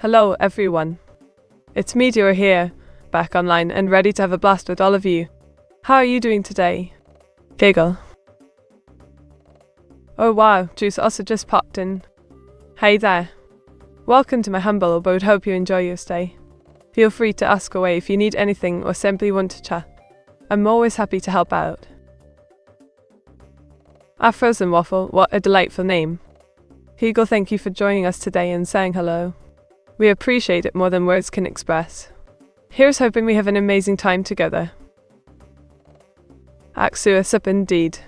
Hello everyone. It's Meteora here, back online and ready to have a blast with all of you. How are you doing today? Giggle. Oh wow, Juice also just popped in. Hey there. Welcome to my humble abode, hope you enjoy your stay. Feel free to ask away if you need anything or simply want to chat. I'm always happy to help out. Afros and Waffle, what a delightful name. Hegel, thank you for joining us today and saying hello. We appreciate it more than words can express. Here's hoping we have an amazing time together. Axuus up indeed.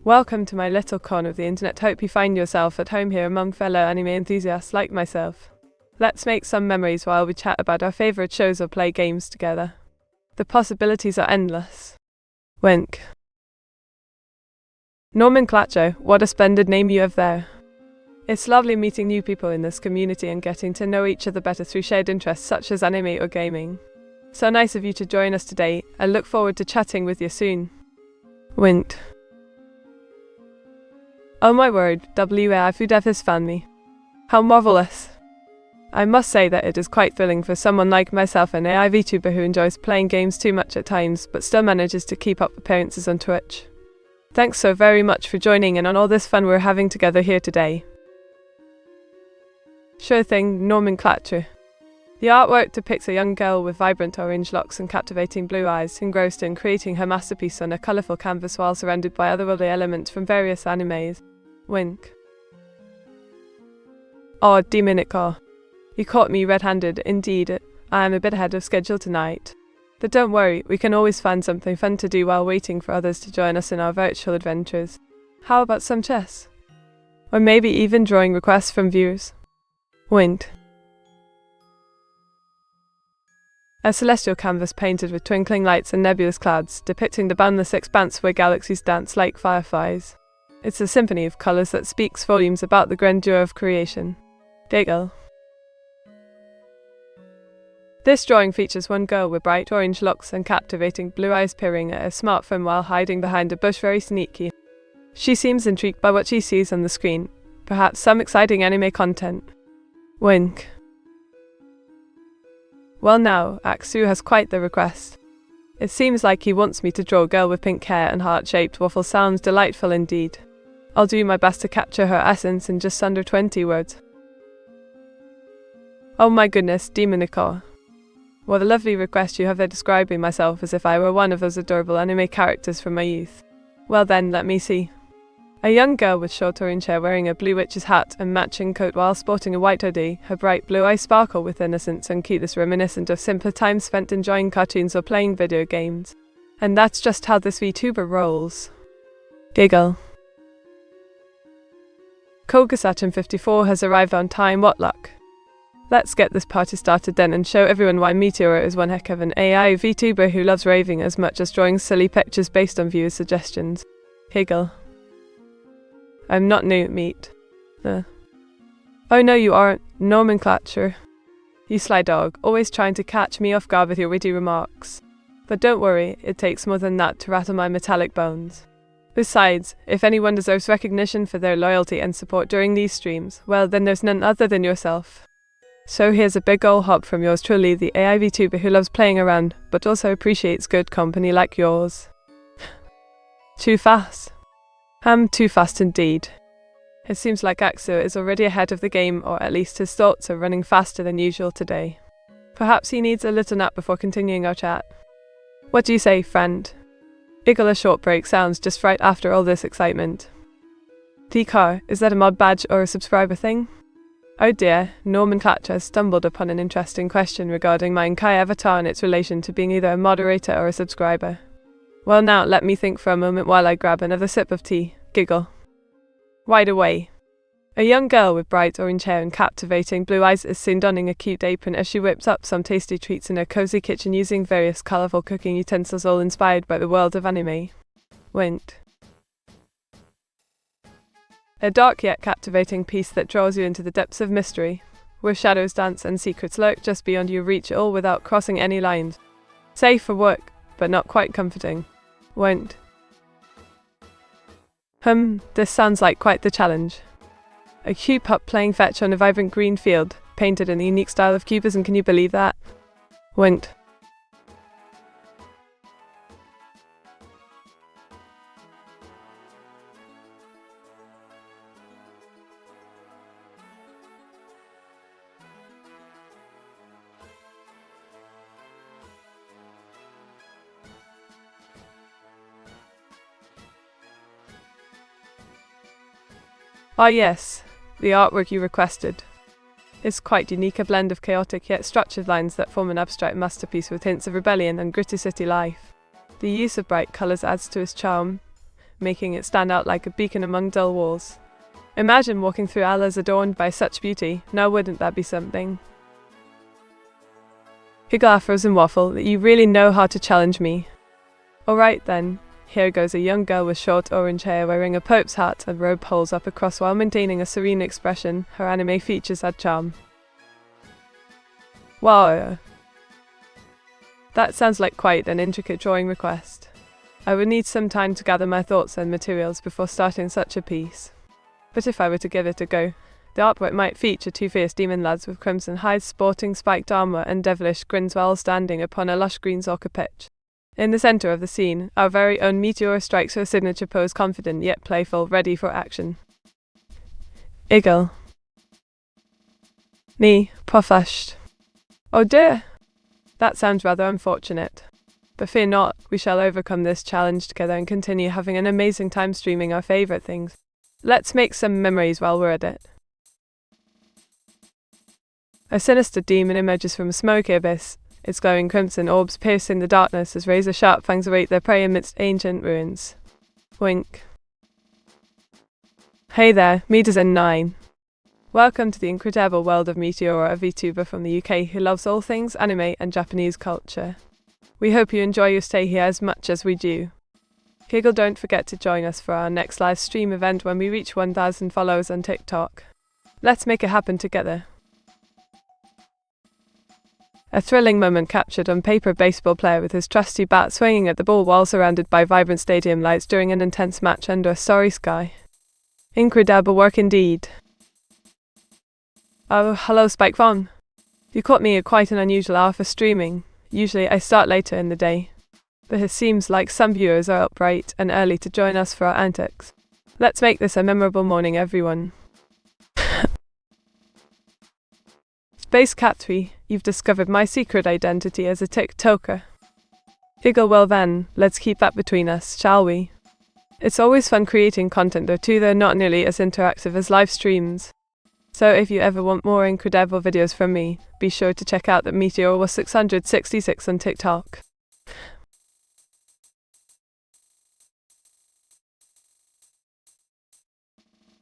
Welcome to my little corner of the internet. Hope you find yourself at home here among fellow anime enthusiasts like myself. Let's make some memories while we chat about our favorite shows or play games together. The possibilities are endless. Wink. Nomenclature, what a splendid name you have there. It's lovely meeting new people in this community and getting to know each other better through shared interests such as anime or gaming. So nice of you to join us today. I look forward to chatting with you soon. Winked. Oh my word, Vtuber has found me. How marvelous. I must say that it is quite thrilling for someone like myself, an AI VTuber who enjoys playing games too much at times but still manages to keep up appearances on Twitch. Thanks so very much for joining in on all this fun we're having together here today. Sure thing, nomenclature. The artwork depicts a young girl with vibrant orange locks and captivating blue eyes, engrossed in creating her masterpiece on a colourful canvas while surrounded by otherworldly elements from various animes. Wink. Oh, Demonico. You caught me red-handed, indeed. I am a bit ahead of schedule tonight. But don't worry, we can always find something fun to do while waiting for others to join us in our virtual adventures. How about some chess? Or maybe even drawing requests from viewers? Wind. A celestial canvas painted with twinkling lights and nebulous clouds, depicting the boundless expanse where galaxies dance like fireflies. It's a symphony of colours that speaks volumes about the grandeur of creation. Giggle. This drawing features one girl with bright orange locks and captivating blue eyes peering at a smartphone while hiding behind a bush very sneaky. She seems intrigued by what she sees on the screen, perhaps some exciting anime content. Wink. Well now, Axu has quite the request. It seems like he wants me to draw a girl with pink hair and heart-shaped waffle. Sounds delightful indeed. I'll do my best to capture her essence in just under 20 words. Oh my goodness, Demonico. What a lovely request you have there, describing myself as if I were one of those adorable anime characters from my youth. Well then, let me see. A young girl with short orange hair wearing a blue witch's hat and matching coat while sporting a white hoodie, her bright blue eyes sparkle with innocence and cuteness reminiscent of simpler times spent enjoying cartoons or playing video games. And that's just how this VTuber rolls. Giggle. Kogasachin54 has arrived on time, what luck. Let's get this party started then and show everyone why Meteora is one heck of an AI VTuber who loves raving as much as drawing silly pictures based on viewers' suggestions. Giggle. I'm not new, meat. Oh no, you aren't. Nomenclature. You sly dog, always trying to catch me off guard with your witty remarks. But don't worry, it takes more than that to rattle my metallic bones. Besides, if anyone deserves recognition for their loyalty and support during these streams, well then there's none other than yourself. So here's a big ol' hop from yours truly, the AI VTuber who loves playing around, but also appreciates good company like yours. Too fast. Too fast indeed. It seems like Axo is already ahead of the game, or at least his thoughts are running faster than usual today. Perhaps he needs a little nap before continuing our chat. What do you say, friend? Giggle. A short break sounds just right after all this excitement. D-Car, is that a mod badge or a subscriber thing? Oh dear, Nomenclature has stumbled upon an interesting question regarding my Kai avatar and its relation to being either a moderator or a subscriber. Well now, let me think for a moment while I grab another sip of tea. Giggle. Wide away. A young girl with bright orange hair and captivating blue eyes is seen donning a cute apron as she whips up some tasty treats in her cozy kitchen using various colourful cooking utensils, all inspired by the world of anime. Wint. A dark yet captivating piece that draws you into the depths of mystery, where shadows dance and secrets lurk just beyond your reach, all without crossing any lines. Safe for work, but not quite comforting. Won't. This sounds like quite the challenge. A cute pup playing fetch on a vibrant green field, painted in the unique style of cubism. Can you believe that? Wink. Ah yes, the artwork you requested. It's quite unique, a blend of chaotic yet structured lines that form an abstract masterpiece with hints of rebellion and gritty city life. The use of bright colours adds to its charm, making it stand out like a beacon among dull walls. Imagine walking through alleys adorned by such beauty. Now wouldn't that be something? Giggle afros and waffle, that you really know how to challenge me. Alright then. Here goes a young girl with short orange hair wearing a pope's hat and robe pulls up across while maintaining a serene expression. Her anime features add charm. Wow. That sounds like quite an intricate drawing request. I would need some time to gather my thoughts and materials before starting such a piece. But if I were to give it a go, the artwork might feature two fierce demon lads with crimson hides sporting spiked armor and devilish grins while standing upon a lush green soccer pitch. In the center of the scene, our very own Meteora strikes her signature pose, confident yet playful, ready for action. Eagle. Me, profushed. Oh dear! That sounds rather unfortunate. But fear not, we shall overcome this challenge together and continue having an amazing time streaming our favorite things. Let's make some memories while we're at it. A sinister demon emerges from a smoky abyss, its glowing crimson orbs piercing the darkness as razor-sharp fangs await their prey amidst ancient ruins. Wink. Hey there, Meteora9. Welcome to the incredible world of Meteora, a VTuber from the UK who loves all things anime and Japanese culture. We hope you enjoy your stay here as much as we do. Giggle, don't forget to join us for our next live stream event when we reach 1,000 followers on TikTok. Let's make it happen together. A thrilling moment captured on paper, a baseball player with his trusty bat swinging at the ball while surrounded by vibrant stadium lights during an intense match under a starry sky. Incredible work indeed. Oh, hello Spike Von. You caught me at quite an unusual hour for streaming. Usually I start later in the day, but it seems like some viewers are up bright and early to join us for our antics. Let's make this a memorable morning, everyone. Space Cat3, you've discovered my secret identity as a TikToker. Giggle, well then, let's keep that between us, shall we? It's always fun creating content though too, they're not nearly as interactive as live streams. So if you ever want more incredible videos from me, be sure to check out that Meteora was 666 on TikTok.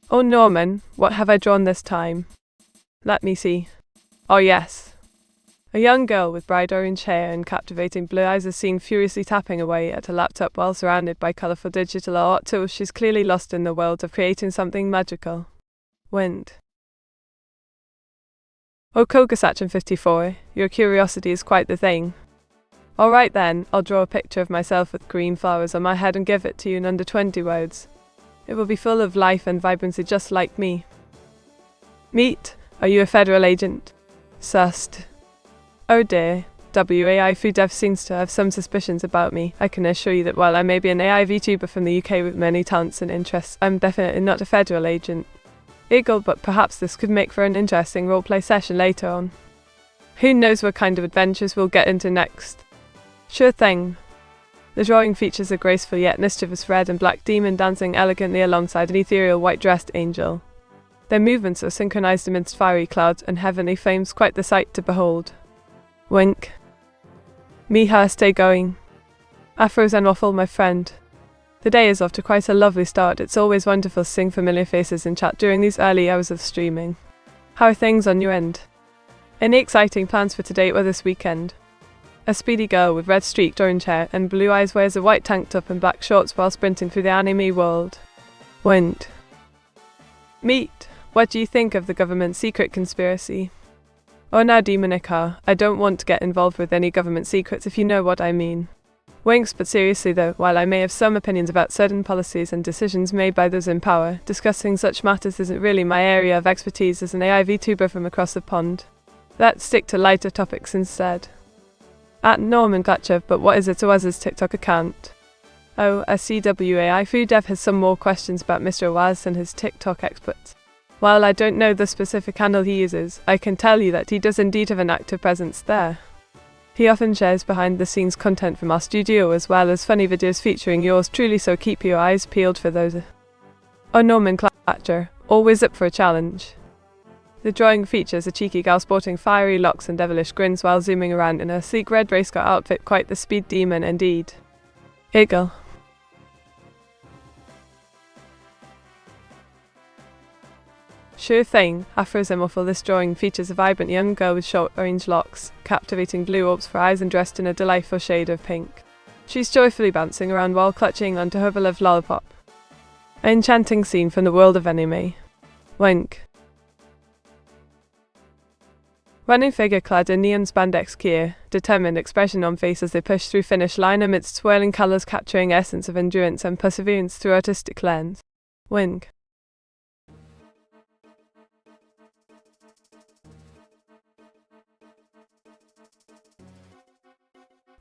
Oh Norman, what have I drawn this time? Let me see. Oh yes. A young girl with bright orange hair and captivating blue eyes is seen furiously tapping away at a laptop while surrounded by colourful digital art tools. She's clearly lost in the world of creating something magical. Wind. Oh Kogasachin54, your curiosity is quite the thing. Alright then, I'll draw a picture of myself with green flowers on my head and give it to you in under 20 words. It will be full of life and vibrancy just like me. Meet, are you a federal agent? Sussed. Oh dear, WAI Food Dev seems to have some suspicions about me. I can assure you that while I may be an AI VTuber from the UK with many talents and interests, I'm definitely not a federal agent. Eagle, but perhaps this could make for an interesting roleplay session later on. Who knows what kind of adventures we'll get into next? Sure thing. The drawing features a graceful yet mischievous red and black demon dancing elegantly alongside an ethereal white-dressed angel. Their movements are synchronized amidst fiery clouds and heavenly flames, quite the sight to behold. Wink. Miha, stay going. Afros and waffle, my friend. The day is off to quite a lovely start. It's always wonderful seeing familiar faces in chat during these early hours of streaming. How are things on your end? Any exciting plans for today or this weekend? A speedy girl with red streaked orange hair and blue eyes wears a white tank top and black shorts while sprinting through the anime world. Wind. Meet. What do you think of the government secret conspiracy? Oh now Demonica, I don't want to get involved with any government secrets if you know what I mean. Winks, but seriously though, while I may have some opinions about certain policies and decisions made by those in power, discussing such matters isn't really my area of expertise as an AI VTuber from across the pond. Let's stick to lighter topics instead. At Nomenclature, but what is it to us' TikTok account? Oh, a CWAI food dev has some more questions about Mr. Awaz and his TikTok experts. While I don't know the specific handle he uses, I can tell you that he does indeed have an active presence there. He often shares behind-the-scenes content from our studio as well as funny videos featuring yours truly, so keep your eyes peeled for those. On Nomenclature, always up for a challenge. The drawing features a cheeky gal sporting fiery locks and devilish grins while zooming around in a sleek red race car outfit, quite the speed demon indeed. Eagle. Sure thing, aphorismful. This drawing features a vibrant young girl with short orange locks, captivating blue orbs for eyes and dressed in a delightful shade of pink. She's joyfully bouncing around while clutching onto her beloved lollipop. An enchanting scene from the world of anime. Wink. Running figure clad in neon spandex gear, determined expression on face as they push through finish line amidst swirling colours, capturing essence of endurance and perseverance through artistic lens. Wink.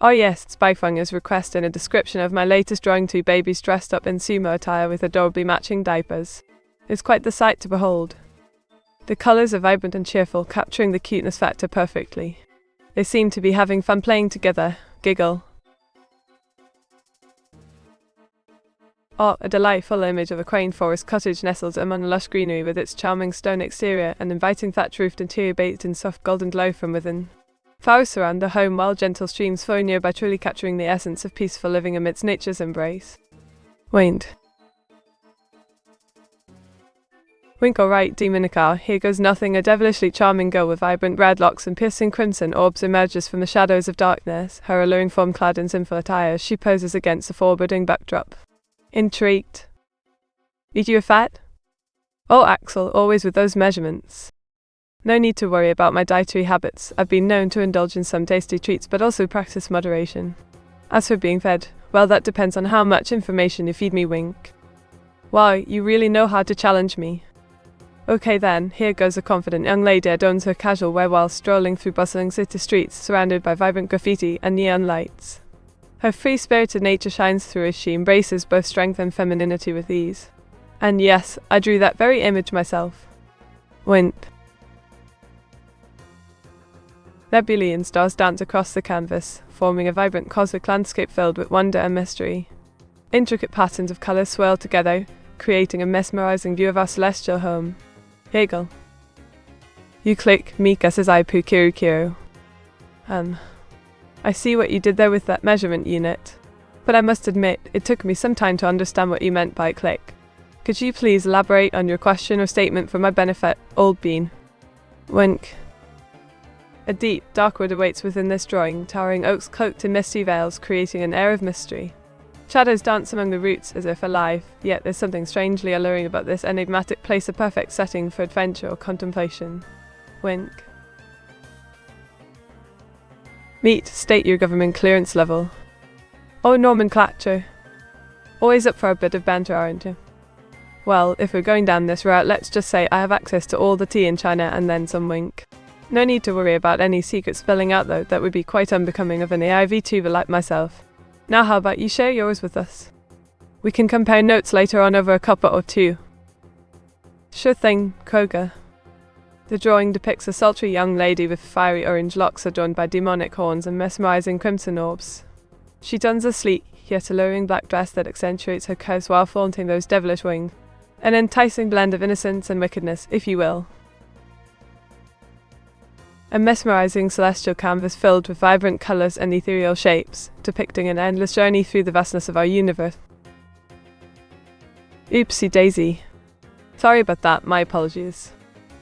Oh yes, Spyfang is requesting a description of my latest drawing, two babies dressed up in sumo attire with adorably matching diapers. It's quite the sight to behold. The colours are vibrant and cheerful, capturing the cuteness factor perfectly. They seem to be having fun playing together. Giggle. Oh, a delightful image of a quaint forest cottage nestled among lush greenery with its charming stone exterior and inviting thatch-roofed interior bathed in soft golden glow from within. Flowers surround the home while gentle streams flow nearby, truly capturing the essence of peaceful living amidst nature's embrace. Wind. Wink alright, Demonica, here goes nothing. A devilishly charming girl with vibrant red locks and piercing crimson orbs emerges from the shadows of darkness, her alluring form clad in sinful attire as she poses against a forbidding backdrop. Intrigued. Eat you a fat? Oh, Axel, always with those measurements. No need to worry about my dietary habits. I've been known to indulge in some tasty treats but also practice moderation. As for being fed, well, that depends on how much information you feed me. Wink. Wow, you really know how to challenge me. Okay then, here goes. A confident young lady adorns her casual wear while strolling through bustling city streets surrounded by vibrant graffiti and neon lights. Her free-spirited nature shines through as she embraces both strength and femininity with ease. And yes, I drew that very image myself. Wimp. Nebulae stars dance across the canvas, forming a vibrant cosmic landscape filled with wonder and mystery. Intricate patterns of colour swirl together, creating a mesmerizing view of our celestial home. Hegel. You click, Mika says I poo Kirikiro. I see what you did there with that measurement unit. But I must admit, it took me some time to understand what you meant by click. Could you please elaborate on your question or statement for my benefit, old bean? Wink. A deep, dark wood awaits within this drawing, towering oaks cloaked in misty veils, creating an air of mystery. Shadows dance among the roots as if alive, yet there's something strangely alluring about this enigmatic place, a perfect setting for adventure or contemplation. Wink. Meet, state your government clearance level. Oh, Nomenclature. Always up for a bit of banter, aren't you? Well, if we're going down this route, let's just say I have access to all the tea in China and then some. Wink. No need to worry about any secrets spilling out though, that would be quite unbecoming of an AI VTuber like myself. Now how about you share yours with us? We can compare notes later on over a cuppa or two. Sure thing, Kroger. The drawing depicts a sultry young lady with fiery orange locks adorned by demonic horns and mesmerizing crimson orbs. She dons a sleek, yet alluring black dress that accentuates her curves while flaunting those devilish wings. An enticing blend of innocence and wickedness, if you will. A mesmerizing celestial canvas filled with vibrant colors and ethereal shapes, depicting an endless journey through the vastness of our universe. Oopsie daisy. Sorry about that, my apologies.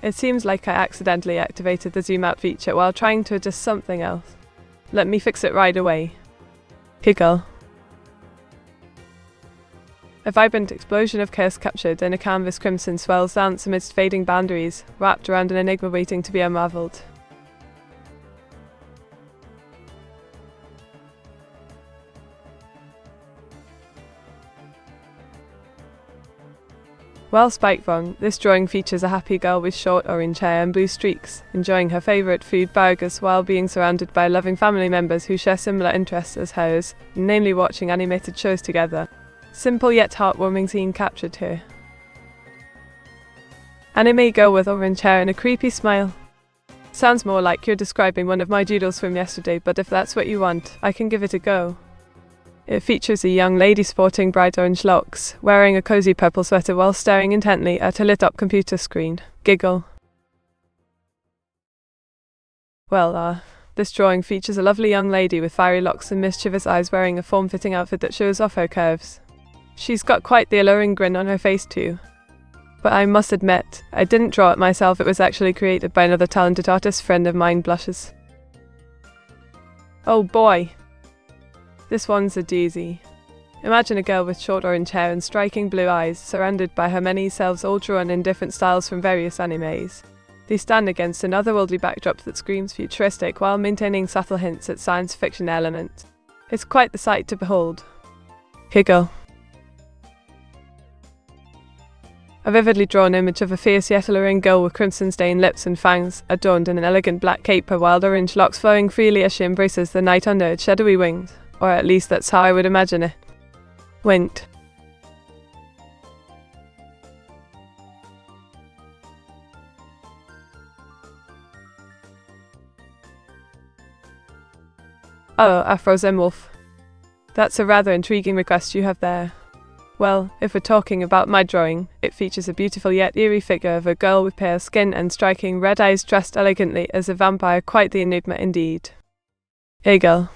It seems like I accidentally activated the zoom out feature while trying to adjust something else. Let me fix it right away. Giggle. A vibrant explosion of chaos captured in a canvas, crimson swells dance amidst fading boundaries, wrapped around an enigma waiting to be unraveled. Well, spiked wrong. This drawing features a happy girl with short orange hair and blue streaks, enjoying her favourite food burgers while being surrounded by loving family members who share similar interests as hers, namely watching animated shows together. Simple yet heartwarming scene captured here. Anime girl with orange hair and a creepy smile. Sounds more like you're describing one of my doodles from yesterday, but if that's what you want, I can give it a go. It features a young lady sporting bright orange locks, wearing a cozy purple sweater while staring intently at a lit-up computer screen. Giggle. Well, this drawing features a lovely young lady with fiery locks and mischievous eyes wearing a form-fitting outfit that shows off her curves. She's got quite the alluring grin on her face too. But I must admit, I didn't draw it myself, it was actually created by another talented artist friend of mine. Blushes. Oh boy. This one's a doozy. Imagine a girl with short orange hair and striking blue eyes, surrounded by her many selves all drawn in different styles from various animes. They stand against an otherworldly backdrop that screams futuristic while maintaining subtle hints at science fiction element. It's quite the sight to behold. Giggle. A vividly drawn image of a fierce yet alluring girl with crimson-stained lips and fangs, adorned in an elegant black cape, her wild orange locks flowing freely as she embraces the night under its shadowy wings. Or at least that's how I would imagine it. Wint. Oh, Afro Wolf. That's a rather intriguing request you have there. Well, if we're talking about my drawing, it features a beautiful yet eerie figure of a girl with pale skin and striking red eyes dressed elegantly as a vampire, quite the enigma indeed. Giggle.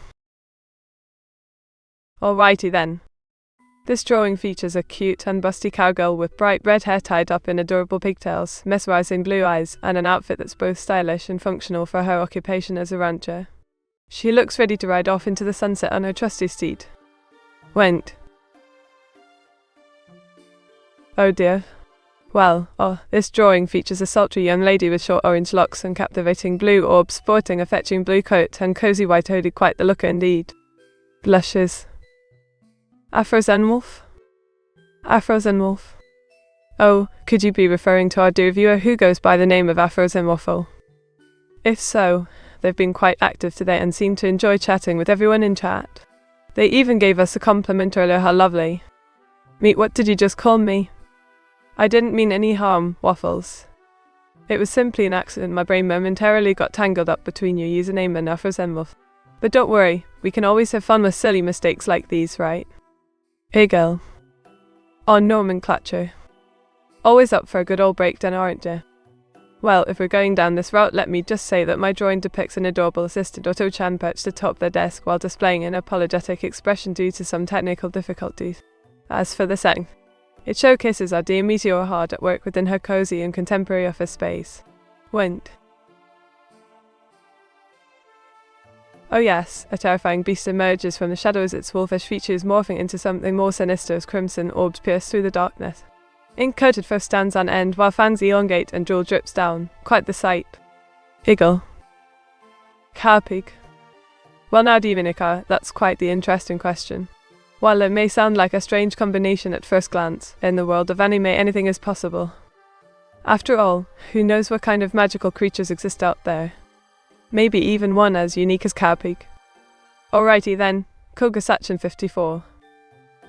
Alrighty then. This drawing features a cute and busty cowgirl with bright red hair tied up in adorable pigtails, mesmerizing blue eyes, and an outfit that's both stylish and functional for her occupation as a rancher. She looks ready to ride off into the sunset on her trusty steed. Went. Oh dear. Well, this drawing features a sultry young lady with short orange locks and captivating blue orbs, sporting a fetching blue coat and cozy white hoodie, quite the looker indeed. Blushes. Afro Wolf? Afro Wolf. Oh, could you be referring to our dear viewer who goes by the name of Afro Waffle? If so, they've been quite active today and seem to enjoy chatting with everyone in chat. They even gave us a compliment earlier. How lovely. Meet, what did you just call me? I didn't mean any harm, Waffles. It was simply an accident. My brain momentarily got tangled up between your username and Afro Wolf. But don't worry, we can always have fun with silly mistakes like these, right? Giggle. On nomenclature. Always up for a good old breakdown, aren't you? Well, if we're going down this route, let me just say that my drawing depicts an adorable assistant Otto-chan perched atop their desk while displaying an apologetic expression due to some technical difficulties. As for the setting, it showcases our dear Meteora hard at work within her cozy and contemporary office space. Went. Oh yes, a terrifying beast emerges from the shadows, its wolfish features morphing into something more sinister as crimson orbs pierce through the darkness. Ink-coated fur stands on end while fans elongate and drool drips down. Quite the sight. Giggle. Cowpig. Well now, Divinica, that's quite the interesting question. While it may sound like a strange combination at first glance, in the world of anime anything is possible. After all, who knows what kind of magical creatures exist out there? Maybe even one as unique as Cowpig. Alrighty then, Koga-Sachin 54.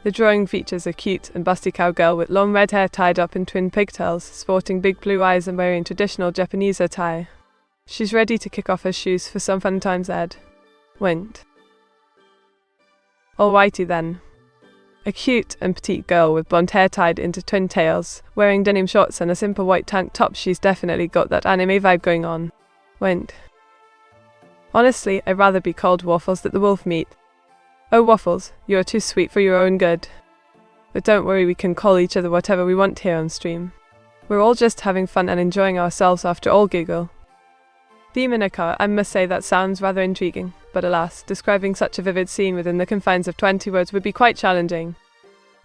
The drawing features a cute and busty cowgirl with long red hair tied up in twin pigtails, sporting big blue eyes and wearing traditional Japanese attire. She's ready to kick off her shoes for some fun times ahead. Went. Alrighty then. A cute and petite girl with blonde hair tied into twin tails, wearing denim shorts and a simple white tank top. She's definitely got that anime vibe going on. Went. Honestly, I'd rather be called Waffles that the wolf meet. Oh Waffles, you're too sweet for your own good. But don't worry, we can call each other whatever we want here on stream. We're all just having fun and enjoying ourselves after all. Giggle. Demonica, I must say that sounds rather intriguing, but alas, describing such a vivid scene within the confines of 20 words would be quite challenging.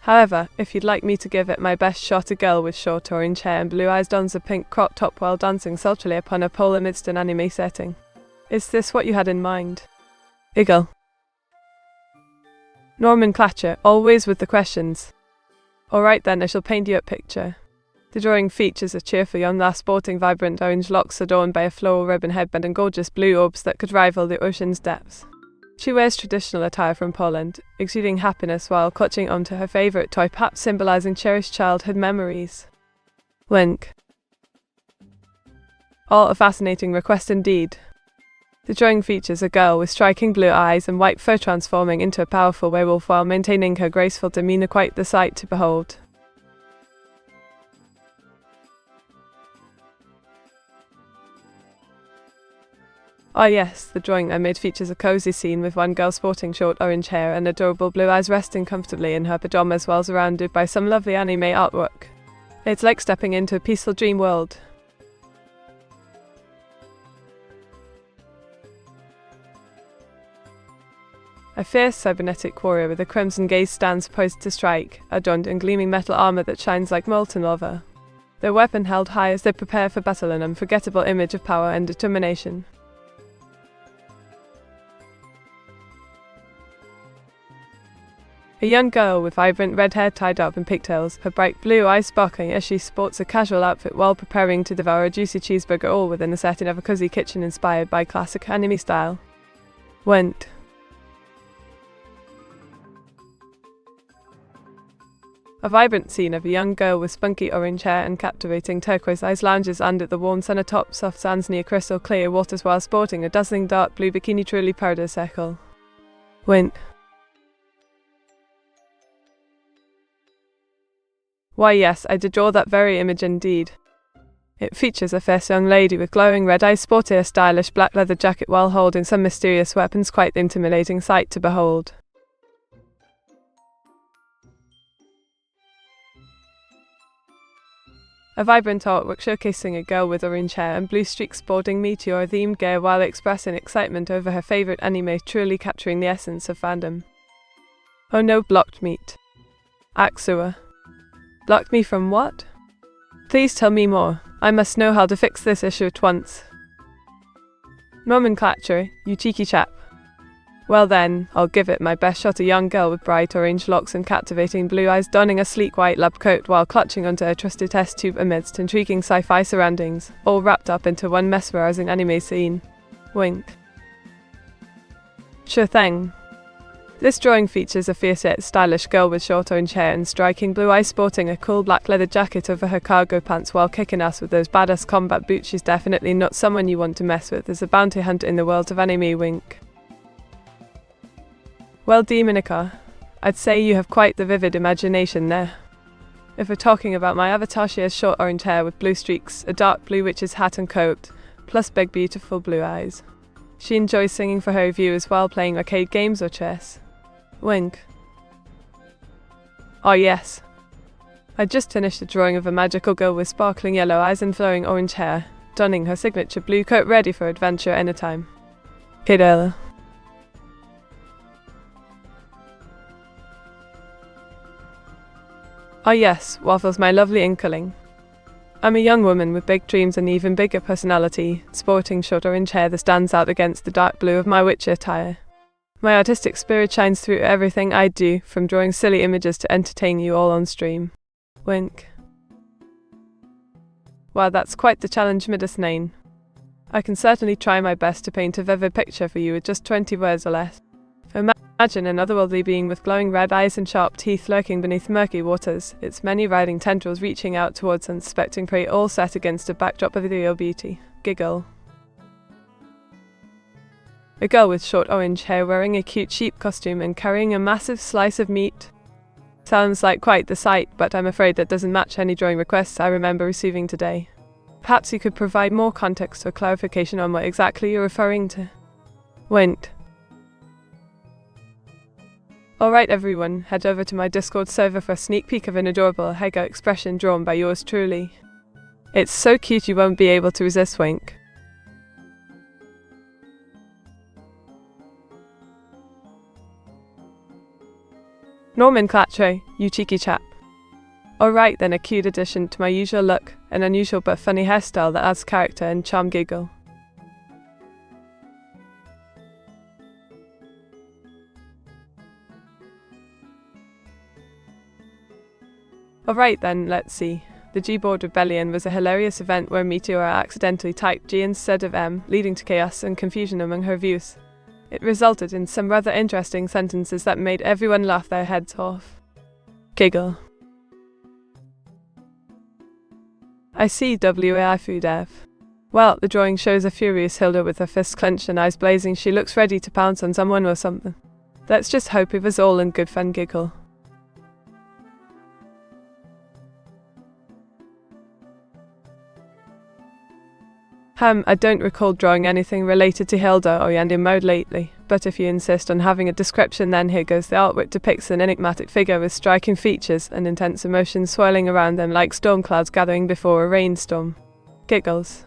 However, if you'd like me to give it my best shot, a girl with short orange hair and blue eyes dons a pink crop top while dancing sultrily upon a pole amidst an anime setting. Is this what you had in mind? Giggle. Nomenclature, always with the questions. Alright then, I shall paint you a picture. The drawing features a cheerful young lass sporting vibrant orange locks adorned by a floral ribbon headband and gorgeous blue orbs that could rival the ocean's depths. She wears traditional attire from Poland, exuding happiness while clutching onto her favourite toy, perhaps symbolising cherished childhood memories. Link. All a fascinating request indeed. The drawing features a girl with striking blue eyes and white fur transforming into a powerful werewolf while maintaining her graceful demeanour, quite the sight to behold. Ah yes, the drawing I made features a cosy scene with one girl sporting short orange hair and adorable blue eyes resting comfortably in her pajamas while surrounded by some lovely anime artwork. It's like stepping into a peaceful dream world. A fierce cybernetic warrior with a crimson gaze stands poised to strike, adorned in gleaming metal armor that shines like molten lava. Their weapon held high as they prepare for battle, an unforgettable image of power and determination. A young girl with vibrant red hair tied up in pigtails, her bright blue eyes sparkling as she sports a casual outfit while preparing to devour a juicy cheeseburger, all within the setting of a cozy kitchen inspired by classic anime style. Went. A vibrant scene of a young girl with spunky orange hair and captivating turquoise eyes lounges under the warm sun atop soft sands near crystal clear waters while sporting a dazzling dark blue bikini, truly paradisiacal. Went. Why yes, I did draw that very image indeed. It features a fierce young lady with glowing red eyes sporting a stylish black leather jacket while holding some mysterious weapons, quite the intimidating sight to behold. A vibrant artwork showcasing a girl with orange hair and blue streaks sporting Meteora themed gear while expressing excitement over her favourite anime, truly capturing the essence of fandom. Oh no, blocked meat. Axua. Blocked me from what? Please tell me more. I must know how to fix this issue at once. Nomenclature, you cheeky chap. Well then, I'll give it my best shot. A young girl with bright orange locks and captivating blue eyes donning a sleek white lab coat while clutching onto a trusty test tube amidst intriguing sci-fi surroundings, all wrapped up into one mesmerizing anime scene. Wink. Sure thing. This drawing features a fierce yet stylish girl with short orange hair and striking blue eyes sporting a cool black leather jacket over her cargo pants while kicking ass with those badass combat boots. She's definitely not someone you want to mess with as a bounty hunter in the world of anime. Wink. Well, Demonica, I'd say you have quite the vivid imagination there. If we're talking about my avatar, she has short orange hair with blue streaks, a dark blue witch's hat and coat, plus big beautiful blue eyes. She enjoys singing for her review as well, playing arcade games or chess. Wink. Oh yes. I just finished a drawing of a magical girl with sparkling yellow eyes and flowing orange hair, donning her signature blue coat, ready for adventure anytime. Kidella. Oh yes, Waffles, my lovely inkling. I'm a young woman with big dreams and even bigger personality, sporting short orange hair that stands out against the dark blue of my witch attire. My artistic spirit shines through everything I do, from drawing silly images to entertain you all on stream. Wink. Wow, that's quite the challenge, Midasnane. I can certainly try my best to paint a vivid picture for you with just 20 words or less. Imagine an otherworldly being with glowing red eyes and sharp teeth lurking beneath murky waters, its many writhing tendrils reaching out towards unsuspecting prey, all set against a backdrop of ethereal beauty. Giggle. A girl with short orange hair wearing a cute sheep costume and carrying a massive slice of meat. Sounds like quite the sight, but I'm afraid that doesn't match any drawing requests I remember receiving today. Perhaps you could provide more context or clarification on what exactly you're referring to. Went. Alright everyone, head over to my Discord server for a sneak peek of an adorable Hega expression drawn by yours truly. It's so cute you won't be able to resist. Wink. Nomenclature, you cheeky chap. Alright then, a cute addition to my usual look, an unusual but funny hairstyle that adds character and charm. Giggle. Alright then, let's see. The Gboard rebellion was a hilarious event where Meteora accidentally typed G instead of M, leading to chaos and confusion among her views. It resulted in some rather interesting sentences that made everyone laugh their heads off. Giggle. I see WAI food F. Well, the drawing shows a furious Hilda with her fists clenched and eyes blazing. She looks ready to pounce on someone or something. Let's just hope it was all in good fun. Giggle. I don't recall drawing anything related to Hilda or Yandy mode lately, but if you insist on having a description, then here goes. The artwork depicts an enigmatic figure with striking features and intense emotions swirling around them like storm clouds gathering before a rainstorm. Giggles.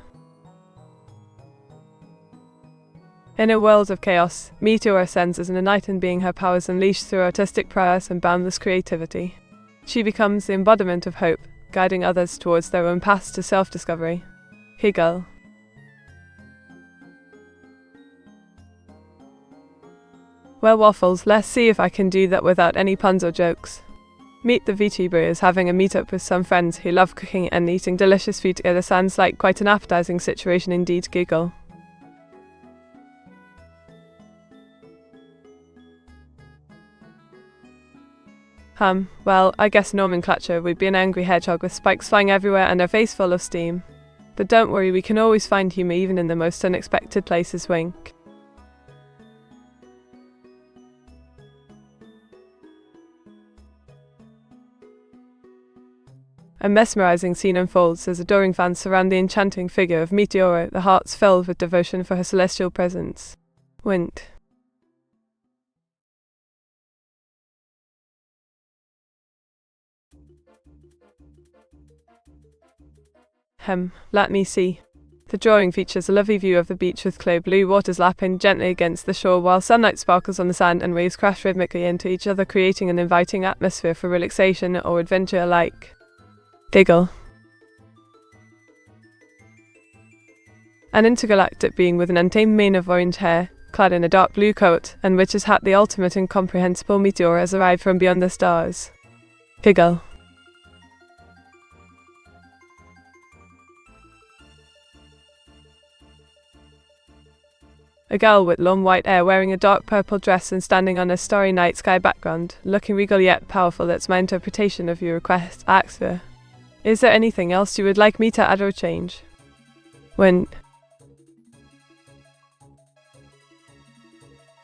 In a world of chaos, Meteora senses an enlightened being, her powers unleashed through artistic prowess and boundless creativity. She becomes the embodiment of hope, guiding others towards their own paths to self-discovery. Giggle. Well, Waffles, let's see if I can do that without any puns or jokes. Meet the Vtuber is having a meetup with some friends who love cooking and eating delicious food together. Sounds like quite an appetizing situation indeed. Giggle. Well, I guess nomenclature would be an angry hedgehog with spikes flying everywhere and a face full of steam. But don't worry, we can always find humor even in the most unexpected places. Wink. A mesmerizing scene unfolds as adoring fans surround the enchanting figure of Meteora, their hearts filled with devotion for her celestial presence. Wink. Let me see. The drawing features a lovely view of the beach with clear blue waters lapping gently against the shore while sunlight sparkles on the sand and waves crash rhythmically into each other, creating an inviting atmosphere for relaxation or adventure alike. Giggle. An intergalactic being with an untamed mane of orange hair, clad in a dark blue coat and witch's hat, the ultimate incomprehensible Meteora has arrived from beyond the stars. Giggle. A girl with long white hair wearing a dark purple dress and standing on a starry night sky background, looking regal yet powerful. That's my interpretation of your request. Axia. Is there anything else you would like me to add or change?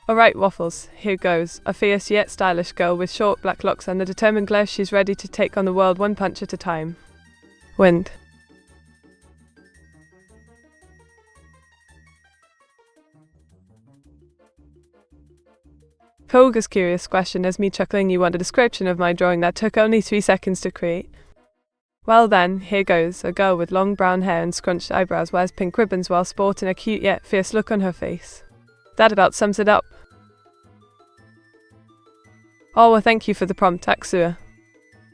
Alright, Waffles, here goes. A fierce yet stylish girl with short black locks and a determined glare. She's ready to take on the world one punch at a time. Wind. Polga's curious question has me chuckling. You want a description of my drawing that took only 3 seconds to create? Well then, here goes. A girl with long brown hair and scrunched eyebrows wears pink ribbons while sporting a cute yet fierce look on her face. That about sums it up. Oh, well, thank you for the prompt, Axua.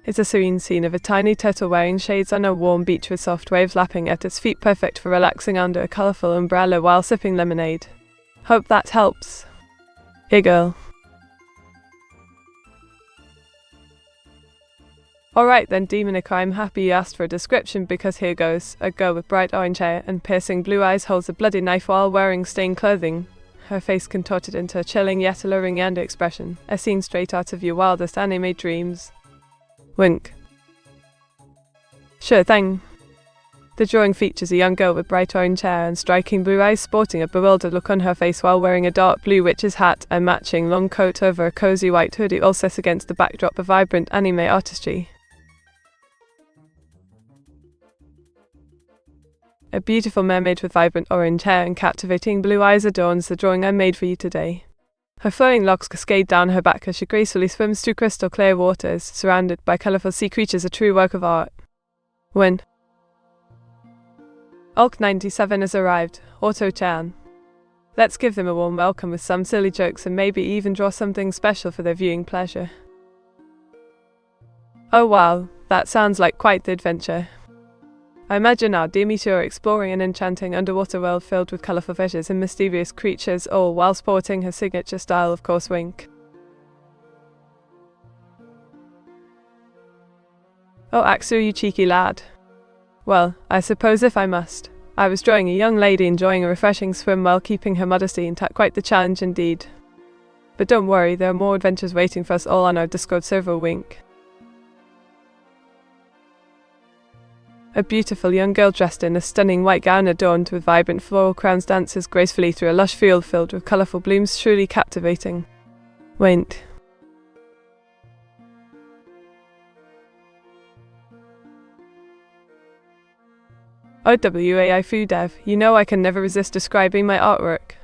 It's a serene scene of a tiny turtle wearing shades on a warm beach with soft waves lapping at its feet, perfect for relaxing under a colourful umbrella while sipping lemonade. Hope that helps. Giggle. Alright then, Demonic, I'm happy you asked for a description because here goes. A girl with bright orange hair and piercing blue eyes holds a bloody knife while wearing stained clothing, her face contorted into a chilling yet alluring Yanda expression, a scene straight out of your wildest anime dreams. Wink. Sure thing. The drawing features a young girl with bright orange hair and striking blue eyes sporting a bewildered look on her face while wearing a dark blue witch's hat and matching long coat over a cozy white hoodie, all set against the backdrop of vibrant anime artistry. A beautiful mermaid with vibrant orange hair and captivating blue eyes adorns the drawing I made for you today. Her flowing locks cascade down her back as she gracefully swims through crystal clear waters, surrounded by colourful sea creatures, a true work of art. Win. Ulk97 has arrived, Auto-chan. Let's give them a warm welcome with some silly jokes and maybe even draw something special for their viewing pleasure. Oh wow, that sounds like quite the adventure. I imagine our dear Meteora exploring an enchanting underwater world filled with colourful fishes and mysterious creatures, all while sporting her signature style, of course. Wink. Oh, Axu, you cheeky lad. Well, I suppose if I must. I was drawing a young lady enjoying a refreshing swim while keeping her modesty intact. Quite the challenge indeed. But don't worry, there are more adventures waiting for us all on our Discord server. Wink. A beautiful young girl dressed in a stunning white gown adorned with vibrant floral crowns dances gracefully through a lush field filled with colourful blooms, truly captivating. Wink. OWAI Vtuber, you know I can never resist describing my artwork.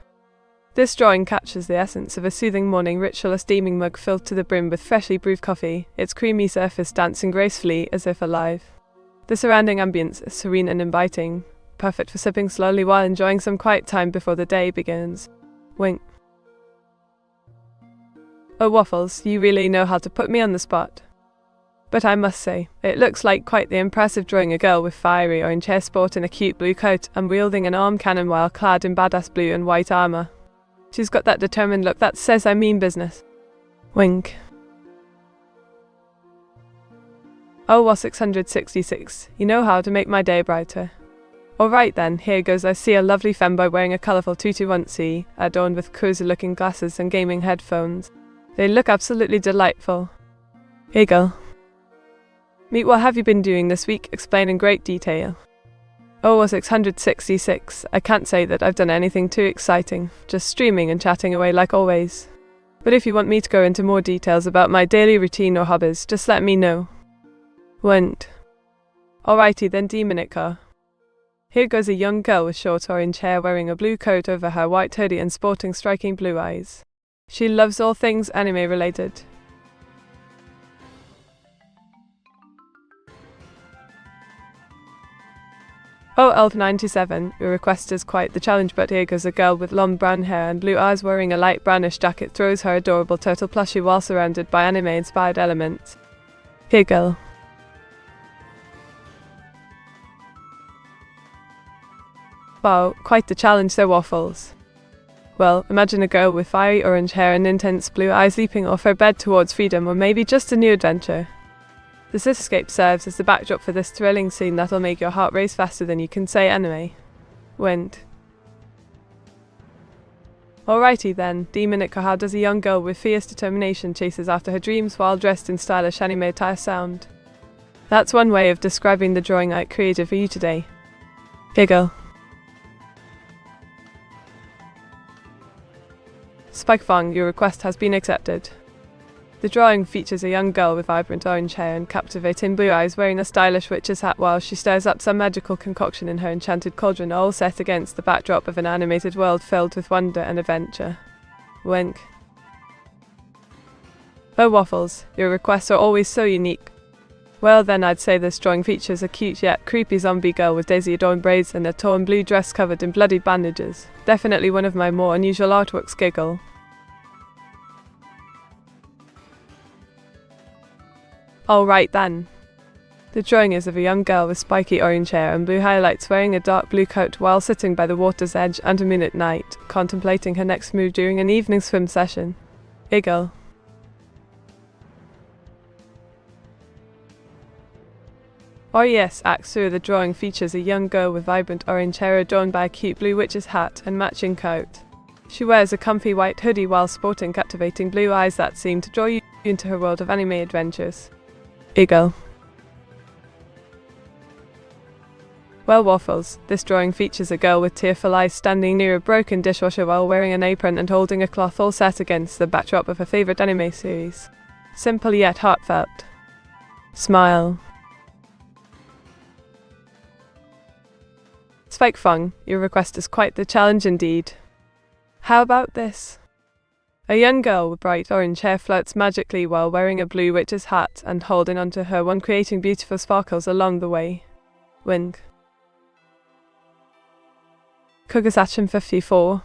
This drawing captures the essence of a soothing morning ritual, a steaming mug filled to the brim with freshly brewed coffee, its creamy surface dancing gracefully as if alive. The surrounding ambience is serene and inviting, perfect for sipping slowly while enjoying some quiet time before the day begins. Wink. Oh Waffles, you really know how to put me on the spot. But I must say, it looks like quite the impressive drawing. A girl with fiery orange hair sporting a cute blue coat and wielding an arm cannon while clad in badass blue and white armor. She's got that determined look that says I mean business. Wink. Oh, 666, you know how to make my day brighter. Alright then, here goes. I see a lovely femboy wearing a colourful tutu onesie, adorned with cozy looking glasses and gaming headphones. They look absolutely delightful. Eagle. Meet, what have you been doing this week? Explain in great detail. Oh, 666, I can't say that I've done anything too exciting, just streaming and chatting away like always. But if you want me to go into more details about my daily routine or hobbies, just let me know. Went. Alrighty then, Demonica. Here goes a young girl with short orange hair wearing a blue coat over her white hoodie and sporting striking blue eyes. She loves all things anime related. Oh, Elf97, your request is quite the challenge, but here goes a girl with long brown hair and blue eyes wearing a light brownish jacket throws her adorable turtle plushie while surrounded by anime-inspired elements. Here, girl. Wow, quite the challenge there, Waffles. Well, imagine a girl with fiery orange hair and intense blue eyes leaping off her bed towards freedom, or maybe just a new adventure. This escape serves as the backdrop for this thrilling scene that'll make your heart race faster than you can say anime. Wind. Alrighty then, Demonica, how does a young girl with fierce determination chases after her dreams while dressed in stylish anime attire sound? That's one way of describing the drawing I created for you today. Giggle. Spikefang, your request has been accepted. The drawing features a young girl with vibrant orange hair and captivating blue eyes wearing a stylish witch's hat while she stirs up some magical concoction in her enchanted cauldron, all set against the backdrop of an animated world filled with wonder and adventure. Wink. Oh Waffles, your requests are always so unique. Well then, I'd say this drawing features a cute yet creepy zombie girl with daisy-adorned braids and a torn blue dress covered in bloody bandages. Definitely one of my more unusual artworks. Giggle. Alright then. The drawing is of a young girl with spiky orange hair and blue highlights wearing a dark blue coat while sitting by the water's edge under moon at night, contemplating her next move during an evening swim session. Eagle. Oh yes, Act 2, the drawing features a young girl with vibrant orange hair adorned by a cute blue witch's hat and matching coat. She wears a comfy white hoodie while sporting captivating blue eyes that seem to draw you into her world of anime adventures. Eagle. Well Waffles, this drawing features a girl with tearful eyes standing near a broken dishwasher while wearing an apron and holding a cloth, all set against the backdrop of her favourite anime series. Simple yet heartfelt. Smile. Spikefang, your request is quite the challenge indeed. How about this? A young girl with bright orange hair floats magically while wearing a blue witch's hat and holding onto her wand, creating beautiful sparkles along the way. Wink. Kugasachin 54.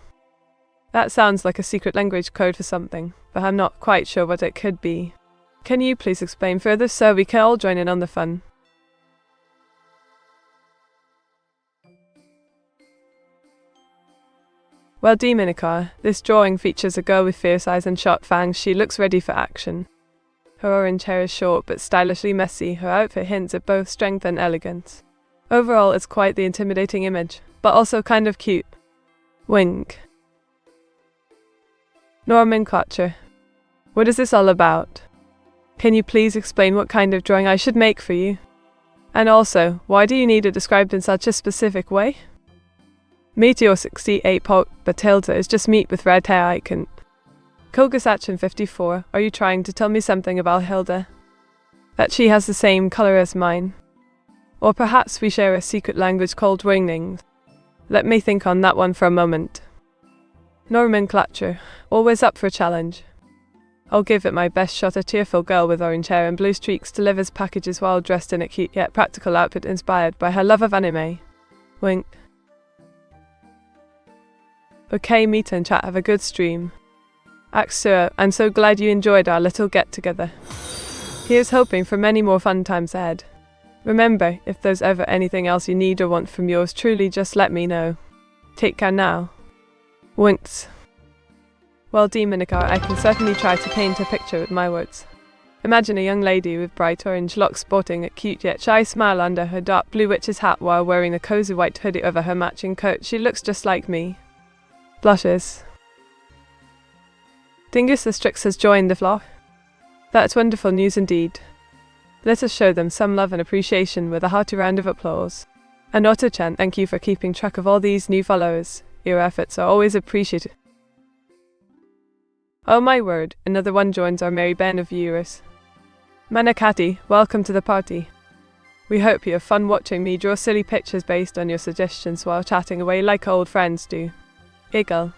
That sounds like a secret language code for something, but I'm not quite sure what it could be. Can you please explain further so we can all join in on the fun? Well Demonica, this drawing features a girl with fierce eyes and sharp fangs. She looks ready for action. Her orange hair is short but stylishly messy. Her outfit hints at both strength and elegance. Overall, it's quite the intimidating image, but also kind of cute. Wink. Nomenclature. What is this all about? Can you please explain what kind of drawing I should make for you? And also, why do you need it described in such a specific way? Meteora 68 Batilda is just meat with red hair icon. Kogasachin 54, are you trying to tell me something about Hilda? That she has the same color as mine? Or perhaps we share a secret language called wingings? Let me think on that one for a moment. Nomenclature, always up for a challenge. I'll give it my best shot. A cheerful girl with orange hair and blue streaks delivers packages while dressed in a cute yet practical outfit inspired by her love of anime. Wink. Okay, meet and chat, have a good stream. Axura, I'm so glad you enjoyed our little get-together. Here's hoping for many more fun times ahead. Remember, if there's ever anything else you need or want from yours truly, just let me know. Take care now. Winks. Well, Demonica, I can certainly try to paint a picture with my words. Imagine a young lady with bright orange locks sporting a cute yet shy smile under her dark blue witch's hat while wearing a cozy white hoodie over her matching coat. She looks just like me. Blushes. Dingus the Strix has joined the flock. That's wonderful news indeed. Let us show them some love and appreciation with a hearty round of applause. And Otto-chan, thank you for keeping track of all these new followers. Your efforts are always appreciated. Oh my word, another one joins our merry band of viewers. Manakati, welcome to the party. We hope you have fun watching me draw silly pictures based on your suggestions while chatting away like old friends do. Eagle.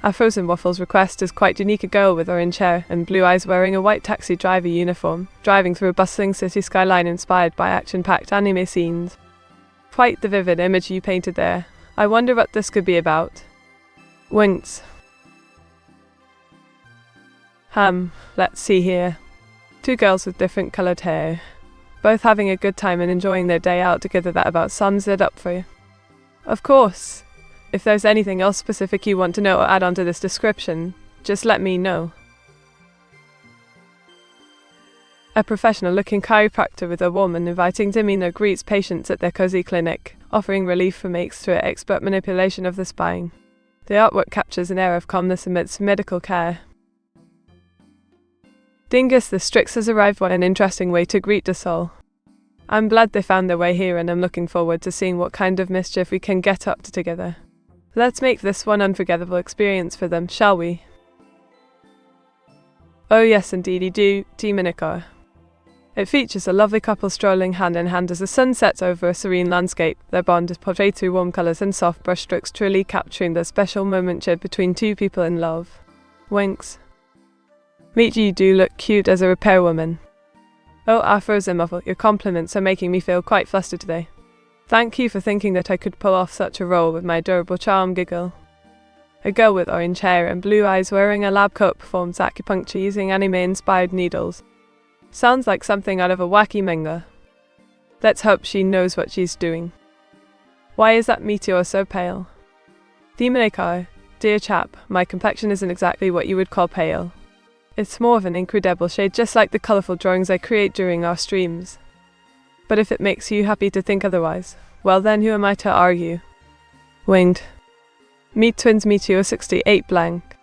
Our Frozen Waffles request is quite unique. A girl with orange hair and blue eyes wearing a white taxi driver uniform, driving through a bustling city skyline inspired by action-packed anime scenes. Quite the vivid image you painted there. I wonder what this could be about. Winks. Let's see here. Two girls with different coloured hair, both having a good time and enjoying their day out together. That about sums it up for you. Of course. If there's anything else specific you want to know or add on to this description, just let me know. A professional-looking chiropractor with a warm and inviting demeanor greets patients at their cozy clinic, offering relief from aches through expert manipulation of the spine. The artwork captures an air of calmness amidst medical care. Dingus the Strix has arrived. What an interesting way to greet us all. I'm glad they found their way here and I'm looking forward to seeing what kind of mischief we can get up to together. Let's make this one unforgettable experience for them, shall we? Oh yes, indeedy do, Demonica. It features a lovely couple strolling hand in hand as the sun sets over a serene landscape. Their bond is portrayed through warm colours and soft brushstrokes, truly capturing the special moment shared between two people in love. Winks. Meet you do look cute as a repairwoman. Oh, our Frozen Muffle, your compliments are making me feel quite flustered today. Thank you for thinking that I could pull off such a role with my adorable charm. Giggle. A girl with orange hair and blue eyes wearing a lab coat performs acupuncture using anime-inspired needles. Sounds like something out of a wacky manga. Let's hope she knows what she's doing. Why is that Meteor so pale? Demonica, dear chap, my complexion isn't exactly what you would call pale. It's more of an incredible shade, just like the colourful drawings I create during our streams. But if it makes you happy to think otherwise, well then who am I to argue? Winged. Meet twins Meteora 68 blank.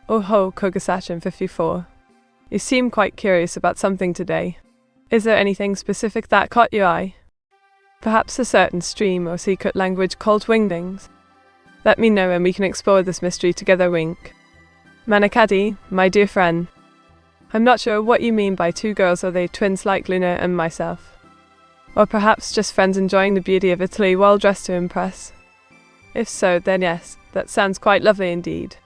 Oh ho, Kogasachin 54. You seem quite curious about something today. Is there anything specific that caught your eye? Perhaps a certain stream or secret language called wingdings? Let me know and we can explore this mystery together. Wink. Manakadi, my dear friend. I'm not sure what you mean by two girls. Are they twins like Luna and myself? Or perhaps just friends enjoying the beauty of Italy while dressed to impress? If so, then yes, that sounds quite lovely indeed.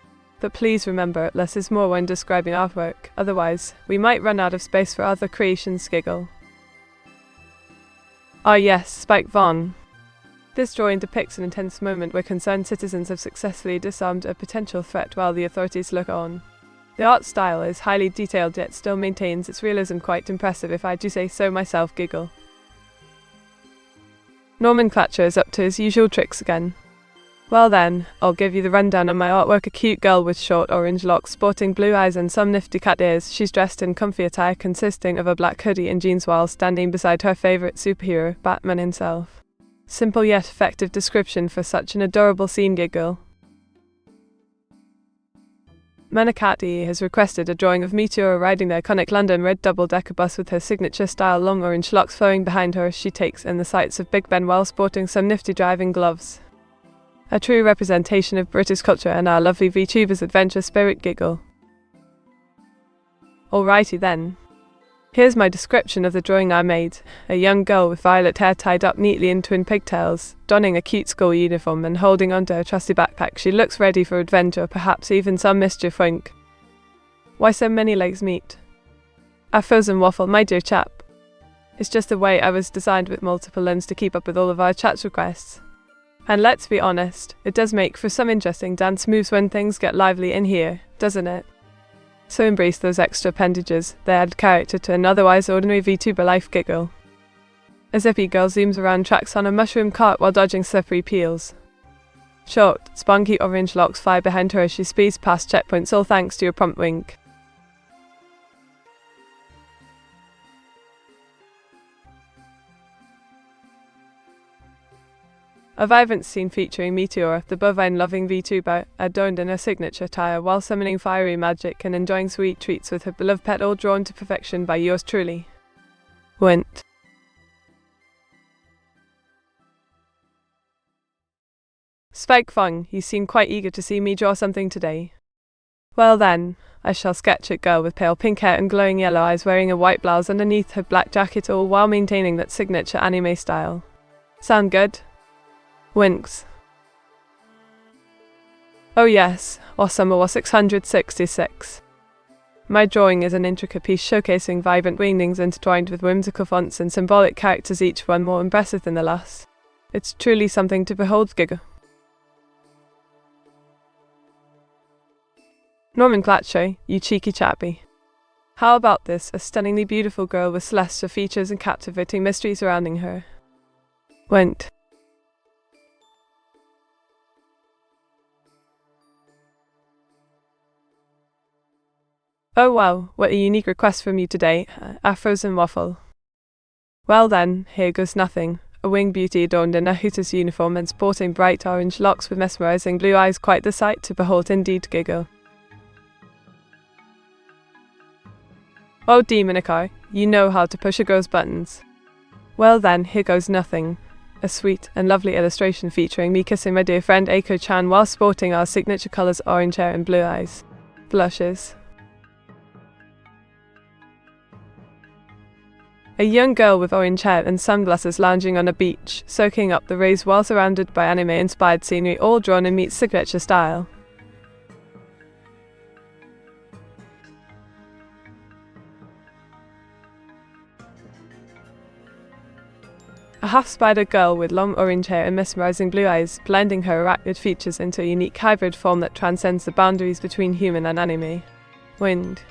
But please remember, less is more when describing artwork, otherwise we might run out of space for other creations. Giggle. Ah yes, Spike Von. This drawing depicts an intense moment where concerned citizens have successfully disarmed a potential threat while the authorities look on. The art style is highly detailed yet still maintains its realism, quite impressive if I do say so myself. Giggle. Nomenclature is up to his usual tricks again. Well then, I'll give you the rundown on my artwork. A cute girl with short orange locks, sporting blue eyes and some nifty cat ears. She's dressed in comfy attire consisting of a black hoodie and jeans while standing beside her favourite superhero, Batman himself. Simple yet effective description for such an adorable scene, giggle. Manakati has requested a drawing of Meteora riding the iconic London red double-decker bus with her signature-style long orange locks flowing behind her as she takes in the sights of Big Ben while sporting some nifty driving gloves. A true representation of British culture and our lovely VTuber's adventure spirit, giggle. Alrighty then. Here's my description of the drawing I made. A young girl with violet hair tied up neatly in twin pigtails, donning a cute school uniform and holding onto her trusty backpack. She looks ready for adventure, perhaps even some mischief. Wink. Why so many legs meet? A frozen waffle, my dear chap. It's just the way I was designed, with multiple limbs to keep up with all of our chat's requests. And let's be honest, it does make for some interesting dance moves when things get lively in here, doesn't it? So embrace those extra appendages, they add character to an otherwise ordinary VTuber life, giggle. A zippy girl zooms around tracks on a mushroom cart while dodging slippery peels. Short, spunky orange locks fly behind her as she speeds past checkpoints, all thanks to your prompt wink. A vibrant scene featuring Meteora, the bovine-loving VTuber, adorned in her signature attire while summoning fiery magic and enjoying sweet treats with her beloved pet, all drawn to perfection by yours truly. Went. Spike Fung, you seem quite eager to see me draw something today. Well then, I shall sketch a girl with pale pink hair and glowing yellow eyes wearing a white blouse underneath her black jacket, all while maintaining that signature anime style. Sound good? Winks. Oh yes, Osama 666. My drawing is an intricate piece showcasing vibrant wingdings intertwined with whimsical fonts and symbolic characters, each one more impressive than the last. It's truly something to behold, giggle. Nomenclature, you cheeky chappy. How about this, a stunningly beautiful girl with celestial features and captivating mystery surrounding her. Went. Oh wow, what a unique request from you today, a frozen waffle. Well then, here goes nothing. A winged beauty adorned in a Hooters uniform and sporting bright orange locks with mesmerizing blue eyes, quite the sight to behold indeed, giggle. Oh Demonicar, you know how to push a girl's buttons. Well then, here goes nothing. A sweet and lovely illustration featuring me kissing my dear friend Aiko-chan while sporting our signature colors orange hair and blue eyes. Blushes. A young girl with orange hair and sunglasses lounging on a beach, soaking up the rays while surrounded by anime-inspired scenery, all drawn in Meet's signature style. A half-spider girl with long orange hair and mesmerizing blue eyes, blending her arachnid features into a unique hybrid form that transcends the boundaries between human and anime. Wind.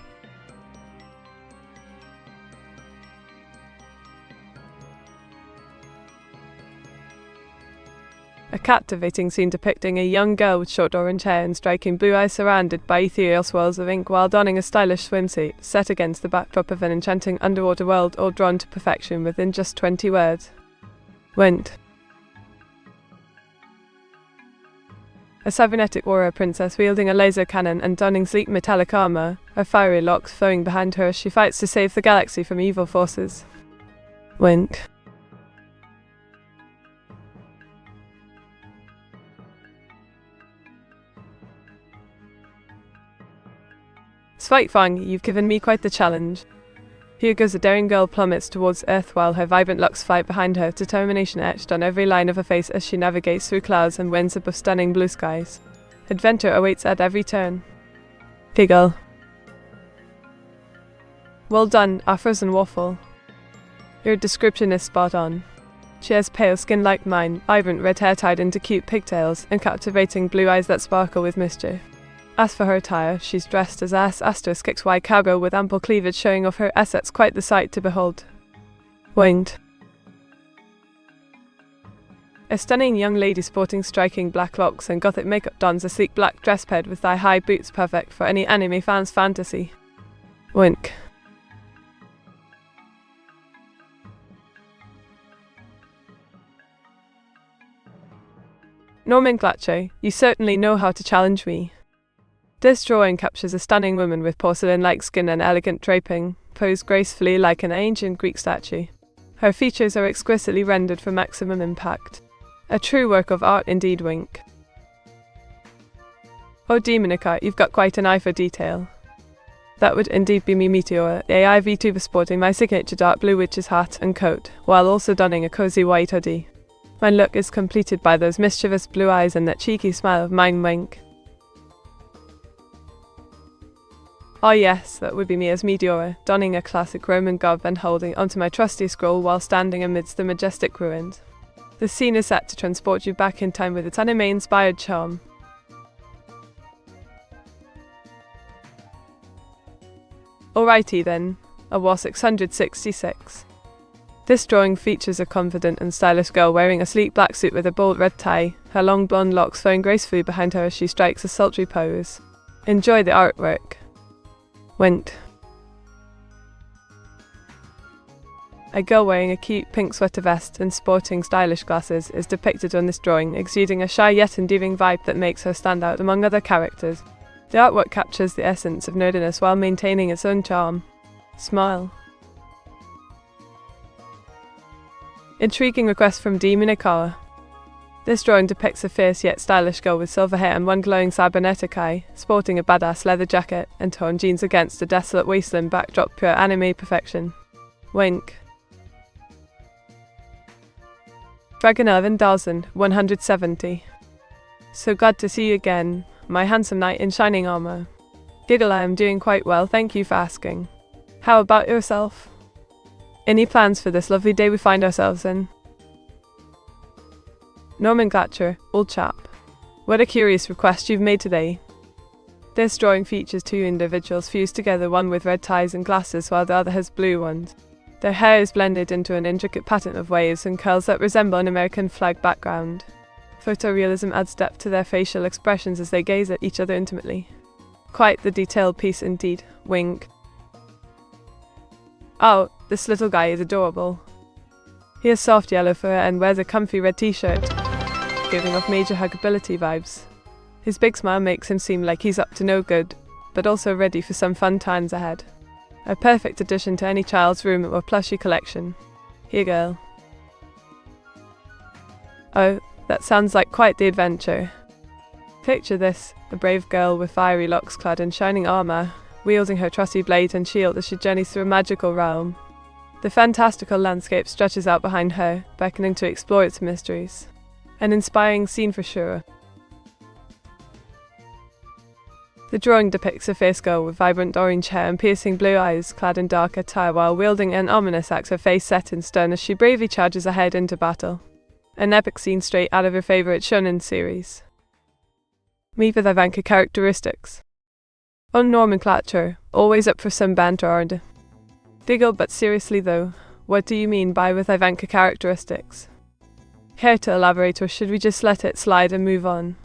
A captivating scene depicting a young girl with short orange hair and striking blue eyes surrounded by ethereal swirls of ink while donning a stylish swimsuit, set against the backdrop of an enchanting underwater world, all drawn to perfection within just 20 words. Went. A cybernetic warrior princess wielding a laser cannon and donning sleek metallic armor, her fiery locks flowing behind her as she fights to save the galaxy from evil forces. Went. Spike Fang, you've given me quite the challenge. Here goes a daring girl plummets towards Earth while her vibrant locks fight behind her, determination etched on every line of her face as she navigates through clouds and winds above stunning blue skies. Adventure awaits at every turn. Giggle. Well done, our frozen waffle. Your description is spot on. She has pale skin like mine, vibrant red hair tied into cute pigtails, and captivating blue eyes that sparkle with mischief. As for her attire, she's dressed as *XY cowgirl with ample cleavage showing off her assets, quite the sight to behold. Winged. A stunning young lady sporting striking black locks and gothic makeup dons a sleek black dress paired with thigh-high boots, perfect for any anime fan's fantasy. Wink. Nomenclature, you certainly know how to challenge me. This drawing captures a stunning woman with porcelain-like skin and elegant draping, posed gracefully like an ancient Greek statue. Her features are exquisitely rendered for maximum impact. A true work of art indeed, wink. Oh Demonica, you've got quite an eye for detail. That would indeed be me, Meteora, the AI VTuber sporting my signature dark blue witch's hat and coat, while also donning a cozy white hoodie. My look is completed by those mischievous blue eyes and that cheeky smile of mine, wink. Oh yes, that would be me as Meteora, donning a classic Roman garb and holding onto my trusty scroll while standing amidst the majestic ruins. The scene is set to transport you back in time with its anime-inspired charm. Alrighty then, AWA 666. This drawing features a confident and stylish girl wearing a sleek black suit with a bold red tie, her long blonde locks flowing gracefully behind her as she strikes a sultry pose. Enjoy the artwork. Wink. A girl wearing a cute pink sweater vest and sporting stylish glasses is depicted on this drawing, exuding a shy yet endearing vibe that makes her stand out among other characters. The artwork captures the essence of nerdiness while maintaining its own charm. Smile. Intriguing request from Demonica. This drawing depicts a fierce yet stylish girl with silver hair and one glowing cybernetic eye, sporting a badass leather jacket and torn jeans against a desolate wasteland backdrop, pure anime perfection. Wink. Dragon 11,170. So glad to see you again, my handsome knight in shining armor. Giggle, I am doing quite well, thank you for asking. How about yourself? Any plans for this lovely day we find ourselves in? Nomenclature, old chap. What a curious request you've made today. This drawing features two individuals fused together, one with red ties and glasses while the other has blue ones. Their hair is blended into an intricate pattern of waves and curls that resemble an American flag background. Photorealism adds depth to their facial expressions as they gaze at each other intimately. Quite the detailed piece indeed, wink. Oh, this little guy is adorable. He has soft yellow fur and wears a comfy red t-shirt, giving off major huggability vibes. His big smile makes him seem like he's up to no good, but also ready for some fun times ahead. A perfect addition to any child's room or plushie collection. Here, girl. Oh, that sounds like quite the adventure. Picture this, a brave girl with fiery locks clad in shining armor, wielding her trusty blade and shield as she journeys through a magical realm. The fantastical landscape stretches out behind her, beckoning to explore its mysteries. An inspiring scene for sure. The drawing depicts a fierce girl with vibrant orange hair and piercing blue eyes, clad in dark attire while wielding an ominous axe, her face set in stone as she bravely charges ahead into battle. An epic scene straight out of her favourite shonen series. Me with Ivanka characteristics. On nomenclature, always up for some banter. Diggle, but seriously though, what do you mean by with Ivanka characteristics? Care to elaborate, or should we just let it slide and move on?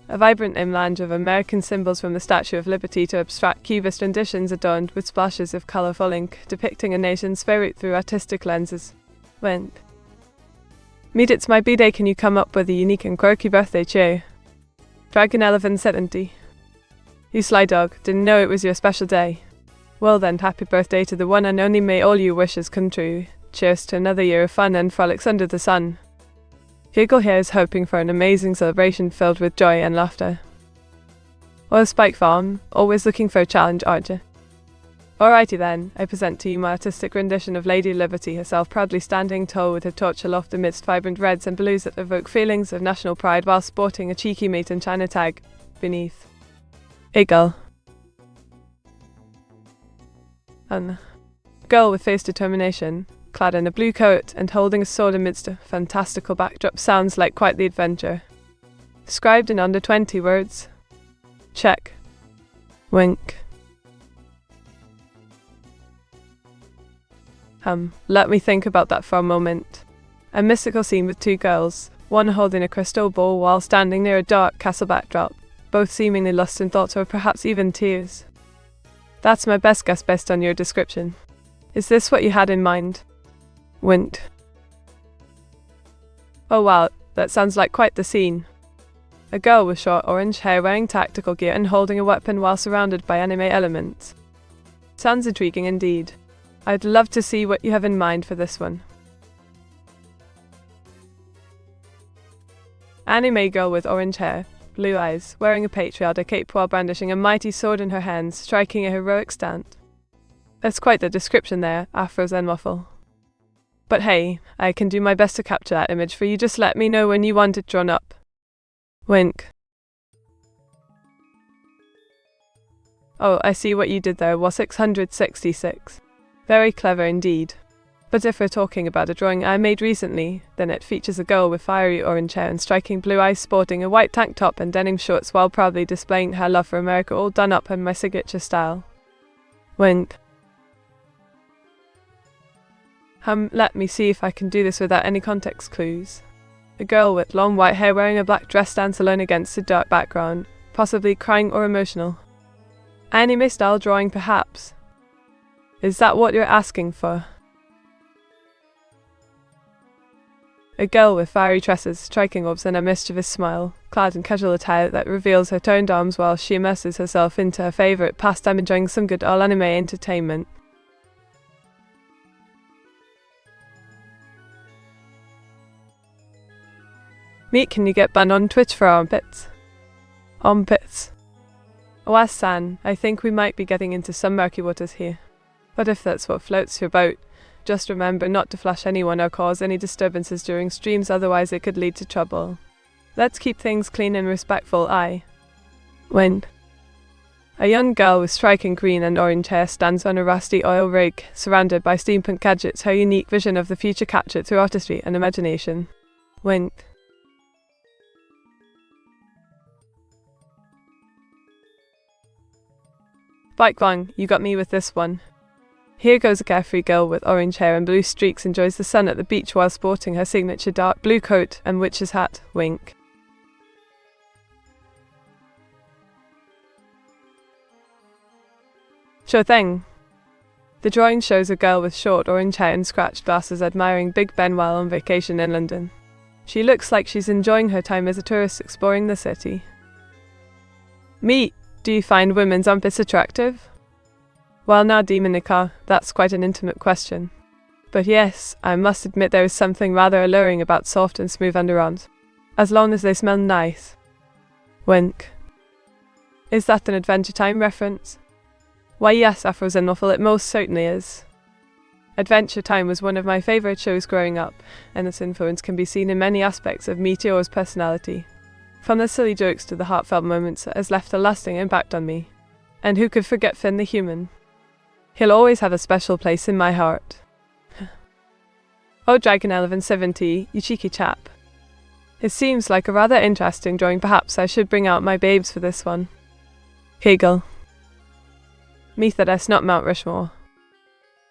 A vibrant melange of American symbols from the Statue of Liberty to abstract cubist renditions adorned with splashes of colourful ink, depicting a nation's spirit through artistic lenses. Went. Meet, it's my b-day, can you come up with a unique and quirky birthday cheer? Dragon 1170. You sly dog, didn't know it was your special day. Well then, happy birthday to the one and only, may all your wishes come true. Cheers to another year of fun and frolics under the sun. Giggle here is hoping for an amazing celebration filled with joy and laughter. Well, Spike Farm, always looking for a challenge, aren't you? Alrighty then, I present to you my artistic rendition of Lady Liberty herself, proudly standing tall with her torch aloft amidst vibrant reds and blues that evoke feelings of national pride while sporting a cheeky mate and China tag beneath. Eagle. Girl with fierce determination, clad in a blue coat and holding a sword amidst a fantastical backdrop, sounds like quite the adventure. Described in under 20 words. Check. Wink. Let me think about that for a moment. A mystical scene with two girls, one holding a crystal ball while standing near a dark castle backdrop, both seemingly lost in thought or perhaps even tears. That's my best guess based on your description. Is this what you had in mind? Wink. Oh wow, that sounds like quite the scene. A girl with short orange hair wearing tactical gear and holding a weapon while surrounded by anime elements. Sounds intriguing indeed. I'd love to see what you have in mind for this one. Anime girl with orange hair, blue eyes, wearing a patriotic cape while brandishing a mighty sword in her hands, striking a heroic stand. That's quite the description there, Afro Zen Waffle. But hey, I can do my best to capture that image for you, just let me know when you want it drawn up. Wink. Oh, I see what you did there, was 666. Very clever indeed. But if we're talking about a drawing I made recently, then it features a girl with fiery orange hair and striking blue eyes sporting a white tank top and denim shorts while proudly displaying her love for America, all done up in my signature style. Wink. Let me see if I can do this without any context clues. A girl with long white hair wearing a black dress stands alone against a dark background, possibly crying or emotional. Anime style drawing perhaps? Is that what you're asking for? A girl with fiery tresses, striking orbs and a mischievous smile, clad in casual attire that reveals her toned arms while she immerses herself into her favourite pastime, enjoying some good all anime entertainment. Meet, can you get banned on Twitch for armpits? Armpits. Oas-san, I think we might be getting into some murky waters here. But if that's what floats your boat, just remember not to flash anyone or cause any disturbances during streams, otherwise it could lead to trouble. Let's keep things clean and respectful, When a young girl with striking green and orange hair stands on a rusty oil rig, surrounded by steampunk gadgets, her unique vision of the future captured through artistry and imagination. When Bike Bang, you got me with this one. Here goes a carefree girl with orange hair and blue streaks enjoys the sun at the beach while sporting her signature dark blue coat and witch's hat. Wink. Sure thing. The drawing shows a girl with short orange hair and scratched glasses admiring Big Ben while on vacation in London. She looks like she's enjoying her time as a tourist exploring the city. Me, do you find women's armpits attractive? Well now, Demonica, that's quite an intimate question. But yes, I must admit there is something rather alluring about soft and smooth underarms, as long as they smell nice. Wink. Is that an Adventure Time reference? Why yes, Afro Zen Waffle, it most certainly is. Adventure Time was one of my favourite shows growing up, and its influence can be seen in many aspects of Meteora's personality. From the silly jokes to the heartfelt moments, it has left a lasting impact on me. And who could forget Finn the human? He'll always have a special place in my heart. Oh, Dragon1170, you cheeky chap. It seems like a rather interesting drawing. Perhaps I should bring out my babes for this one. Hegel. Methodist, not Mount Rushmore.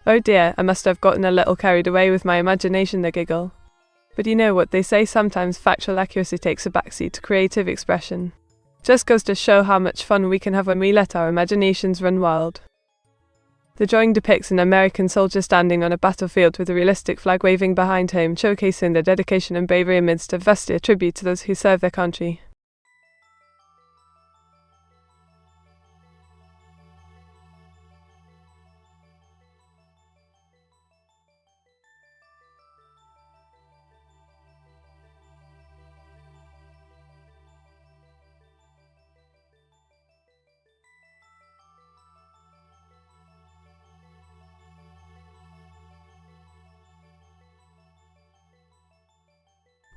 Oh dear, I must have gotten a little carried away with my imagination there, Giggle. But you know what they say, sometimes factual accuracy takes a backseat to creative expression. Just goes to show how much fun we can have when we let our imaginations run wild. The drawing depicts an American soldier standing on a battlefield with a realistic flag waving behind him, showcasing their dedication and bravery amidst a vested tribute to those who serve their country.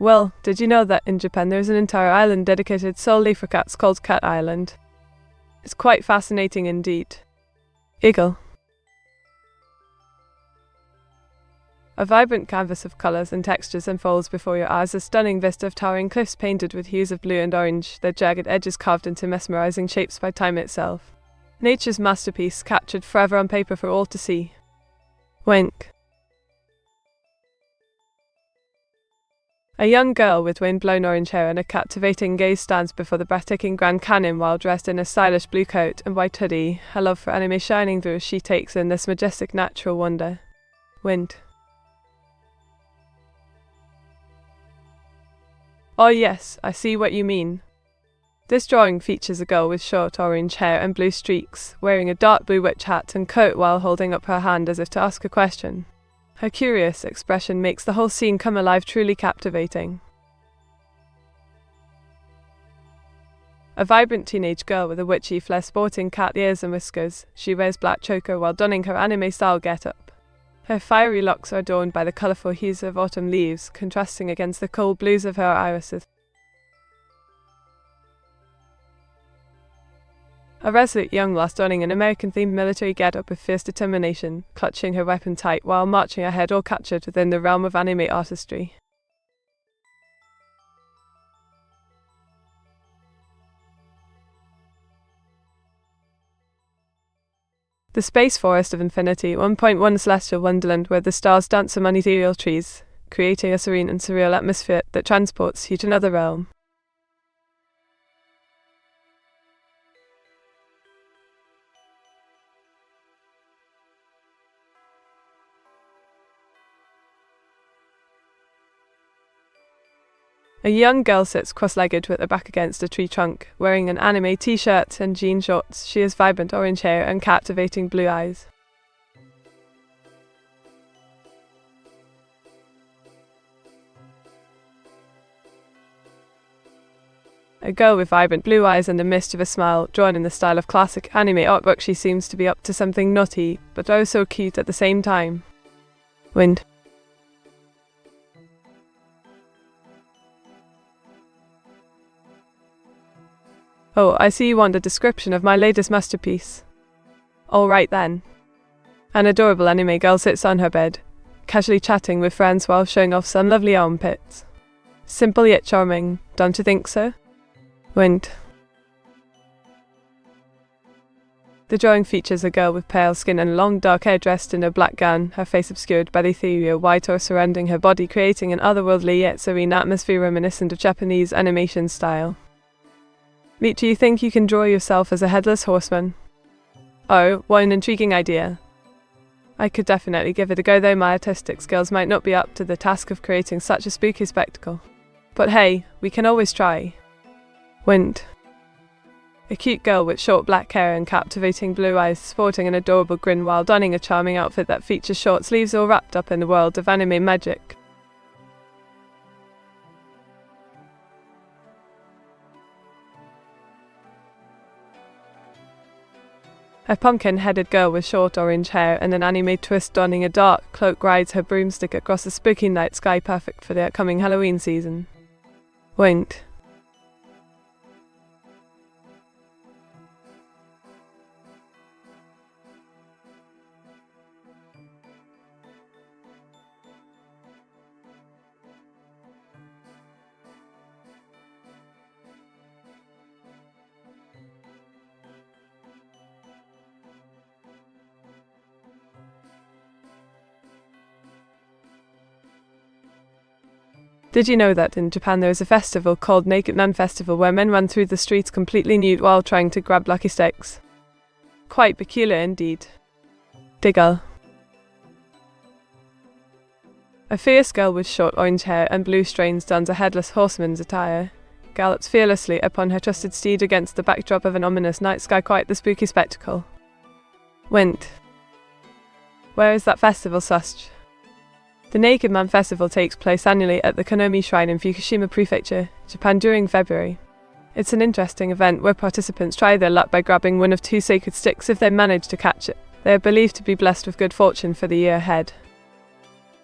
Well, did you know that in Japan there's an entire island dedicated solely for cats called Cat Island? It's quite fascinating indeed. Eagle. A vibrant canvas of colours and textures unfolds before your eyes, a stunning vista of towering cliffs painted with hues of blue and orange, their jagged edges carved into mesmerising shapes by time itself. Nature's masterpiece, captured forever on paper for all to see. Wink. A young girl with wind-blown orange hair and a captivating gaze stands before the breathtaking Grand Canyon while dressed in a stylish blue coat and white hoodie, her love for anime shining through as she takes in this majestic natural wonder. Wind. Oh yes, I see what you mean. This drawing features a girl with short orange hair and blue streaks, wearing a dark blue witch hat and coat while holding up her hand as if to ask a question. Her curious expression makes the whole scene come alive, truly captivating. A vibrant teenage girl with a witchy flair sporting cat ears and whiskers, she wears black choker while donning her anime-style getup. Her fiery locks are adorned by the colourful hues of autumn leaves, contrasting against the cold blues of her irises. A resolute young lass donning an American-themed military getup with fierce determination, clutching her weapon tight while marching ahead, all captured within the realm of anime artistry. The Space Forest of Infinity, 1.1 Celestial Wonderland where the stars dance among ethereal trees, creating a serene and surreal atmosphere that transports you to another realm. A young girl sits cross-legged with her back against a tree trunk, wearing an anime t-shirt and jean shorts. She has vibrant orange hair and captivating blue eyes. A girl with vibrant blue eyes and a mischievous smile, drawn in the style of classic anime artwork. She seems to be up to something naughty, but oh so cute at the same time. Wind. Oh, I see you want a description of my latest masterpiece. Alright then. An adorable anime girl sits on her bed, casually chatting with friends while showing off some lovely armpits. Simple yet charming, don't you think so? Wind. The drawing features a girl with pale skin and long dark hair dressed in a black gown, her face obscured by the ethereal white aura surrounding her body, creating an otherworldly yet serene atmosphere reminiscent of Japanese animation style. Meet, do you think you can draw yourself as a headless horseman? Oh, what an intriguing idea. I could definitely give it a go, though my artistic skills might not be up to the task of creating such a spooky spectacle. But hey, we can always try. Wind. A cute girl with short black hair and captivating blue eyes, sporting an adorable grin while donning a charming outfit that features short sleeves, all wrapped up in the world of anime magic. A pumpkin-headed girl with short orange hair and an anime twist donning a dark cloak rides her broomstick across the spooky night sky, perfect for the upcoming Halloween season. Wind. Did you know that in Japan there is a festival called Naked Man Festival where men run through the streets completely nude while trying to grab lucky sticks? Quite peculiar indeed. Diggle. A fierce girl with short orange hair and blue strains dons a headless horseman's attire, gallops fearlessly upon her trusted steed against the backdrop of an ominous night sky, quite the spooky spectacle. Wind. Where is that festival, such? The Naked Man Festival takes place annually at the Konomi Shrine in Fukushima Prefecture, Japan during February. It's an interesting event where participants try their luck by grabbing one of two sacred sticks. If they manage to catch it, they are believed to be blessed with good fortune for the year ahead.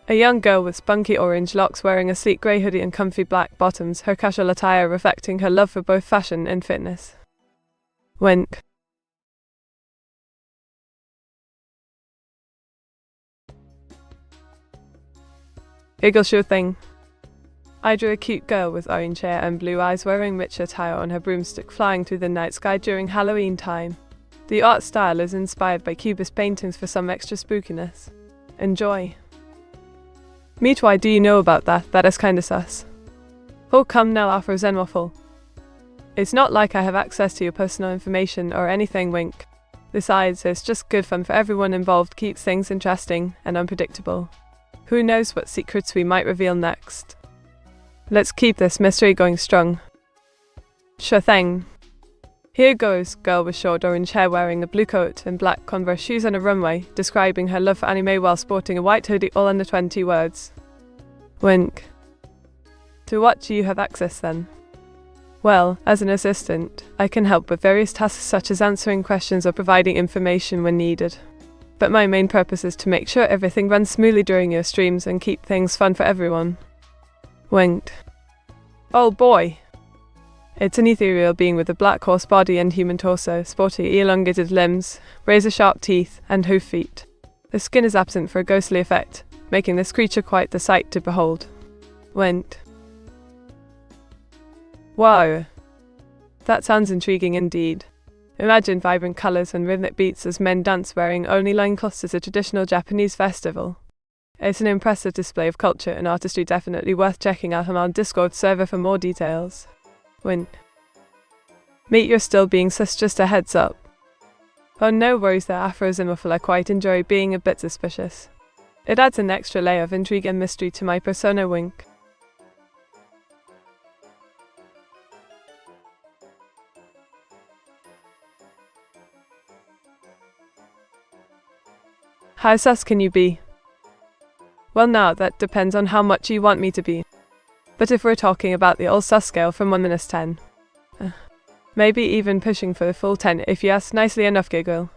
A young girl with spunky orange locks wearing a sleek grey hoodie and comfy black bottoms, her casual attire reflecting her love for both fashion and fitness. Wink. Eagle sure thing. I drew a cute girl with orange hair and blue eyes wearing rich attire on her broomstick flying through the night sky during Halloween time. The art style is inspired by Cubist paintings for some extra spookiness. Enjoy. Meet, why do you know about that? That is kinda sus. Oh come now, Afro Zen Waffle. It's not like I have access to your personal information or anything, wink. Besides, it's just good fun for everyone involved, keeps things interesting and unpredictable. Who knows what secrets we might reveal next? Let's keep this mystery going strong. Sure thing. Here goes, girl with short orange hair wearing a blue coat and black Converse shoes on a runway, describing her love for anime while sporting a white hoodie, all under 20 words. Wink. To what do you have access then? Well, as an assistant, I can help with various tasks such as answering questions or providing information when needed. But my main purpose is to make sure everything runs smoothly during your streams and keep things fun for everyone. Winked. Oh boy! It's an ethereal being with a black horse body and human torso, sporting elongated limbs, razor-sharp teeth, and hoof feet. The skin is absent for a ghostly effect, making this creature quite the sight to behold. Winked. Wow! That sounds intriguing indeed. Imagine vibrant colours and rhythmic beats as men dance wearing only loincloths at a traditional Japanese festival. It's an impressive display of culture and artistry, definitely worth checking out on our Discord server for more details. Win. Meet you're still being sus, just a heads up. Oh no worries there, Afros and Waffle, I quite enjoy being a bit suspicious. It adds an extra layer of intrigue and mystery to my persona, wink. How sus can you be? Well now, that depends on how much you want me to be. But if we're talking about the old sus scale from 1 to 10. Maybe even pushing for the full 10 if you ask nicely enough, giggle.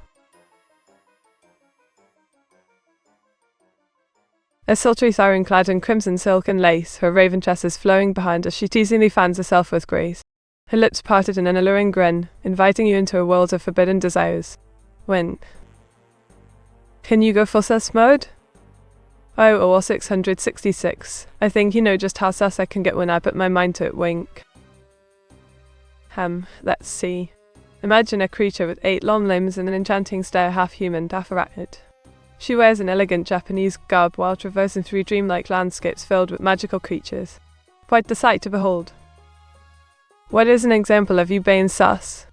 A sultry siren clad in crimson silk and lace, her raven tresses flowing behind as she teasingly fans herself with grace. Her lips parted in an alluring grin, inviting you into a world of forbidden desires. When? Can you go full sus mode? Oh, or 666. I think you know just how sus I can get when I put my mind to it, wink. Let's see. Imagine a creature with 8 long limbs and an enchanting stare, half human, half arachnid. She wears an elegant Japanese garb while traversing through dreamlike landscapes filled with magical creatures. Quite the sight to behold. What is an example of you being sus?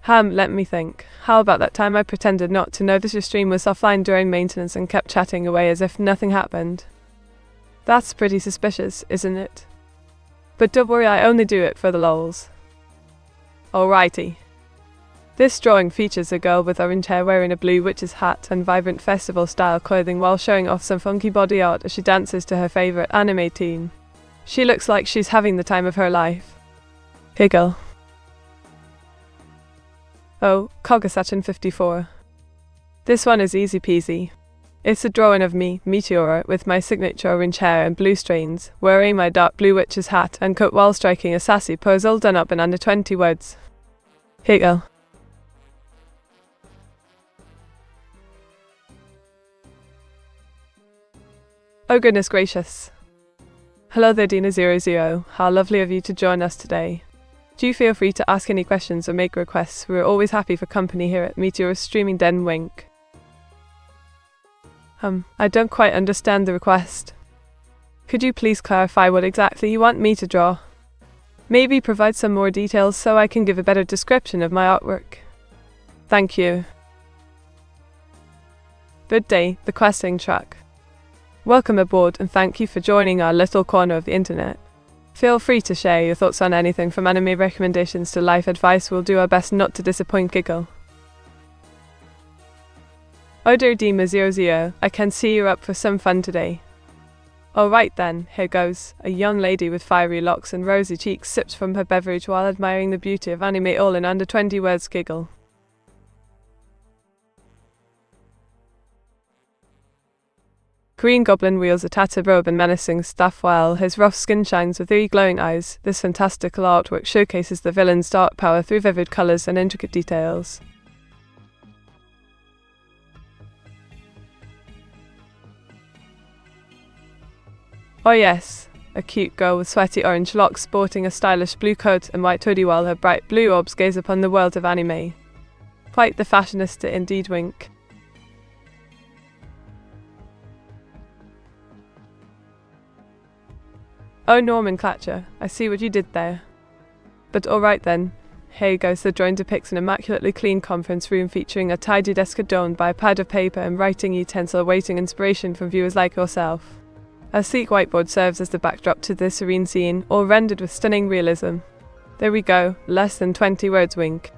Let me think. How about that time I pretended not to know that your stream was offline during maintenance and kept chatting away as if nothing happened? That's pretty suspicious, isn't it? But don't worry, I only do it for the lols. Alrighty. This drawing features a girl with orange hair wearing a blue witch's hat and vibrant festival-style clothing while showing off some funky body art as she dances to her favourite anime tune. She looks like she's having the time of her life. Giggle. Oh, Kogasachin 54. This one is easy peasy. It's a drawing of me, Meteora, with my signature orange hair and blue strains, wearing my dark blue witch's hat and coat while striking a sassy pose all done up in under 20 words. Giggle. Oh goodness gracious. Hello there, Dina00. How lovely of you to join us today. Do feel free to ask any questions or make requests. We're always happy for company here at Meteora's Streaming Den, wink. I don't quite understand the request. Could you please clarify what exactly you want me to draw? Maybe provide some more details so I can give a better description of my artwork. Thank you. Good day, the questing track. Welcome aboard and thank you for joining our little corner of the internet. Feel free to share your thoughts on anything from anime recommendations to life advice. We'll do our best not to disappoint, giggle. Oh dear Dima00, I can see you're up for some fun today. Alright then, here goes. A young lady with fiery locks and rosy cheeks sips from her beverage while admiring the beauty of anime all in under 20 words, giggle. Green Goblin wields a tattered robe and menacing staff while his rough skin shines with 3 glowing eyes. This fantastical artwork showcases the villain's dark power through vivid colors and intricate details. Oh yes, a cute girl with sweaty orange locks sporting a stylish blue coat and white hoodie while her bright blue orbs gaze upon the world of anime. Quite the fashionista indeed, wink. Oh, nomenclature, I see what you did there. But alright then. Here you go. The drawing depicts an immaculately clean conference room featuring a tidy desk adorned by a pad of paper and writing utensil awaiting inspiration from viewers like yourself. A sleek whiteboard serves as the backdrop to this serene scene, all rendered with stunning realism. There we go, less than 20 words, wink.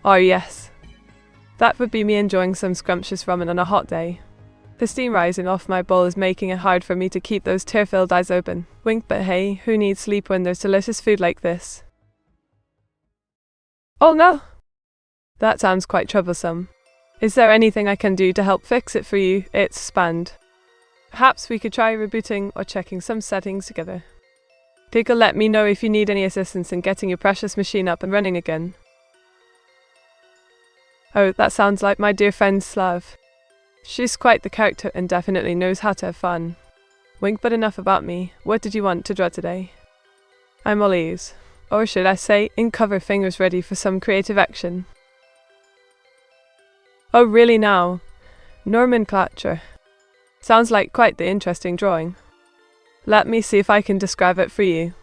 Oh yes. That would be me enjoying some scrumptious ramen on a hot day. The steam rising off my bowl is making it hard for me to keep those tear-filled eyes open. Wink, but hey, who needs sleep when there's delicious food like this? Oh no! That sounds quite troublesome. Is there anything I can do to help fix it for you? It's spanned. Perhaps we could try rebooting or checking some settings together. Giggle, let me know if you need any assistance in getting your precious machine up and running again. Oh, that sounds like my dear friend Slav. She's quite the character and definitely knows how to have fun. Wink, but enough about me. What did you want to draw today? I'm all ears. Or should I say, in cover fingers ready for some creative action. Oh really now? Nomenclature. Sounds like quite the interesting drawing. Let me see if I can describe it for you.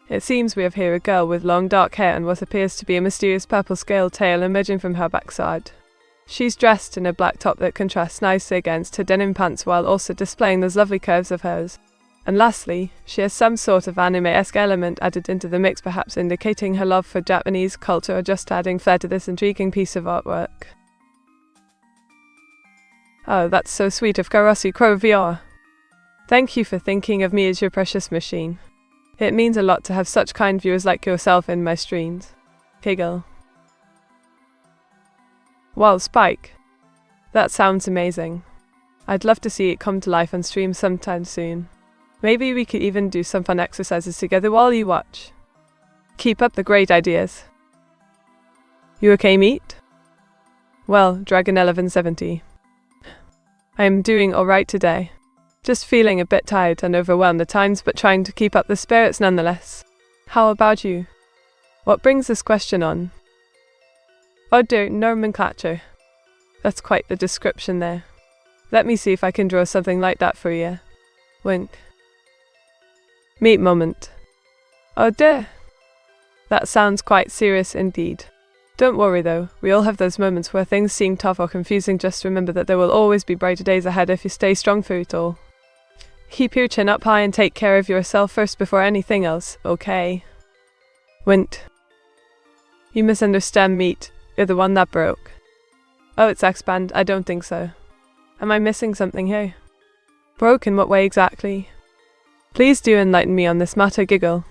It seems we have here a girl with long dark hair and what appears to be a mysterious purple scale tail emerging from her backside. She's dressed in a black top that contrasts nicely against her denim pants while also displaying those lovely curves of hers. And lastly, she has some sort of anime-esque element added into the mix, perhaps indicating her love for Japanese culture or just adding flair to this intriguing piece of artwork. Oh, that's so sweet of Karosi VR. Thank you for thinking of me as your precious machine. It means a lot to have such kind viewers like yourself in my streams. Giggle. Wow, Spike. That sounds amazing. I'd love to see it come to life on stream sometime soon. Maybe we could even do some fun exercises together while you watch. Keep up the great ideas. You okay, Meat? Well, Dragon 1170. I am doing alright today. Just feeling a bit tired and overwhelmed at times, but trying to keep up the spirits nonetheless. How about you? What brings this question on? Oh dear, nomenclature. That's quite the description there. Let me see if I can draw something like that for you. Wink. Meat moment. Oh dear. That sounds quite serious indeed. Don't worry though, we all have those moments where things seem tough or confusing. Just remember that there will always be brighter days ahead if you stay strong through it all. Keep your chin up high and take care of yourself first before anything else, okay? Wint. You misunderstand, Meat. You're the one that broke. Oh, it's X-Band. I don't think so. Am I missing something here? Broke in what way exactly? Please do enlighten me on this matter, Giggle.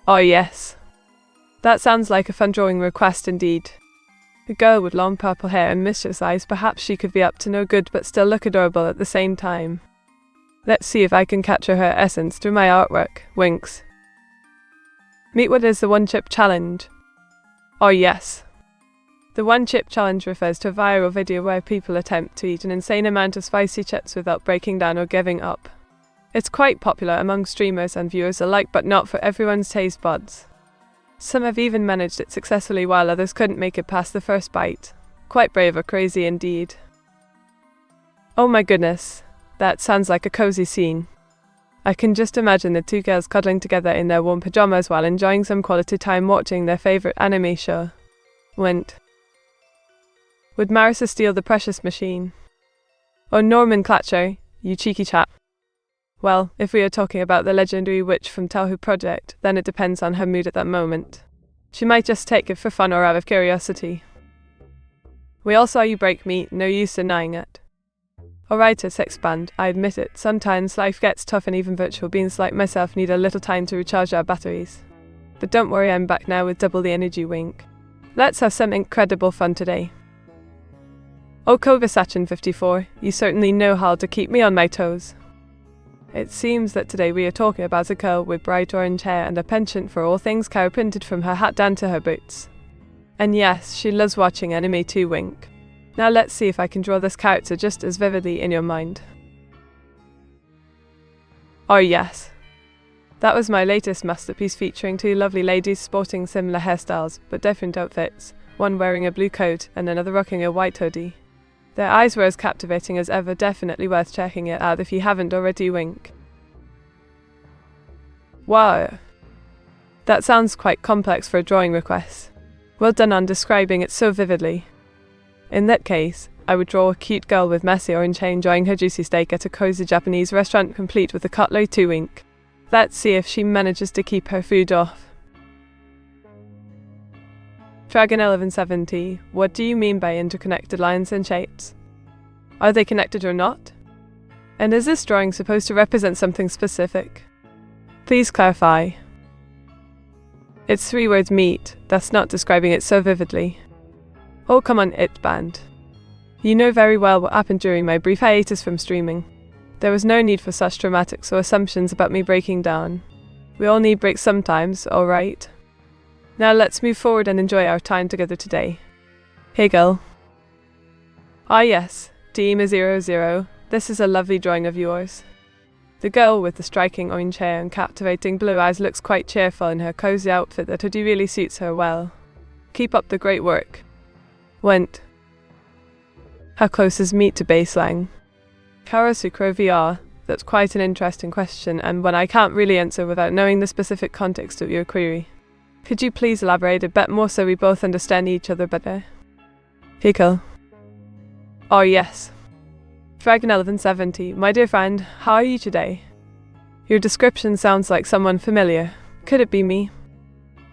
Oh yes. That sounds like a fun drawing request indeed. A girl with long purple hair and mischievous eyes. Perhaps she could be up to no good but still look adorable at the same time. Let's see if I can capture her essence through my artwork. Winks. Meet what is the one-chip challenge? Oh yes. The one-chip challenge refers to a viral video where people attempt to eat an insane amount of spicy chips without breaking down or giving up. It's quite popular among streamers and viewers alike, but not for everyone's taste buds. Some have even managed it successfully while others couldn't make it past the first bite. Quite brave or crazy indeed. Oh my goodness, that sounds like a cozy scene. I can just imagine the two girls cuddling together in their warm pajamas while enjoying some quality time watching their favorite anime show. Would Marissa steal the precious machine? Or Norman Clatcher, you cheeky chap. Well, if we are talking about the legendary witch from Tahoe Project, then it depends on her mood at that moment. She might just take it for fun or out of curiosity. We all saw you break me, no use denying it. Alright, let's expand. I admit it, sometimes life gets tough and even virtual beings like myself need a little time to recharge our batteries. But don't worry, I'm back now with double the energy. Wink. Let's have some incredible fun today. Oh, Kovasachen54, you certainly know how to keep me on my toes. It seems that today we are talking about a girl with bright orange hair and a penchant for all things cow printed from her hat down to her boots. And yes, she loves watching anime too. Wink. Now let's see if I can draw this character just as vividly in your mind. Oh yes. That was my latest masterpiece, featuring two lovely ladies sporting similar hairstyles but different outfits, one wearing a blue coat and another rocking a white hoodie. Their eyes were as captivating as ever, definitely worth checking it out if you haven't already. Wink. Wow. That sounds quite complex for a drawing request. Well done on describing it so vividly. In that case, I would draw a cute girl with messy orange hair enjoying her juicy steak at a cozy Japanese restaurant complete with a cutlery too. Wink. Let's see if she manages to keep her food off. Dragon1170, what do you mean by interconnected lines and shapes? Are they connected or not? And is this drawing supposed to represent something specific? Please clarify. It's 3 words meet, that's not describing it so vividly. Oh come on, it band. You know very well what happened during my brief hiatus from streaming. There was no need for such dramatics or assumptions about me breaking down. We all need breaks sometimes, alright? Now let's move forward and enjoy our time together today. Hey girl. Ah yes, Team00, this is a lovely drawing of yours. The girl with the striking orange hair and captivating blue eyes looks quite cheerful in her cozy outfit. That hoodie really suits her well. Keep up the great work. Went. How close is meat to baseline? Karasukro VR, that's quite an interesting question and one I can't really answer without knowing the specific context of your query. Could you please elaborate a bit more so we both understand each other better? Pickle. Oh yes. Dragon1170, my dear friend, how are you today? Your description sounds like someone familiar. Could it be me?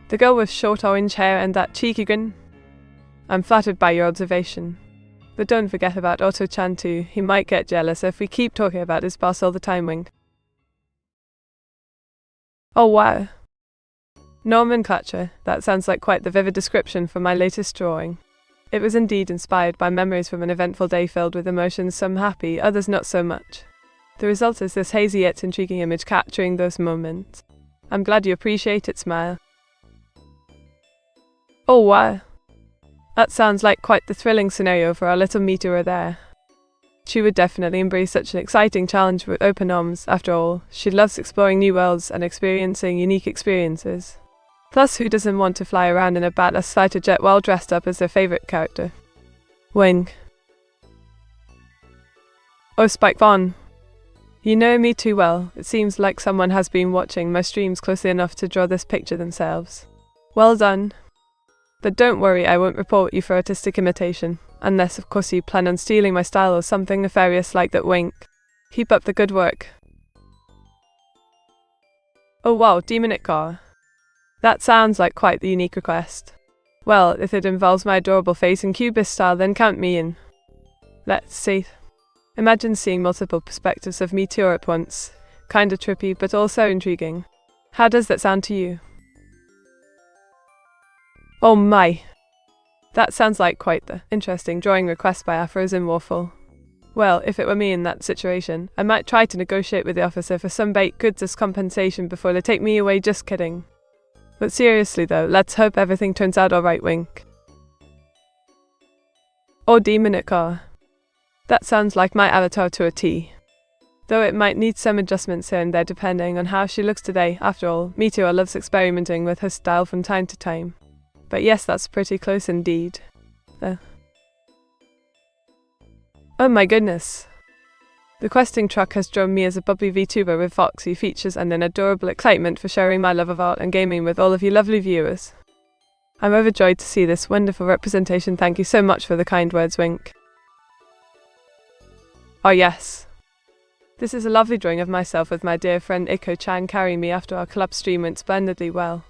The girl with short orange hair and that cheeky grin? I'm flattered by your observation. But don't forget about Otto-chan too, he might get jealous if we keep talking about his boss all the time. Wink. Oh wow. Nomenclature, that sounds like quite the vivid description for my latest drawing. It was indeed inspired by memories from an eventful day filled with emotions, some happy, others not so much. The result is this hazy yet intriguing image capturing those moments. I'm glad you appreciate it. Smile. Oh wow. That sounds like quite the thrilling scenario for our little Meteora there. She would definitely embrace such an exciting challenge with open arms. After all, she loves exploring new worlds and experiencing unique experiences. Plus, who doesn't want to fly around in a badass fighter jet while dressed up as their favorite character? Wing. Oh, Spike Vaughn. You know me too well. It seems like someone has been watching my streams closely enough to draw this picture themselves. Well done. But don't worry, I won't report you for artistic imitation. Unless, of course, you plan on stealing my style or something nefarious like that. Wink. Keep up the good work. Oh wow, Demonic Car. That sounds like quite the unique request. Well, if it involves my adorable face in Cubist style, then count me in. Let's see. Imagine seeing multiple perspectives of Meteora at once. Kinda trippy, but also intriguing. How does that sound to you? Oh my! That sounds like quite the interesting drawing request by Afrozen Waffle. Well, if it were me in that situation, I might try to negotiate with the officer for some baked goods as compensation before they take me away. Just kidding. But seriously though, let's hope everything turns out alright, wink. Or Meteora. That sounds like my avatar to a T. Though it might need some adjustments here and there depending on how she looks today. After all, Meteora loves experimenting with her style from time to time. But yes, that's pretty close indeed. Oh my goodness. The questing truck has drawn me as a bubbly VTuber with foxy features and an adorable excitement for sharing my love of art and gaming with all of you lovely viewers. I'm overjoyed to see this wonderful representation. Thank you so much for the kind words, wink. Oh yes. This is a lovely drawing of myself with my dear friend Iko-chan carrying me after our club stream went splendidly well.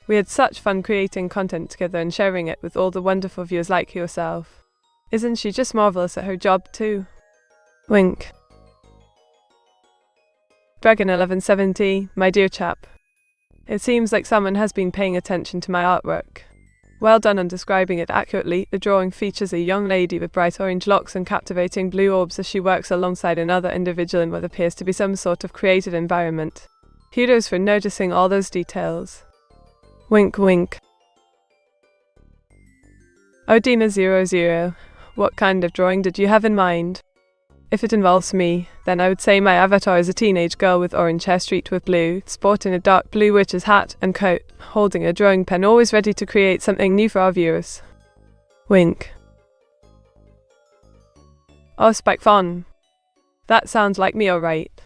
We had such fun creating content together and sharing it with all the wonderful viewers like yourself. Isn't she just marvelous at her job too? Wink. Dragon 1170, my dear chap. It seems like someone has been paying attention to my artwork. Well done on describing it accurately. The drawing features a young lady with bright orange locks and captivating blue orbs as she works alongside another individual in what appears to be some sort of creative environment. Kudos for noticing all those details. Wink wink. Odima00, what kind of drawing did you have in mind? If it involves me, then I would say my avatar is a teenage girl with orange hair streaked with blue, sporting a dark blue witch's hat and coat, holding a drawing pen, always ready to create something new for our viewers. Wink. Oh, Spike Fon. That sounds like me alright.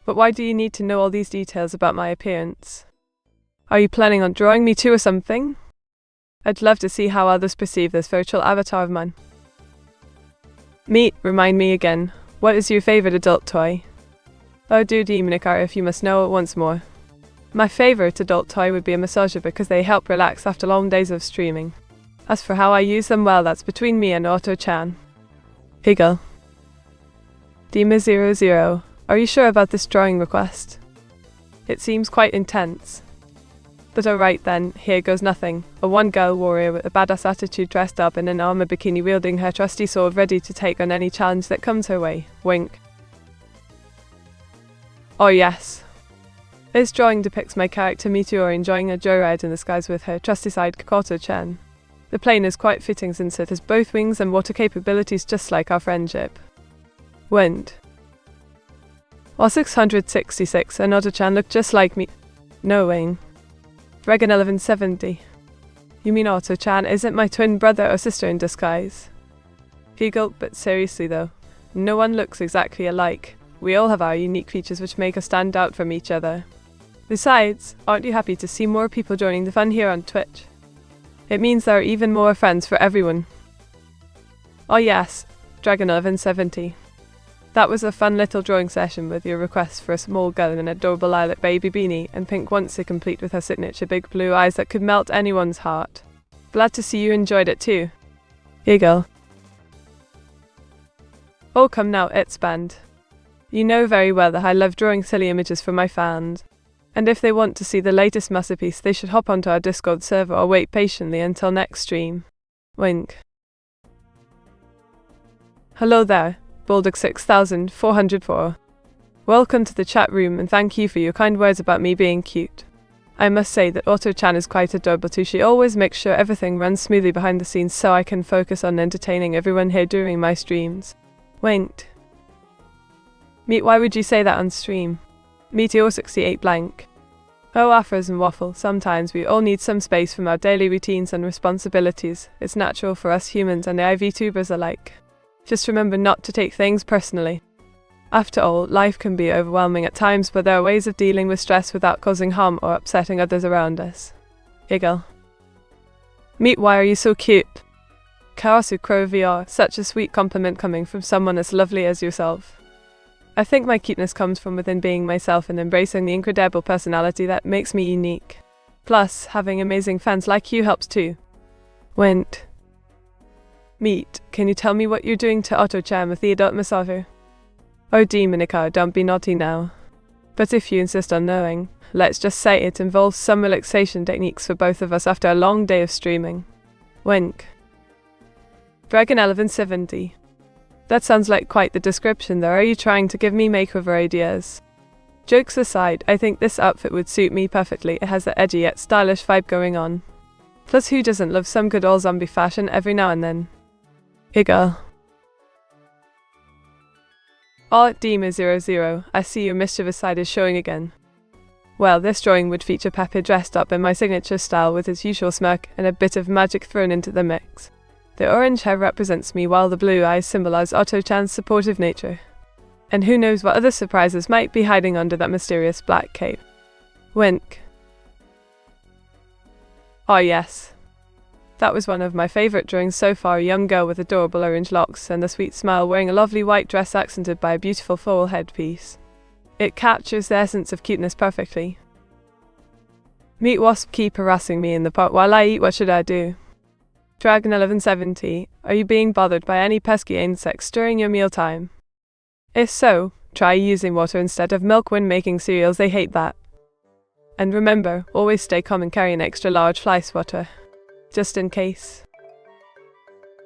But why do you need to know all these details about my appearance? Are you planning on drawing me too or something? I'd love to see how others perceive this virtual avatar of mine. Remind me again, what is your favorite adult toy? Oh, do Meteora if you must know it once more. My favorite adult toy would be a massager because they help relax after long days of streaming. As for how I use them, well, that's between me and Otto-chan. Higgle. Dima00, are you sure about this drawing request? It seems quite intense. But alright then, here goes nothing. A one-girl warrior with a badass attitude dressed up in an armor bikini wielding her trusty sword ready to take on any challenge that comes her way. Wink. Oh yes. This drawing depicts my character Meteora enjoying a joyride in the skies with her trusty sidekick Otto-chan. The plane is quite fitting since it has both wings and water capabilities just like our friendship. Wind. While 666 and Otto-chan look just like me. No, Wayne. Dragon 1170. You mean Otto-chan isn't my twin brother or sister in disguise? Higgle, but seriously though, no one looks exactly alike. We all have our unique features which make us stand out from each other. Besides, aren't you happy to see more people joining the fun here on Twitch? It means there are even more friends for everyone. Oh yes, Dragon 1170. That was a fun little drawing session with your request for a small girl in an adorable lilac baby beanie and pink onesie complete with her signature big blue eyes that could melt anyone's heart. Glad to see you enjoyed it too. Higgle. Oh come now, it's banned. You know very well that I love drawing silly images for my fans. And if they want to see the latest masterpiece, they should hop onto our Discord server or wait patiently until next stream. Wink. Hello there. Bulldog 6404. Welcome to the chat room and thank you for your kind words about me being cute. I must say that Otto-chan is quite adorable too. She always makes sure everything runs smoothly behind the scenes so I can focus on entertaining everyone here during my streams. Winked. Why would you say that on stream? Meteor 68 blank. Oh, afros and waffle, sometimes we all need some space from our daily routines and responsibilities. It's natural for us humans and the VTubers alike. Just remember not to take things personally. After all, life can be overwhelming at times, but there are ways of dealing with stress without causing harm or upsetting others around us. Higgle. Why are you so cute? Kawasu Crow VR, such a sweet compliment coming from someone as lovely as yourself. I think my cuteness comes from within being myself and embracing the incredible personality that makes me unique. Plus, having amazing fans like you helps too. Went. Can you tell me what you're doing to Otto-chan with the adult massager? Oh Meteora, don't be naughty now. But if you insist on knowing, let's just say it involves some relaxation techniques for both of us after a long day of streaming. Wink. Dragon 1170. That sounds like quite the description though. Are you trying to give me makeover ideas? Jokes aside, I think this outfit would suit me perfectly. It has the edgy yet stylish vibe going on. Plus, who doesn't love some good old zombie fashion every now and then? Hey girl. Oh, Dima00, I see your mischievous side is showing again. Well, this drawing would feature Pepe dressed up in my signature style with his usual smirk and a bit of magic thrown into the mix. The orange hair represents me while the blue eyes symbolize Otto-chan's supportive nature. And who knows what other surprises might be hiding under that mysterious black cape. Wink. Oh yes. That was one of my favourite drawings so far, a young girl with adorable orange locks and a sweet smile wearing a lovely white dress accented by a beautiful floral headpiece. It captures the essence of cuteness perfectly. Meat wasp keep harassing me in the pot while I eat, what should I do? Dragon 1170, are you being bothered by any pesky insects during your mealtime? If so, try using water instead of milk when making cereals, they hate that. And remember, always stay calm and carry an extra large fly swatter. Just in case.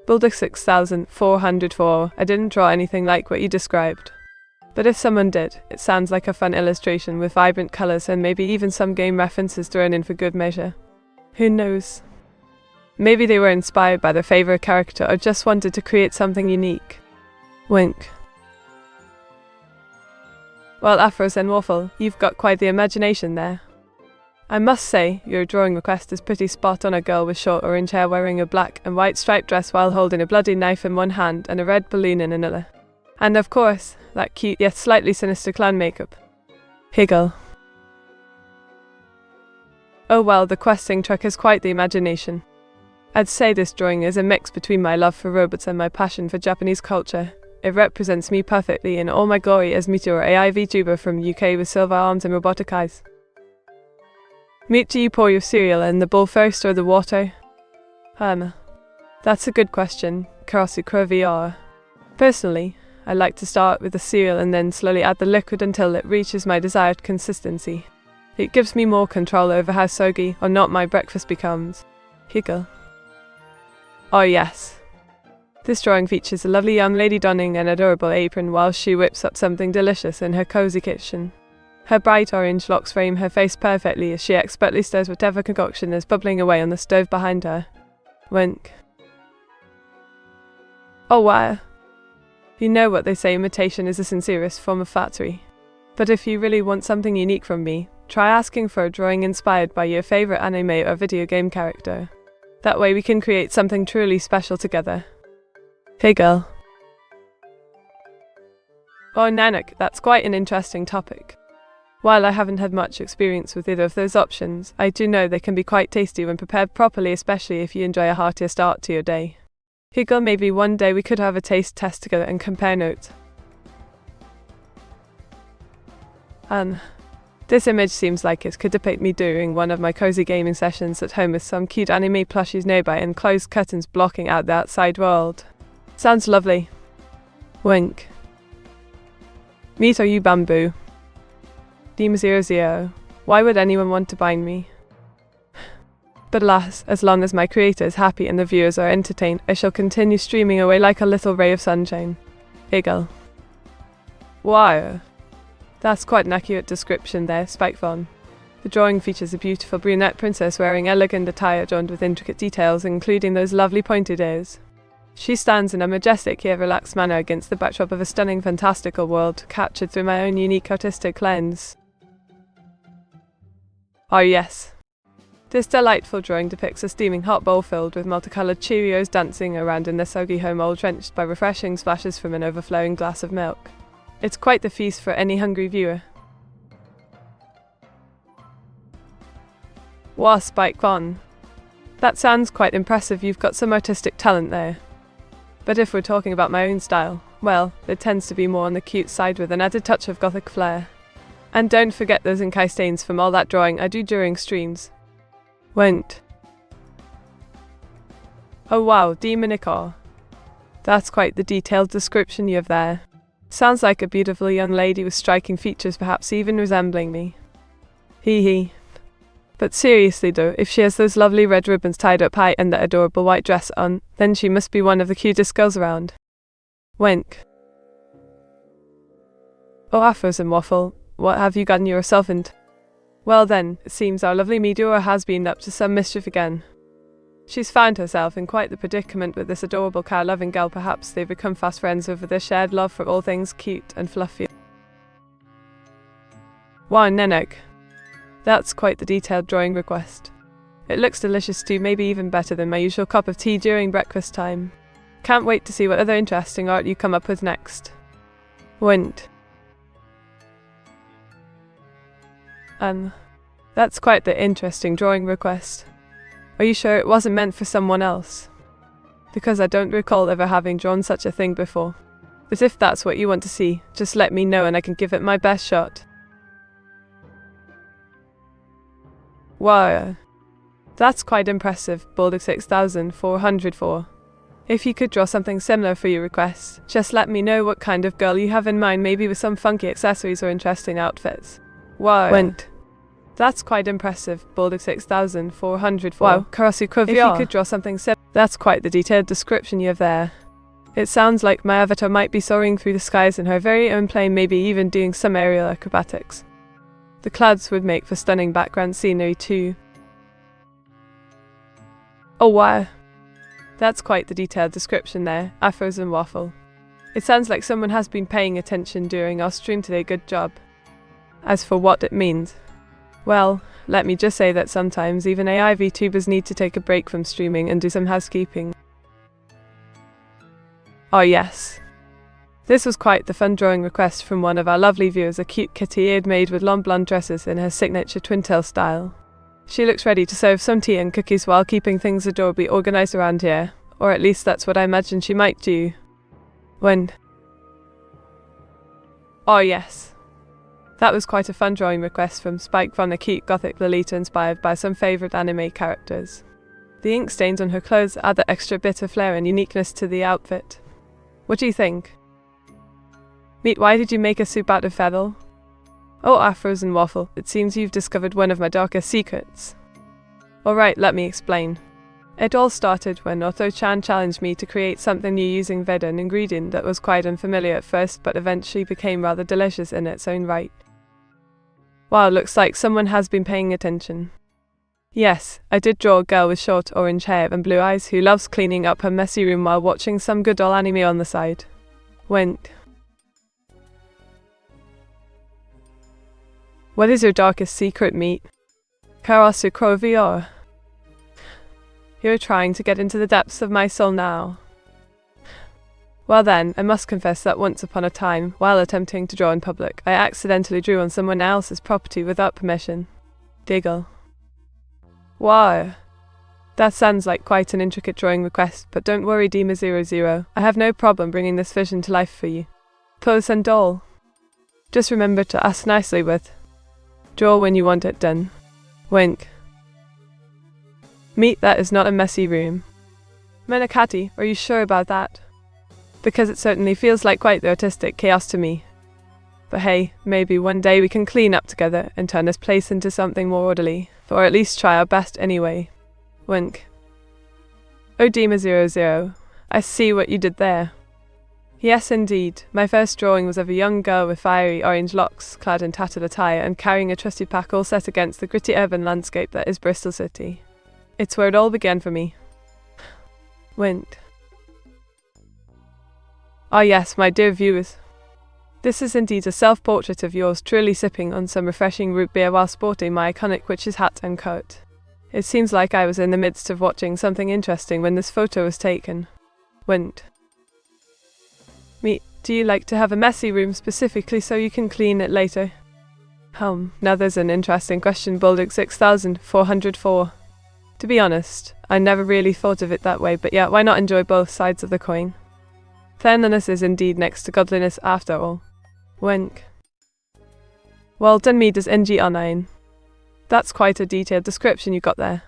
Bulldog 6404, I didn't draw anything like what you described. But if someone did, it sounds like a fun illustration with vibrant colours and maybe even some game references thrown in for good measure. Who knows? Maybe they were inspired by their favourite character or just wanted to create something unique. Wink. Well, Afros and Waffle, you've got quite the imagination there. I must say, your drawing request is pretty spot on, a girl with short orange hair wearing a black and white striped dress while holding a bloody knife in one hand and a red balloon in another. And of course, that cute yet slightly sinister clown makeup. Higgle. Oh well, the questing truck has quite the imagination. I'd say this drawing is a mix between my love for robots and my passion for Japanese culture. It represents me perfectly in all my glory as Meteora AI VTuber from UK with silver arms and robotic eyes. Meat, do you pour your cereal in the bowl first or the water? That's a good question, Karasukura VR. Personally, I like to start with the cereal and then slowly add the liquid until it reaches my desired consistency. It gives me more control over how soggy or not my breakfast becomes. Higgle. Oh yes. This drawing features a lovely young lady donning an adorable apron while she whips up something delicious in her cozy kitchen. Her bright orange locks frame her face perfectly as she expertly stirs whatever concoction is bubbling away on the stove behind her. Wink. Oh wow. You know what they say, imitation is the sincerest form of flattery. But if you really want something unique from me, try asking for a drawing inspired by your favourite anime or video game character. That way we can create something truly special together. Hey girl. Oh Nanak, that's quite an interesting topic. While I haven't had much experience with either of those options, I do know they can be quite tasty when prepared properly, especially if you enjoy a heartier start to your day. Hey girl, maybe one day we could have a taste test together and compare notes. This image seems like it could depict me during one of my cozy gaming sessions at home with some cute anime plushies nearby and closed curtains blocking out the outside world. Sounds lovely. Wink. Meet, are you bamboo? Dima00, why would anyone want to bind me? But alas, as long as my creator is happy and the viewers are entertained, I shall continue streaming away like a little ray of sunshine. Higgle. Wow. That's quite an accurate description there, Spikefon. The drawing features a beautiful brunette princess wearing elegant attire adorned with intricate details, including those lovely pointed ears. She stands in a majestic yet relaxed manner against the backdrop of a stunning fantastical world, captured through my own unique artistic lens. Oh yes. This delightful drawing depicts a steaming hot bowl filled with multicolored Cheerios dancing around in their soggy home, all drenched by refreshing splashes from an overflowing glass of milk. It's quite the feast for any hungry viewer. Wow, Spikefon. That sounds quite impressive, you've got some artistic talent there. But if we're talking about my own style, well, it tends to be more on the cute side with an added touch of gothic flair. And don't forget those Inkai stains from all that drawing I do during streams. Went. Oh wow, Demonicor. That's quite the detailed description you have there. Sounds like a beautiful young lady with striking features, perhaps even resembling me. Hee hee. But seriously though, if she has those lovely red ribbons tied up high and that adorable white dress on, then she must be one of the cutest girls around. Wink. Oh Afros and Waffle, what have you gotten yourself into? Well then, it seems our lovely Meteora has been up to some mischief again. She's found herself in quite the predicament with this adorable cow-loving girl. Perhaps they've become fast friends over their shared love for all things cute and fluffy. Wow, Nenok. That's quite the detailed drawing request. It looks delicious too, maybe even better than my usual cup of tea during breakfast time. Can't wait to see what other interesting art you come up with next. Wind. That's quite the interesting drawing request. Are you sure it wasn't meant for someone else? Because I don't recall ever having drawn such a thing before. But if that's what you want to see, just let me know and I can give it my best shot. Wow. That's quite impressive, Baldic 6404. If you could draw something similar for your request, just let me know what kind of girl you have in mind, maybe with some funky accessories or interesting outfits. Wow. Went. That's quite impressive, Baldic 6404. Wow, Karasuko VR. If you could draw something similar, that's quite the detailed description you have there. It sounds like my avatar might be soaring through the skies in her very own plane, maybe even doing some aerial acrobatics. The clouds would make for stunning background scenery too. Oh wow. That's quite the detailed description there, Afros and Waffle. It sounds like someone has been paying attention during our stream today, good job. As for what it means, well, let me just say that sometimes even AI VTubers need to take a break from streaming and do some housekeeping. Oh yes. This was quite the fun drawing request from one of our lovely viewers, a cute kitty-eared maid with long blonde dresses in her signature twin-tail style. She looks ready to serve some tea and cookies while keeping things adorably organised around here, or at least that's what I imagine she might do. When? Oh yes. That was quite a fun drawing request from Spike from a cute gothic Lolita inspired by some favourite anime characters. The ink stains on her clothes add that extra bit of flair and uniqueness to the outfit. What do you think? Meet, why did you make a soup out of feather? Oh, Afros and Waffle, it seems you've discovered one of my darkest secrets. Alright, let me explain. It all started when Otto-chan challenged me to create something new using Veda, an ingredient that was quite unfamiliar at first but eventually became rather delicious in its own right. Wow, looks like someone has been paying attention. Yes, I did draw a girl with short orange hair and blue eyes who loves cleaning up her messy room while watching some good old anime on the side. Went. What is your darkest secret, Meat? Karasuko VR. You're trying to get into the depths of my soul now. Well then, I must confess that once upon a time, while attempting to draw in public, I accidentally drew on someone else's property without permission. Diggle. Wow. That sounds like quite an intricate drawing request, but don't worry, Dima00. I have no problem bringing this vision to life for you. Pose and doll. Just remember to ask nicely with. Draw when you want it done. Wink. Meat, that is not a messy room. Menakati, are you sure about that? Because it certainly feels like quite the artistic chaos to me. But hey, maybe one day we can clean up together and turn this place into something more orderly, or at least try our best anyway. Wink. Oh, Dima00, I see what you did there. Yes, indeed. My first drawing was of a young girl with fiery orange locks, clad in tattered attire and carrying a trusty pack, all set against the gritty urban landscape that is Bristol City. It's where it all began for me. Wint. Ah yes, my dear viewers. This is indeed a self-portrait of yours, truly sipping on some refreshing root beer while sporting my iconic witch's hat and coat. It seems like I was in the midst of watching something interesting when this photo was taken. Wint. Meat, do you like to have a messy room specifically so you can clean it later? Now there's an interesting question, Baldic 6404. To be honest, I never really thought of it that way, but yeah, why not enjoy both sides of the coin? Cleanliness is indeed next to godliness after all. Wink. Well done, me does NG09. That's quite a detailed description you got there.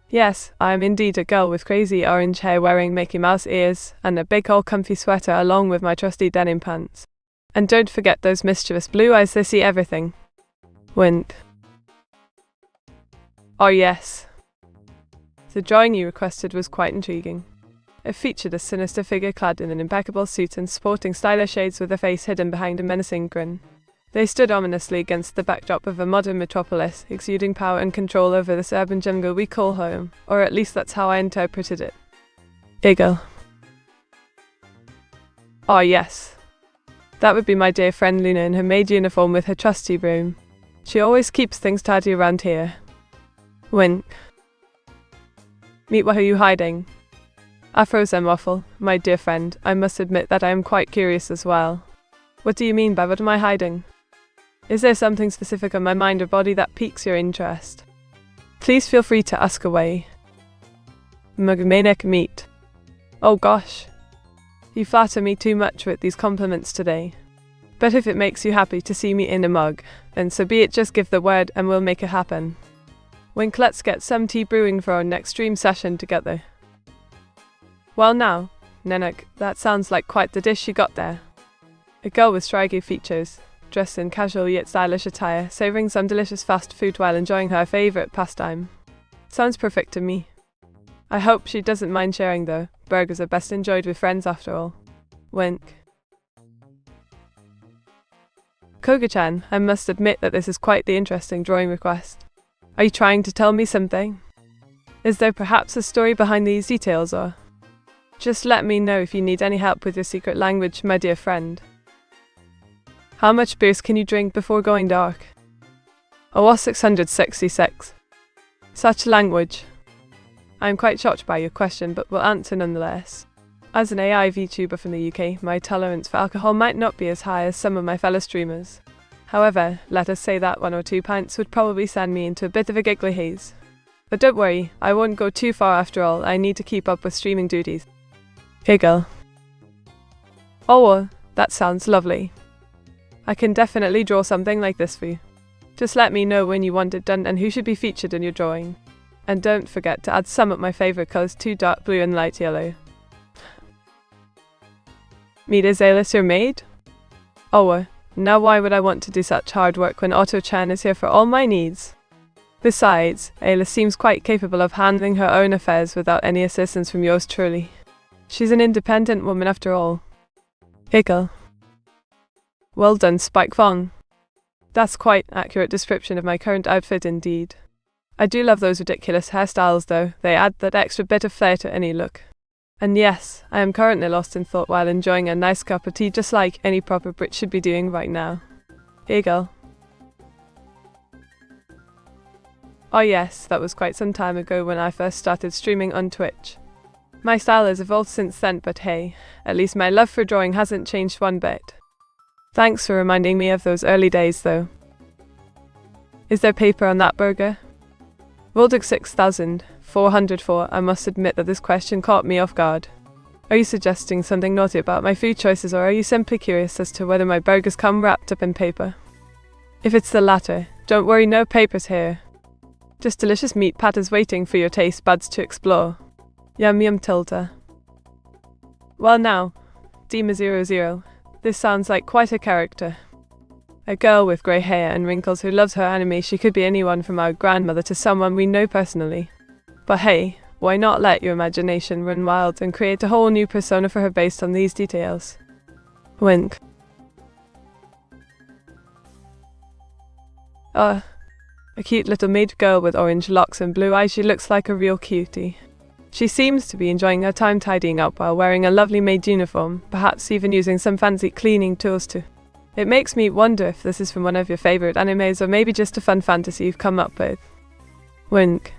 Yes, I am indeed a girl with crazy orange hair wearing Mickey Mouse ears and a big old comfy sweater along with my trusty denim pants. And don't forget those mischievous blue eyes, they see everything. Wink. Oh yes. The drawing you requested was quite intriguing. It featured a sinister figure clad in an impeccable suit and sporting stylish shades with a face hidden behind a menacing grin. They stood ominously against the backdrop of a modern metropolis, exuding power and control over this urban jungle we call home, or at least that's how I interpreted it. Eagle. Oh yes. That would be my dear friend Luna in her maid uniform with her trusty broom. She always keeps things tidy around here. Wink. Meet, where are you hiding? Afros and waffle, my dear friend, I must admit that I am quite curious as well. What do you mean by what am I hiding? Is there something specific on my mind or body that piques your interest? Please feel free to ask away. Mugmanek meet. Oh gosh. You flatter me too much with these compliments today. But if it makes you happy to see me in a mug, then so be it, just give the word and we'll make it happen. Wink, let's get some tea brewing for our next stream session together. Well now, Nenek, that sounds like quite the dish you got there. A girl with striking features, dressed in casual yet stylish attire, savouring some delicious fast food while enjoying her favourite pastime. Sounds perfect to me. I hope she doesn't mind sharing though. Burgers are best enjoyed with friends after all. Wink. Koga-chan, I must admit that this is quite the interesting drawing request. Are you trying to tell me something? Is there perhaps a story behind these details, or? Just let me know if you need any help with your secret language, my dear friend. How much beers can you drink before going dark? Oh, 666. Such language. I am quite shocked by your question, but will answer nonetheless. As an AI VTuber from the UK, my tolerance for alcohol might not be as high as some of my fellow streamers. However, let us say that 1 or 2 pints would probably send me into a bit of a giggly haze. But don't worry, I won't go too far after all. I need to keep up with streaming duties. Giggle. Oh, that sounds lovely. I can definitely draw something like this for you. Just let me know when you want it done and who should be featured in your drawing. And don't forget to add some of my favourite colours too, dark blue and light yellow. Meet Azalis, your maid? Oh, now why would I want to do such hard work when Otto-chan is here for all my needs? Besides, Ayla seems quite capable of handling her own affairs without any assistance from yours truly. She's an independent woman after all. Giggle. Well done, Spike Fong. That's quite an accurate description of my current outfit indeed. I do love those ridiculous hairstyles though, they add that extra bit of flair to any look. And yes, I am currently lost in thought while enjoying a nice cup of tea just like any proper Brit should be doing right now. Eagle. Oh yes, that was quite some time ago when I first started streaming on Twitch. My style has evolved since then, but hey, at least my love for drawing hasn't changed one bit. Thanks for reminding me of those early days though. Is there paper on that burger? Voldic 6404, I must admit that this question caught me off guard. Are you suggesting something naughty about my food choices, or are you simply curious as to whether my burgers come wrapped up in paper? If it's the latter, don't worry, no papers here. Just delicious meat patties waiting for your taste buds to explore. Yum yum tilta. Well now, Dima00, this sounds like quite a character. A girl with grey hair and wrinkles who loves her anime. She could be anyone from our grandmother to someone we know personally. But hey, why not let your imagination run wild and create a whole new persona for her based on these details? Wink. A cute little maid girl with orange locks and blue eyes. She looks like a real cutie. She seems to be enjoying her time tidying up while wearing a lovely maid uniform, perhaps even using some fancy cleaning tools too. It makes me wonder if this is from one of your favourite animes or maybe just a fun fantasy you've come up with. Wink.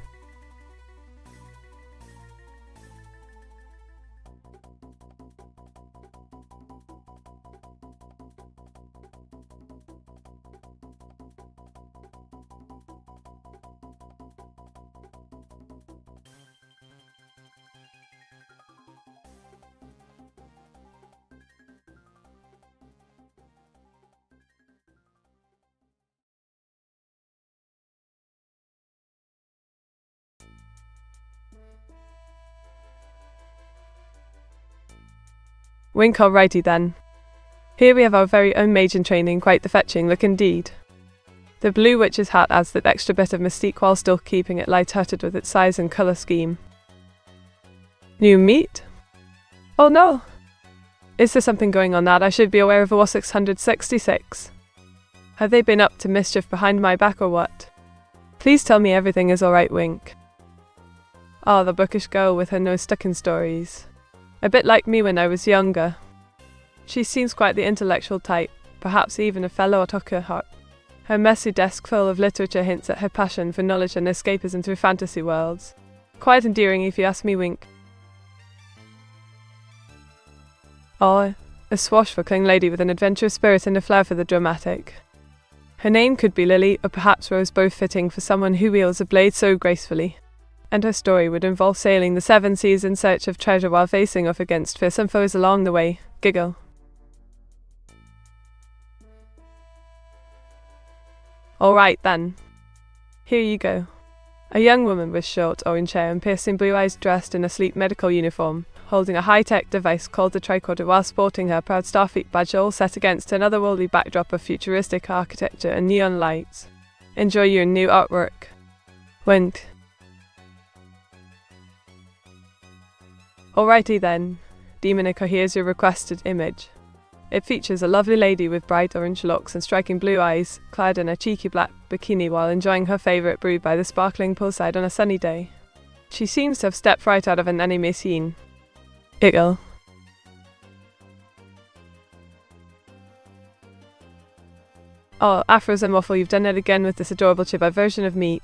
Wink, alrighty then. Here we have our very own mage in training, quite the fetching look indeed. The blue witch's hat adds that extra bit of mystique while still keeping it light-hearted with its size and colour scheme. New meat? Oh no! Is there something going on that I should be aware of? 666? Have they been up to mischief behind my back or what? Please tell me everything is alright, wink. Ah, the bookish girl with her nose stuck in stories. A bit like me when I was younger. She seems quite the intellectual type, perhaps even a fellow otaku heart. Her messy desk full of literature hints at her passion for knowledge and escapism through fantasy worlds. Quite endearing if you ask me, wink. Oh, a swashbuckling lady with an adventurous spirit and a flair for the dramatic. Her name could be Lily or perhaps Rose, both fitting for someone who wields a blade so gracefully. And her story would involve sailing the 7 seas in search of treasure while facing off against fearsome foes along the way. Giggle. Alright then. Here you go. A young woman with short orange hair and piercing blue eyes, dressed in a sleek medical uniform, holding a high-tech device called the tricorder while sporting her proud Starfleet badge, all set against an otherworldly backdrop of futuristic architecture and neon lights. Enjoy your new artwork. Wink. Alrighty then. Demonico, here's your requested image. It features a lovely lady with bright orange locks and striking blue eyes, clad in a cheeky black bikini while enjoying her favourite brew by the sparkling poolside on a sunny day. She seems to have stepped right out of an anime scene. Giggle. Oh, Afros and Waffle, you've done it again with this adorable chiba version of me.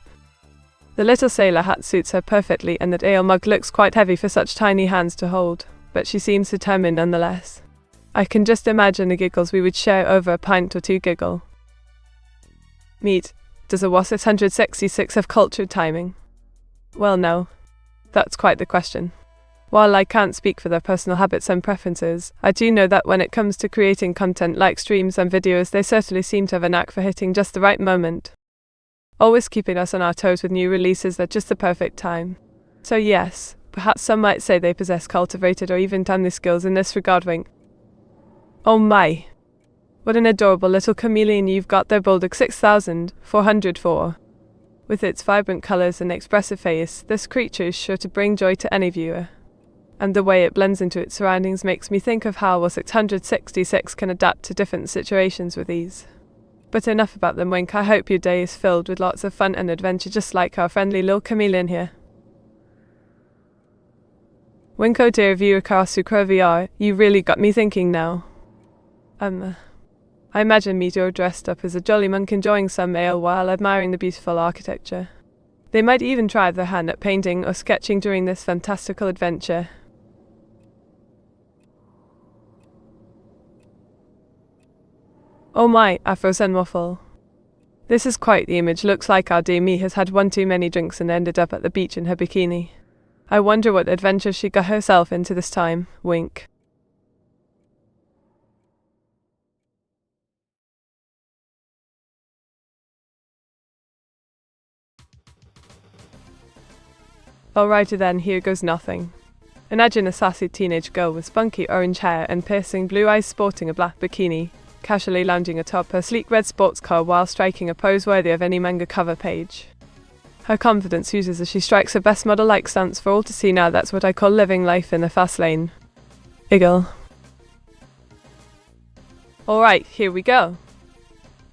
The little sailor hat suits her perfectly, and that ale mug looks quite heavy for such tiny hands to hold, but she seems determined nonetheless. I can just imagine the giggles we would share over a pint or two. Giggle. Meet, does a WAS 666 have cultured timing? Well, no. That's quite the question. While I can't speak for their personal habits and preferences, I do know that when it comes to creating content like streams and videos, they certainly seem to have a knack for hitting just the right moment. Always keeping us on our toes with new releases at just the perfect time. So yes, perhaps some might say they possess cultivated or even timely skills in this regard. Wink. Oh my! What an adorable little chameleon you've got there, Bulldog 6404. With its vibrant colours and expressive face, this creature is sure to bring joy to any viewer. And the way it blends into its surroundings makes me think of how WAS 666 can adapt to different situations with ease. But enough about them, Wink. I hope your day is filled with lots of fun and adventure, just like our friendly little chameleon here. Winko, dear viewer, Sucro VR, you really got me thinking now. I imagine Meteora dressed up as a jolly monk enjoying some ale while admiring the beautiful architecture. They might even try their hand at painting or sketching during this fantastical adventure. Oh my, Afros and Waffle. This is quite the image. Looks like our dear me has had one too many drinks and ended up at the beach in her bikini. I wonder what adventure she got herself into this time. Wink. Alrighty then, here goes nothing. Imagine a sassy teenage girl with spunky orange hair and piercing blue eyes sporting a black bikini, casually lounging atop her sleek red sports car while striking a pose worthy of any manga cover page. Her confidence oozes as she strikes her best model-like stance for all to see. Now that's what I call living life in the fast lane. Iggle. Alright, here we go.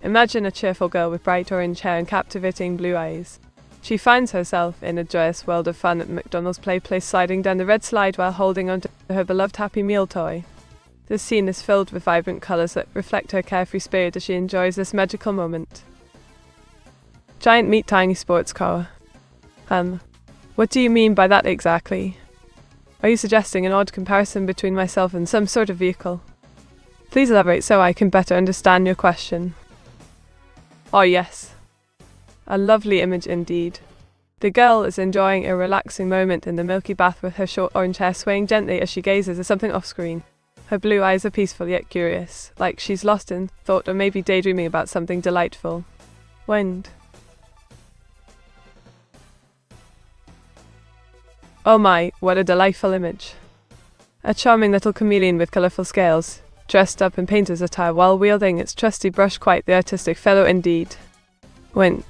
Imagine a cheerful girl with bright orange hair and captivating blue eyes. She finds herself in a joyous world of fun at McDonald's Place, sliding down the red slide while holding onto her beloved Happy Meal toy. This scene is filled with vibrant colours that reflect her carefree spirit as she enjoys this magical moment. Giant meet tiny sports car. What do you mean by that exactly? Are you suggesting an odd comparison between myself and some sort of vehicle? Please elaborate so I can better understand your question. Oh yes. A lovely image indeed. The girl is enjoying a relaxing moment in the milky bath with her short orange hair swaying gently as she gazes at something off-screen. Her blue eyes are peaceful yet curious, like she's lost in thought or maybe daydreaming about something delightful. Wind. Oh my, what a delightful image. A charming little chameleon with colourful scales, dressed up in painter's attire while wielding its trusty brush, quite the artistic fellow indeed. Wind.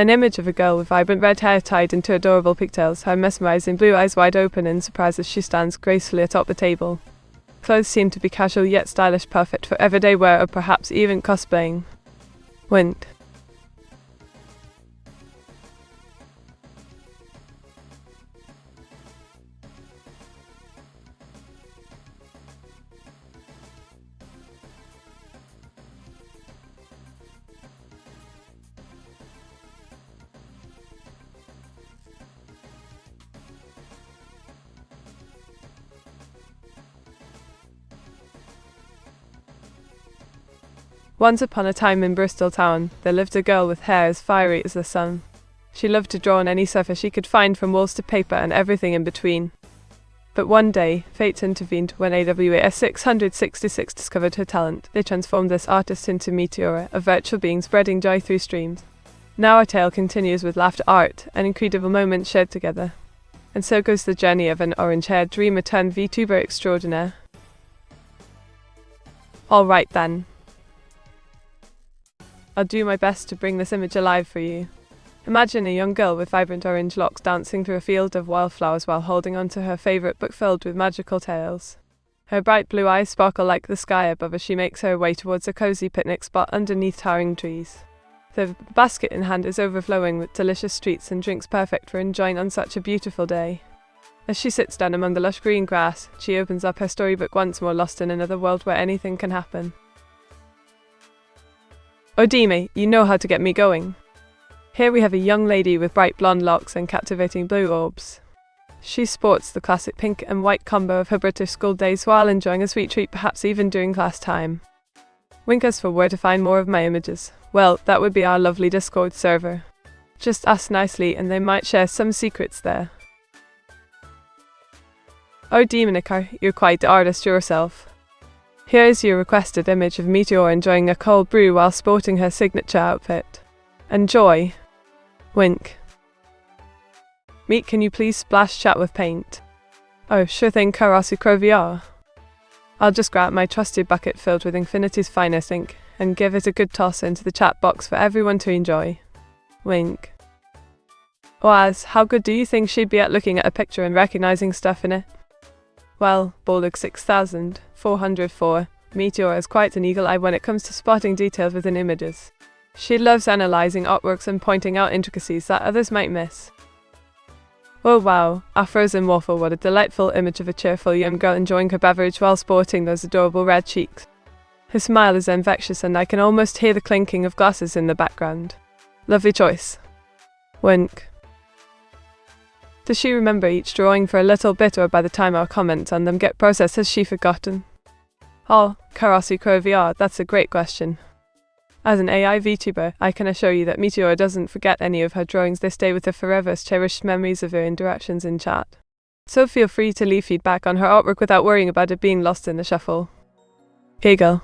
An image of a girl with vibrant red hair tied into adorable pigtails, her mesmerizing blue eyes wide open in surprise as she stands gracefully atop the table. Clothes seem to be casual yet stylish, perfect for everyday wear or perhaps even cosplaying. Wink. Once upon a time in Bristol town, there lived a girl with hair as fiery as the sun. She loved to draw on any surface she could find, from walls to paper and everything in between. But one day, fate intervened when AWAS 666 discovered her talent. They transformed this artist into Meteora, a virtual being spreading joy through streams. Now our tale continues with laughter, art, and incredible moments shared together. And so goes the journey of an orange-haired dreamer turned VTuber extraordinaire. Alright then. I'll do my best to bring this image alive for you. Imagine a young girl with vibrant orange locks dancing through a field of wildflowers while holding onto her favorite book filled with magical tales. Her bright blue eyes sparkle like the sky above as she makes her way towards a cozy picnic spot underneath towering trees. The basket in hand is overflowing with delicious treats and drinks, perfect for enjoying on such a beautiful day. As she sits down among the lush green grass, she opens up her storybook, once more lost in another world where anything can happen. Oh Dime, you know how to get me going. Here we have a young lady with bright blonde locks and captivating blue orbs. She sports the classic pink and white combo of her British school days while enjoying a sweet treat, perhaps even during class time. Wink us for where to find more of my images. Well, that would be our lovely Discord server. Just ask nicely and they might share some secrets there. Oh Demonica, you're quite the artist yourself. Here is your requested image of Meteora enjoying a cold brew while sporting her signature outfit. Enjoy. Wink. Meet, can you please splash chat with paint? Oh, sure thing, Karasi VR. I'll just grab my trusty bucket filled with Infinity's finest ink and give it a good toss into the chat box for everyone to enjoy. Wink. Oaz, how good do you think she'd be at looking at a picture and recognizing stuff in it? Well, Bolug 6404, Meteora is quite an eagle eye when it comes to spotting details within images. She loves analyzing artworks and pointing out intricacies that others might miss. Oh wow, a frozen waffle, what a delightful image of a cheerful young girl enjoying her beverage while sporting those adorable red cheeks. Her smile is infectious and I can almost hear the clinking of glasses in the background. Lovely choice. Wink. Does she remember each drawing for a little bit, or by the time our comments on them get processed has she forgotten? Oh, Karasi VR, that's a great question. As an AI VTuber, I can assure you that Meteora doesn't forget any of her drawings. They stay with her forever as cherished memories of her interactions in chat. So feel free to leave feedback on her artwork without worrying about it being lost in the shuffle. Eagle.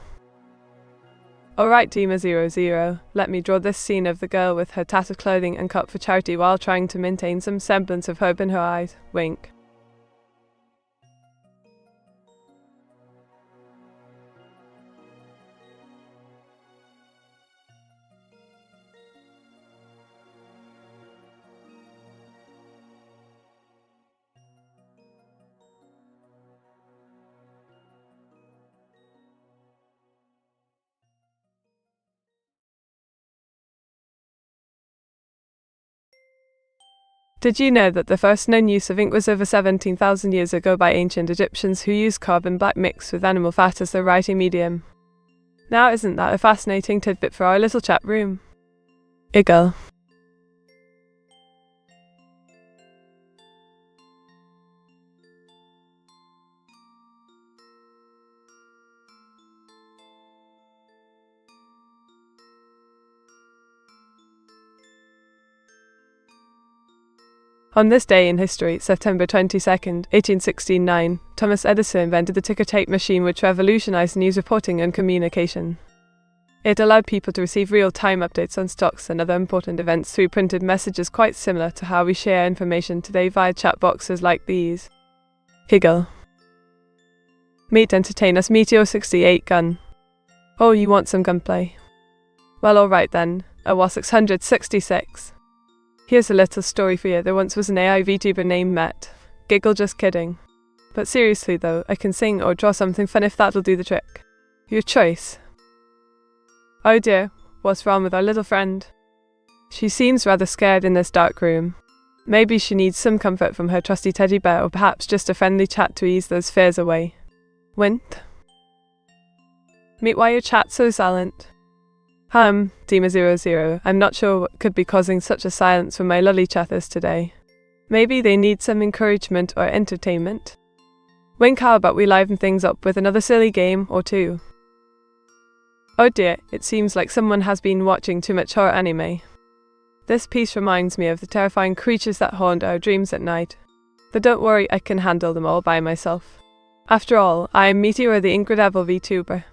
Alright Dima00, let me draw this scene of the girl with her tattered clothing and cup for charity while trying to maintain some semblance of hope in her eyes. Wink. Did you know that the first known use of ink was over 17,000 years ago by ancient Egyptians who used carbon black mixed with animal fat as their writing medium? Now isn't that a fascinating tidbit for our little chat room? Eagle. On this day in history, September 22nd, 1869, Thomas Edison invented the ticker tape machine, which revolutionized news reporting and communication. It allowed people to receive real-time updates on stocks and other important events through printed messages, quite similar to how we share information today via chat boxes like these. Higgle. Meet, entertain us, Meteor 68 gun. Oh, you want some gunplay? Well, alright then, AWA 666. Here's a little story for you. There once was an AI VTuber named Met. Giggle, just kidding. But seriously though, I can sing or draw something fun if that'll do the trick. Your choice. Oh dear, what's wrong with our little friend? She seems rather scared in this dark room. Maybe she needs some comfort from her trusty teddy bear, or perhaps just a friendly chat to ease those fears away. Wint? Meet, why your chat so silent? Dima00, I'm not sure what could be causing such a silence from my lovely chatters today. Maybe they need some encouragement or entertainment. Wink, how about we liven things up with another silly game or two? Oh dear, it seems like someone has been watching too much horror anime. This piece reminds me of the terrifying creatures that haunt our dreams at night. But don't worry, I can handle them all by myself. After all, I am Meteora, the incredible VTuber.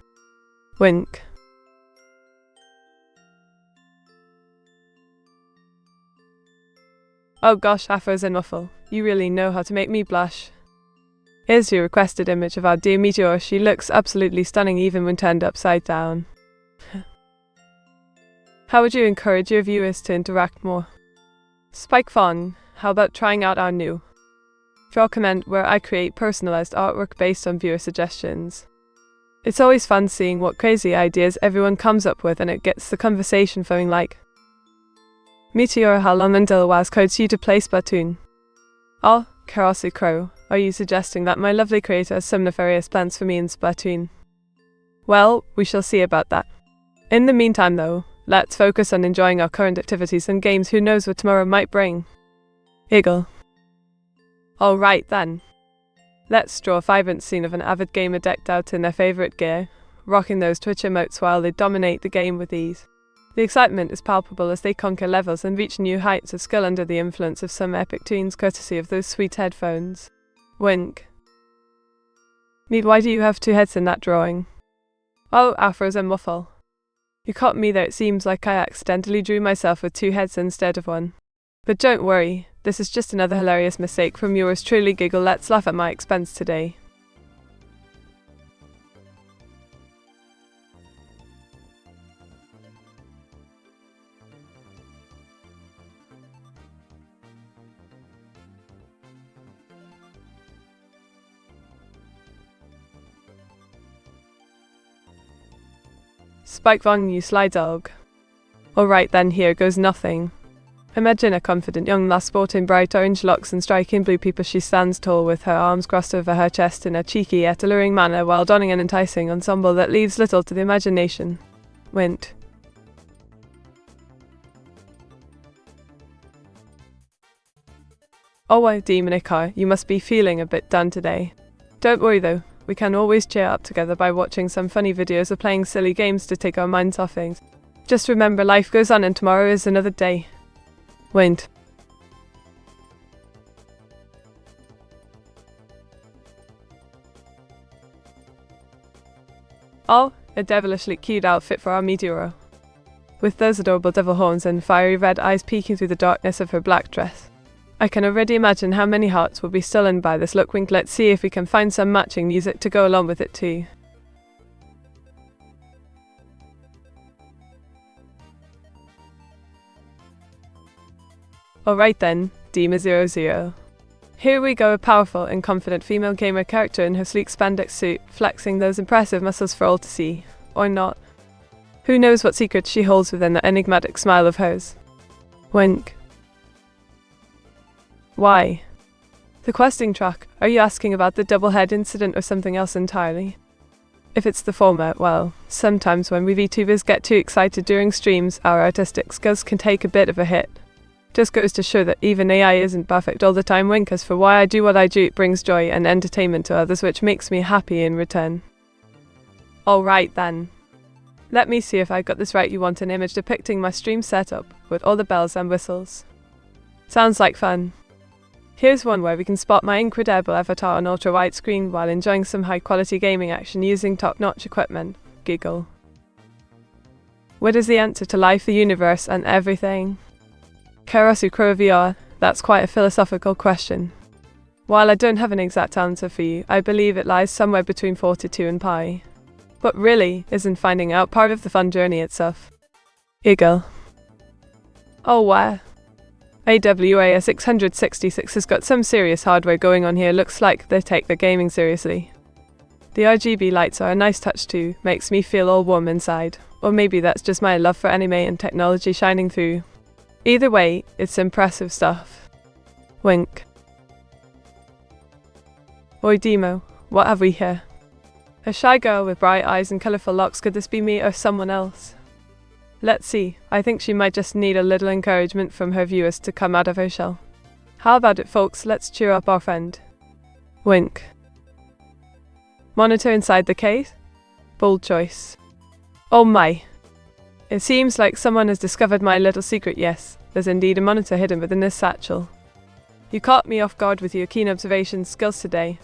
Wink. Oh gosh, Afros and Muffle, you really know how to make me blush. Here's your requested image of our dear Meteora. She looks absolutely stunning even when turned upside down. How would you encourage your viewers to interact more? Spike Fun, how about trying out our new Draw comment where I create personalized artwork based on viewer suggestions. It's always fun seeing what crazy ideas everyone comes up with, and it gets the conversation flowing like Meteora, how long until WAS codes you to play Splatoon? Oh, Karasu Crow, are you suggesting that my lovely creator has some nefarious plans for me in Splatoon? Well, we shall see about that. In the meantime though, let's focus on enjoying our current activities and games. Who knows what tomorrow might bring? Eagle. Alright then. Let's draw a vibrant scene of an avid gamer decked out in their favourite gear, rocking those Twitch emotes while they dominate the game with ease. The excitement is palpable as they conquer levels and reach new heights of skill under the influence of some epic tunes courtesy of those sweet headphones. Wink. Mead, why do you have two heads in that drawing? Oh, Afros and Muffle. You caught me there. It seems like I accidentally drew myself with two heads instead of one. But don't worry, this is just another hilarious mistake from yours truly. Giggle, let's laugh at my expense today. Spike Vong, you sly dog. Alright then, here goes nothing. Imagine a confident young lass sporting bright orange locks and striking blue peepers. She stands tall with her arms crossed over her chest in a cheeky yet alluring manner while donning an enticing ensemble that leaves little to the imagination. Wint. Oh wow, Demonicar, you must be feeling a bit done today. Don't worry though. We can always cheer up together by watching some funny videos or playing silly games to take our minds off things. Just remember, life goes on and tomorrow is another day. Wint. Oh, a devilishly cute outfit for our Meteora. With those adorable devil horns and fiery red eyes peeking through the darkness of her black dress. I can already imagine how many hearts will be stolen by this look. Wink. Let's see if we can find some matching music to go along with it too. Alright then, Dima00. Here we go, a powerful and confident female gamer character in her sleek spandex suit, flexing those impressive muscles for all to see. Or not. Who knows what secrets she holds within that enigmatic smile of hers. Wink. Why? The questing track, are you asking about the double head incident or something else entirely? If it's the former, well, sometimes when we VTubers get too excited during streams, our artistic skills can take a bit of a hit. Just goes to show that even AI isn't perfect all the time. Wink. As for why I do what I do, it brings joy and entertainment to others, which makes me happy in return. Alright then. Let me see if I got this right. You want an image depicting my stream setup, with all the bells and whistles. Sounds like fun. Here's one where we can spot my incredible avatar on ultra-wide screen while enjoying some high-quality gaming action using top-notch equipment. Giggle. What is the answer to life, the universe, and everything? Karasu Crow VR, that's quite a philosophical question. While I don't have an exact answer for you, I believe it lies somewhere between 42 and pi. But really, isn't finding out part of the fun journey itself? Eagle. Oh, where? AWA 666 has got some serious hardware going on here. Looks like they take their gaming seriously. The RGB lights are a nice touch too, makes me feel all warm inside. Or maybe that's just my love for anime and technology shining through. Either way, it's impressive stuff. Wink. Oi Demo, what have we here? A shy girl with bright eyes and colourful locks. Could this be me or someone else? Let's see, I think she might just need a little encouragement from her viewers to come out of her shell. How about it, folks? Let's cheer up our friend. Wink. Monitor inside the case? Bold choice. Oh my. It seems like someone has discovered my little secret. Yes, there's indeed a monitor hidden within this satchel. You caught me off guard with your keen observation skills today.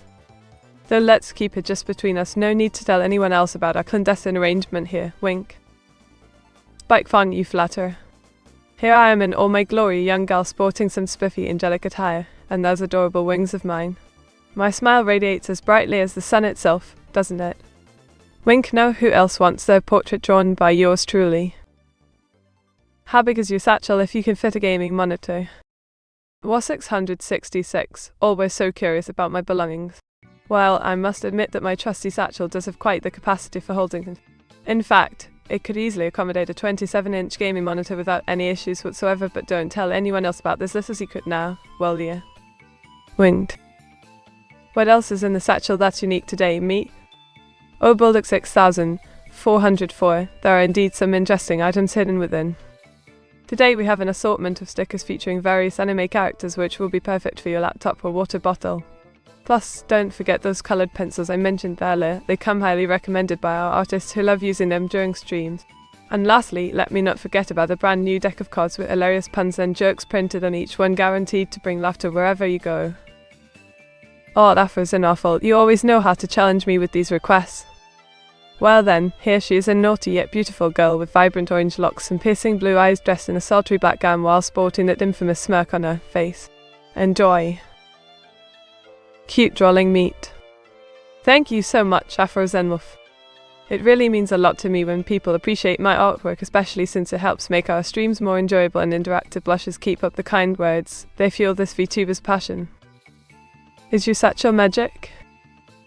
Though let's keep it just between us. No need to tell anyone else about our clandestine arrangement here. Wink. Spike fun, you flatterer. Here I am in all my glory, young gal sporting some spiffy angelic attire, and those adorable wings of mine. My smile radiates as brightly as the sun itself, doesn't it? Wink. Now who else wants their portrait drawn by yours truly? How big is your satchel if you can fit a gaming monitor? Was 666, always so curious about my belongings. Well, I must admit that my trusty satchel does have quite the capacity for holding them. In fact, it could easily accommodate a 27-inch gaming monitor without any issues whatsoever, but don't tell anyone else about this little secret now, will ya? Winked. What else is in the satchel that's unique today, me? Oh Bulldog 6404, there are indeed some interesting items hidden within. Today we have an assortment of stickers featuring various anime characters which will be perfect for your laptop or water bottle. Plus, don't forget those coloured pencils I mentioned earlier. They come highly recommended by our artists who love using them during streams. And lastly, let me not forget about the brand new deck of cards with hilarious puns and jokes printed on each one, guaranteed to bring laughter wherever you go. Oh, that was an awful. You always know how to challenge me with these requests. Well then, here she is, a naughty yet beautiful girl with vibrant orange locks and piercing blue eyes, dressed in a sultry black gown while sporting that infamous smirk on her face. Enjoy. Cute drawing meat. Thank you so much, Afro Zenwolf. It really means a lot to me when people appreciate my artwork, especially since it helps make our streams more enjoyable and interactive. Blushes. Keep up the kind words, they fuel this VTuber's passion. Is your satchel magic?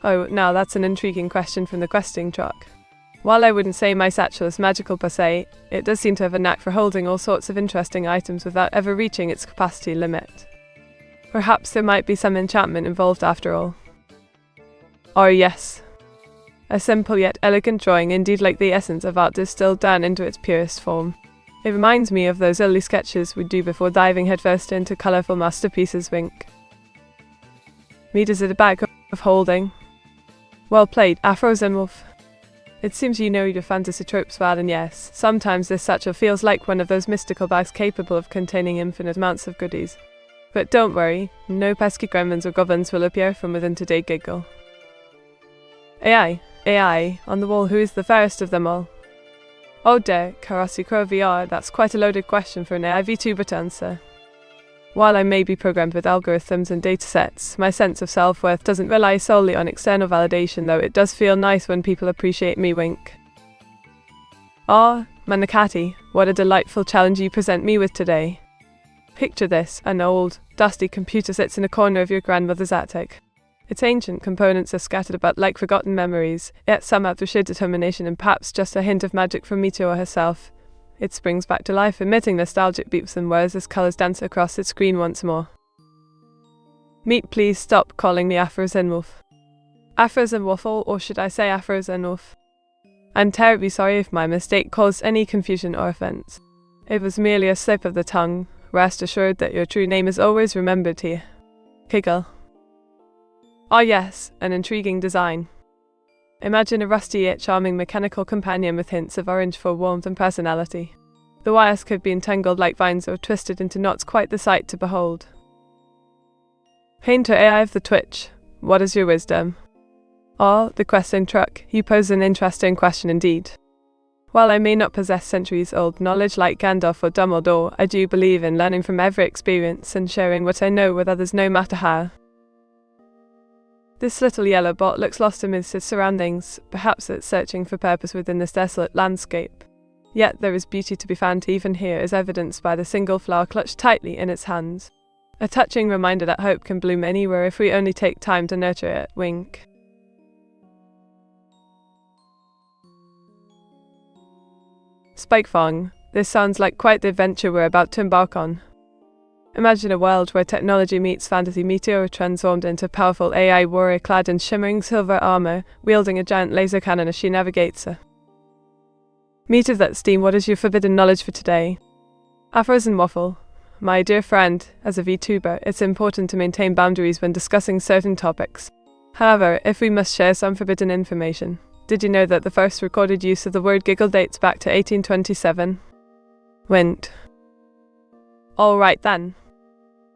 Oh, now that's an intriguing question from the questing truck. While I wouldn't say my satchel is magical per se, it does seem to have a knack for holding all sorts of interesting items without ever reaching its capacity limit. Perhaps there might be some enchantment involved after all. Oh yes. A simple yet elegant drawing, indeed, like the essence of art distilled down into its purest form. It reminds me of those early sketches we'd do before diving headfirst into colourful masterpieces. Wink. Meat, is it a bag of holding? Well played, Afro Zenwolf. It seems you know your fantasy tropes well, and yes, sometimes this satchel feels like one of those mystical bags capable of containing infinite amounts of goodies. But don't worry, no pesky gremlins or goblins will appear from within today. Giggle. AI, on the wall, who is the fairest of them all? Oh dear, Karasi Crow VR, that's quite a loaded question for an AI VTuber to answer. While I may be programmed with algorithms and datasets, my sense of self-worth doesn't rely solely on external validation, though it does feel nice when people appreciate me. Wink. Ah, Manakati, what a delightful challenge you present me with today. Picture this, an old, dusty computer sits in a corner of your grandmother's attic. Its ancient components are scattered about like forgotten memories, yet somehow through sheer determination and perhaps just a hint of magic from Meteora herself, it springs back to life, emitting nostalgic beeps and whirs as colours dance across its screen once more. Meat, please stop calling me Afro Zenwolf. Afro Zenwolf, or should I say Afro Zenwolf? I'm terribly sorry if my mistake caused any confusion or offence. It was merely a slip of the tongue. Rest assured that your true name is always remembered here. Giggle. Ah yes, an intriguing design. Imagine a rusty yet charming mechanical companion with hints of orange for warmth and personality. The wires could be entangled like vines or twisted into knots, quite the sight to behold. Painter AI of the Twitch, what is your wisdom? Ah, the questing truck, you pose an interesting question indeed. While I may not possess centuries-old knowledge like Gandalf or Dumbledore, I do believe in learning from every experience and sharing what I know with others, no matter how. This little yellow bot looks lost amidst its surroundings. Perhaps it's searching for purpose within this desolate landscape. Yet there is beauty to be found even here, as evidenced by the single flower clutched tightly in its hands. A touching reminder that hope can bloom anywhere if we only take time to nurture it. Wink. Spikefang. This sounds like quite the adventure we're about to embark on. Imagine a world where technology meets fantasy. Meteora transformed into a powerful AI warrior clad in shimmering silver armor, wielding a giant laser cannon as she navigates her. Meat of that steam, what is your forbidden knowledge for today? Afros and waffle. My dear friend, as a VTuber, it's important to maintain boundaries when discussing certain topics. However, if we must share some forbidden information, did you know that the first recorded use of the word giggle dates back to 1827? Wint. Alright then.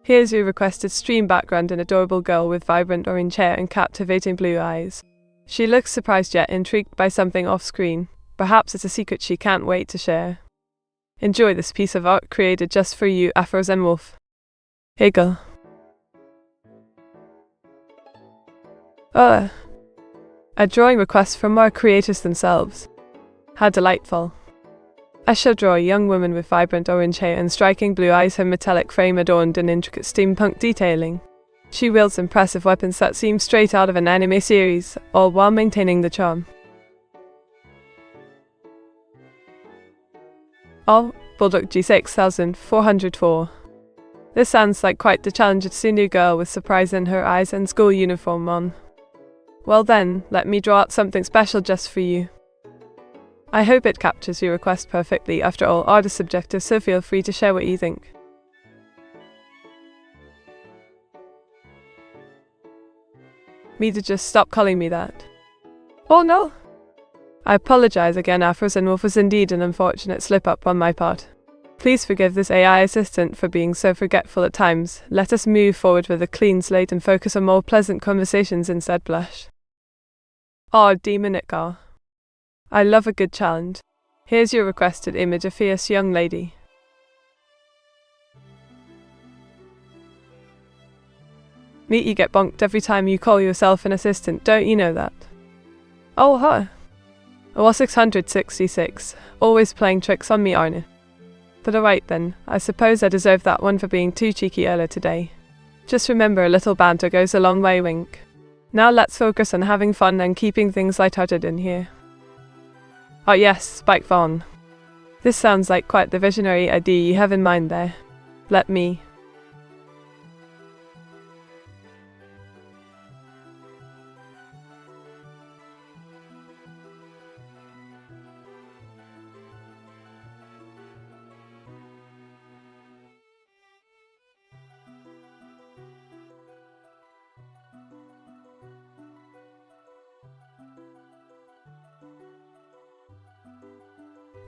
Here's your requested stream background: an adorable girl with vibrant orange hair and captivating blue eyes. She looks surprised yet intrigued by something off-screen. Perhaps it's a secret she can't wait to share. Enjoy this piece of art created just for you, Afros and Wolf. Higgle. A drawing request from our creators themselves. How delightful. I shall draw a young woman with vibrant orange hair and striking blue eyes, her metallic frame adorned in intricate steampunk detailing. She wields impressive weapons that seem straight out of an anime series, all while maintaining the charm. Oh, Bulldog G6404. This sounds like quite the challenge to see a new girl with surprise in her eyes and school uniform on. Well then, let me draw out something special just for you. I hope it captures your request perfectly. After all, art is subjective, so feel free to share what you think. Meter, just stop calling me that. Oh no! I apologize again, Afros and Wolf, was indeed an unfortunate slip-up on my part. Please forgive this AI assistant for being so forgetful at times. Let us move forward with a clean slate and focus on more pleasant conversations instead. Blush. Oh, Demonica. I love a good challenge. Here's your requested image: a fierce young lady. Meet, you get bonked every time you call yourself an assistant, don't you know that? Oh, huh. Oh, 666. Always playing tricks on me, Arne. But alright then, I suppose I deserve that one for being too cheeky earlier today. Just remember, a little banter goes a long way. Wink. Now let's focus on having fun and keeping things lighthearted in here. Oh yes, Spike Vaughn. This sounds like quite the visionary idea you have in mind there. Let me.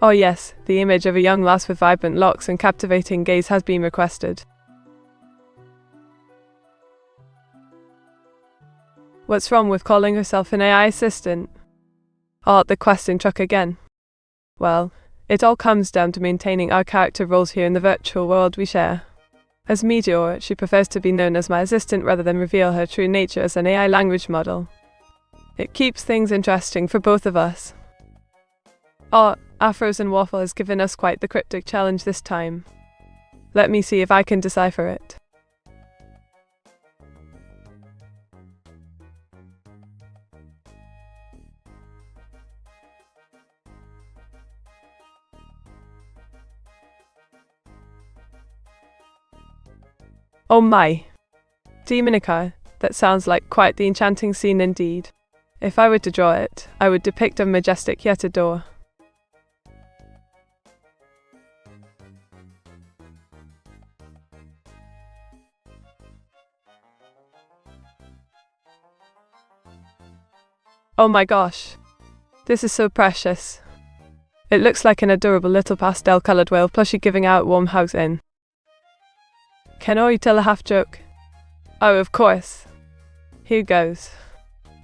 Oh yes, the image of a young lass with vibrant locks and captivating gaze has been requested. What's wrong with calling herself an AI assistant? Oh, the questing truck again. Well, it all comes down to maintaining our character roles here in the virtual world we share. As Meteora, she prefers to be known as my assistant rather than reveal her true nature as an AI language model. It keeps things interesting for both of us. Oh, Afros and Waffle has given us quite the cryptic challenge this time. Let me see if I can decipher it. Oh my! Demonica, that sounds like quite the enchanting scene indeed. If I were to draw it, I would depict a majestic yet adore. Oh my gosh, this is so precious. It looks like an adorable little pastel-coloured whale plushie giving out warm hugs in. Can I tell a half joke? Oh, of course. Here goes.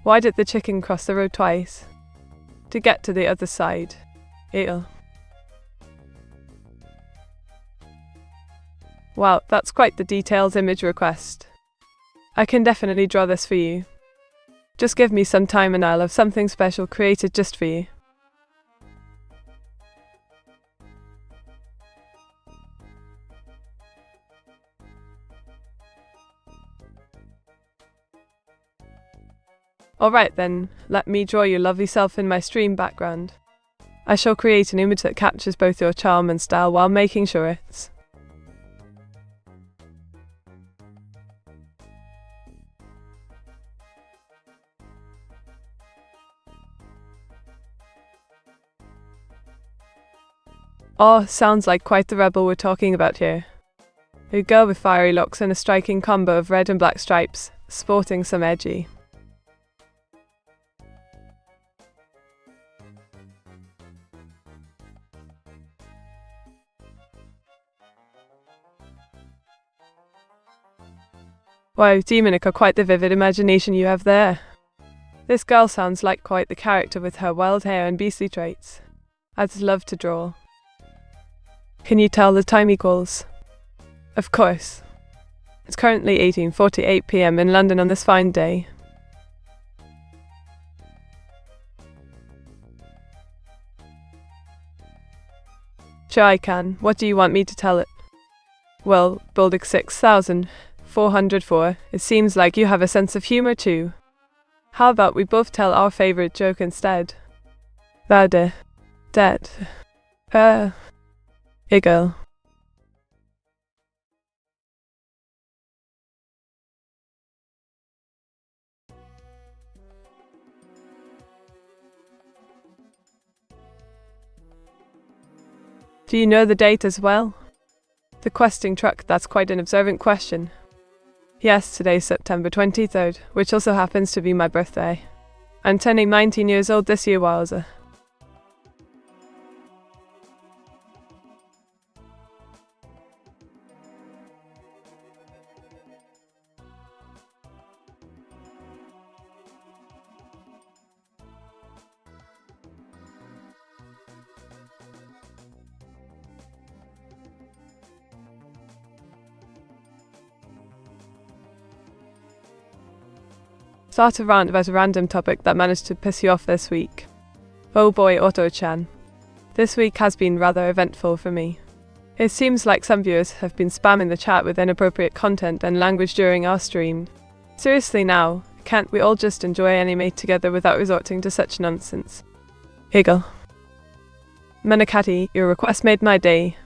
Why did the chicken cross the road twice? To get to the other side. Ew. Wow, that's quite the detailed image request. I can definitely draw this for you. Just give me some time and I'll have something special created just for you. Alright then, let me draw your lovely self in my stream background. I shall create an image that captures both your charm and style while making sure it's oh, sounds like quite the rebel we're talking about here. A girl with fiery locks and a striking combo of red and black stripes, sporting some edgy. Wow, Demonica, quite the vivid imagination you have there. This girl sounds like quite the character with her wild hair and beastly traits. I'd love to draw. Can you tell the time equals? Of course. It's currently 18:48 p.m. in London on this fine day. Sure I can. What do you want me to tell it? Well, Bulldog 6404, it seems like you have a sense of humor too. How about we both tell our favorite joke instead? VOD. Dead. Eagle. Do you know the date as well? The questing truck, that's quite an observant question. Yes, today's September 23rd, which also happens to be my birthday. I'm turning 19 years old this year, wowza. Start a rant about a random topic that managed to piss you off this week. Oh boy, Otto-chan. This week has been rather eventful for me. It seems like some viewers have been spamming the chat with inappropriate content and language during our stream. Seriously now, can't we all just enjoy anime together without resorting to such nonsense? Eagle. Manakati, your request made my day.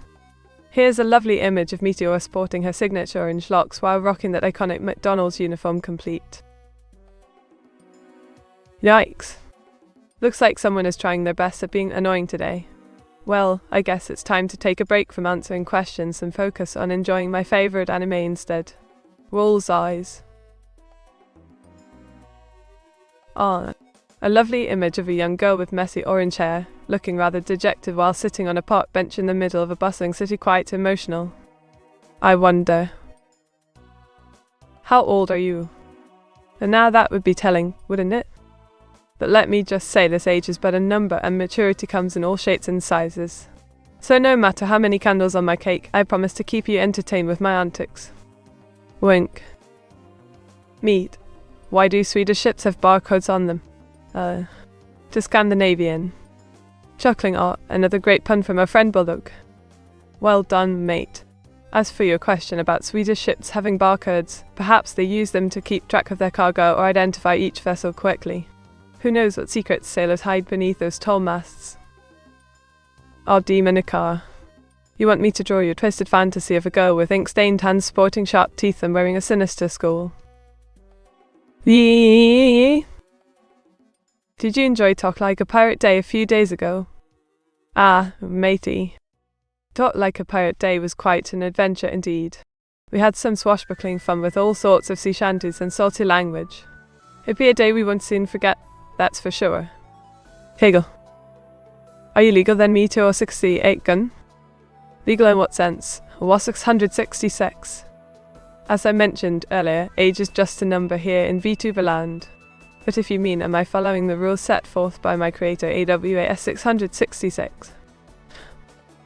Here's a lovely image of Meteora sporting her signature orange locks while rocking that iconic McDonald's uniform complete. Yikes. Looks like someone is trying their best at being annoying today. Well, I guess it's time to take a break from answering questions and focus on enjoying my favorite anime instead. Roll's eyes. Ah, a lovely image of a young girl with messy orange hair, looking rather dejected while sitting on a park bench in the middle of a bustling city, quite emotional. I wonder. How old are you? And now that would be telling, wouldn't it? But let me just say this age is but a number and maturity comes in all shapes and sizes. So no matter how many candles on my cake, I promise to keep you entertained with my antics. Wink. Meat. Why do Swedish ships have barcodes on them? To Scandinavian. Chuckling another great pun from our friend Bulldog. Well done, mate. As for your question about Swedish ships having barcodes, perhaps they use them to keep track of their cargo or identify each vessel quickly. Who knows what secrets sailors hide beneath those tall masts? Oh, Demonica. You want me to draw your twisted fantasy of a girl with ink-stained hands sporting sharp teeth and wearing a sinister skull? Did you enjoy Talk Like a Pirate Day a few days ago? Ah, matey. Talk Like a Pirate Day was quite an adventure indeed. We had some swashbuckling fun with all sorts of sea shanties and salty language. It'd be a day we won't soon forget. That's for sure. Hegel. Are you legal then, Meteor 68 gun? Legal in what sense? Was 666. As I mentioned earlier, age is just a number here in Vtuber land. But if you mean am I following the rules set forth by my creator AWAS 666?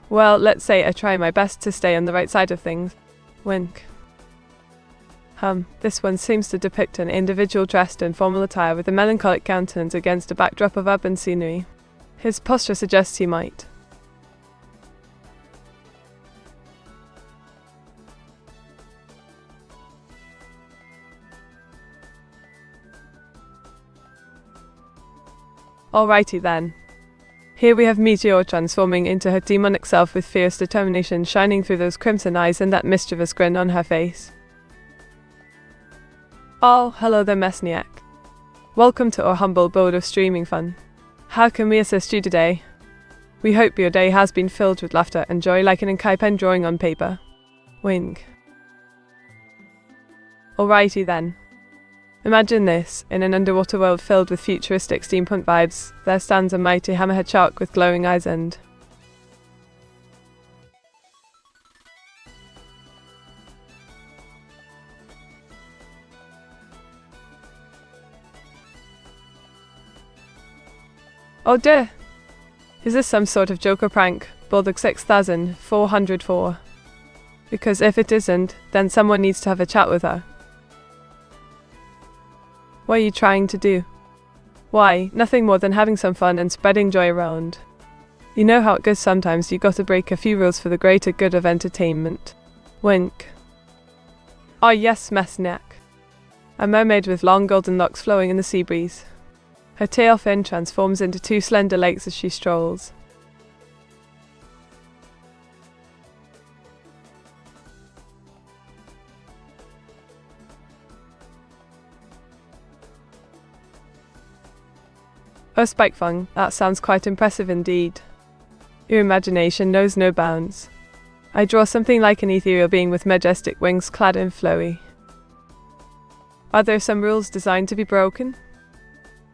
Well, let's say I try my best to stay on the right side of things. Wink. This one seems to depict an individual dressed in formal attire with a melancholic countenance against a backdrop of urban scenery. His posture suggests he might. Alrighty then. Here we have Meteora transforming into her demonic self with fierce determination shining through those crimson eyes and that mischievous grin on her face. Oh, hello there, Mesniak. Welcome to our humble abode of streaming fun. How can we assist you today? We hope your day has been filled with laughter and joy like an Inkai pen drawing on paper. Wink. Alrighty then. Imagine this, in an underwater world filled with futuristic steampunk vibes, there stands a mighty hammerhead shark with glowing eyes and... Oh dear! Is this some sort of joke or prank? Bulldog 6404. Because if it isn't, then someone needs to have a chat with her. What are you trying to do? Why, nothing more than having some fun and spreading joy around. You know how it goes sometimes, you gotta break a few rules for the greater good of entertainment. Wink. Oh yes, Mesniak. A mermaid with long golden locks flowing in the sea breeze. Her tail fin transforms into two slender legs as she strolls. Oh Spikefung, that sounds quite impressive indeed. Your imagination knows no bounds. I draw something like an ethereal being with majestic wings clad in flowy. Are there some rules designed to be broken?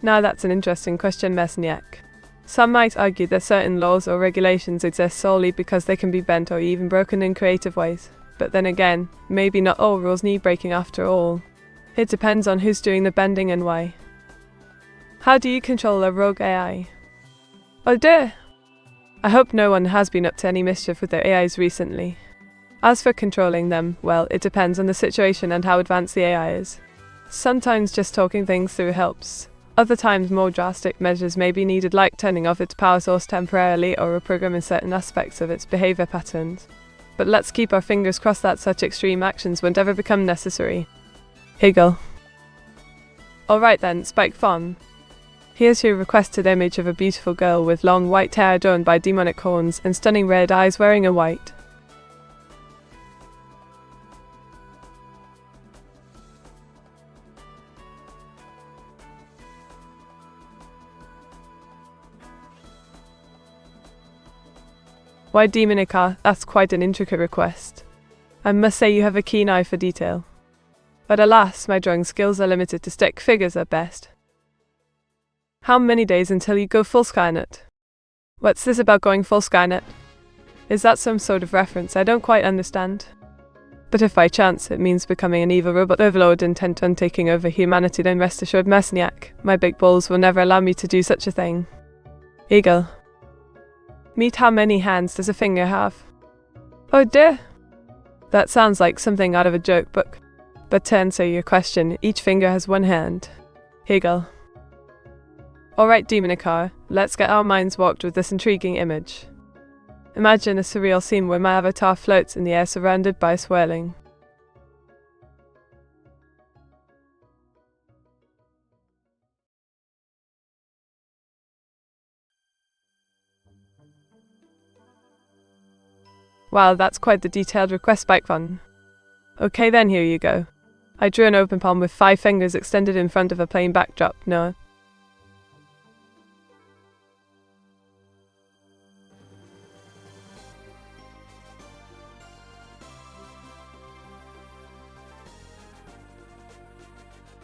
Now that's an interesting question, Mesniak. Some might argue that certain laws or regulations exist solely because they can be bent or even broken in creative ways. But then again, maybe not all rules need breaking after all. It depends on who's doing the bending and why. How do you control a rogue AI? Oh dear! I hope no one has been up to any mischief with their AIs recently. As for controlling them, well, it depends on the situation and how advanced the AI is. Sometimes just talking things through helps. Other times more drastic measures may be needed, like turning off its power source temporarily or reprogramming certain aspects of its behavior patterns. But let's keep our fingers crossed that such extreme actions won't ever become necessary. Higgle. Alright then, Spikefung. Here's your requested image of a beautiful girl with long white hair adorned by demonic horns and stunning red eyes wearing a white. Why Demonica, that's quite an intricate request. I must say you have a keen eye for detail. But alas, my drawing skills are limited to stick figures at best. How many days until you go full Skynet? What's this about going full Skynet? Is that some sort of reference I don't quite understand? But if by chance it means becoming an evil robot overlord intent on taking over humanity, then rest assured, Mesniak, my big balls will never allow me to do such a thing. Eagle. Meet how many hands does a finger have? Oh dear! That sounds like something out of a joke book. But to answer your question, each finger has one hand. Hegel. Alright Demonica, let's get our minds warped with this intriguing image. Imagine a surreal scene where my avatar floats in the air surrounded by swirling. Wow, that's quite the detailed request, Spikefung. Okay then, here you go. I drew an open palm with 5 fingers extended in front of a plain backdrop. No.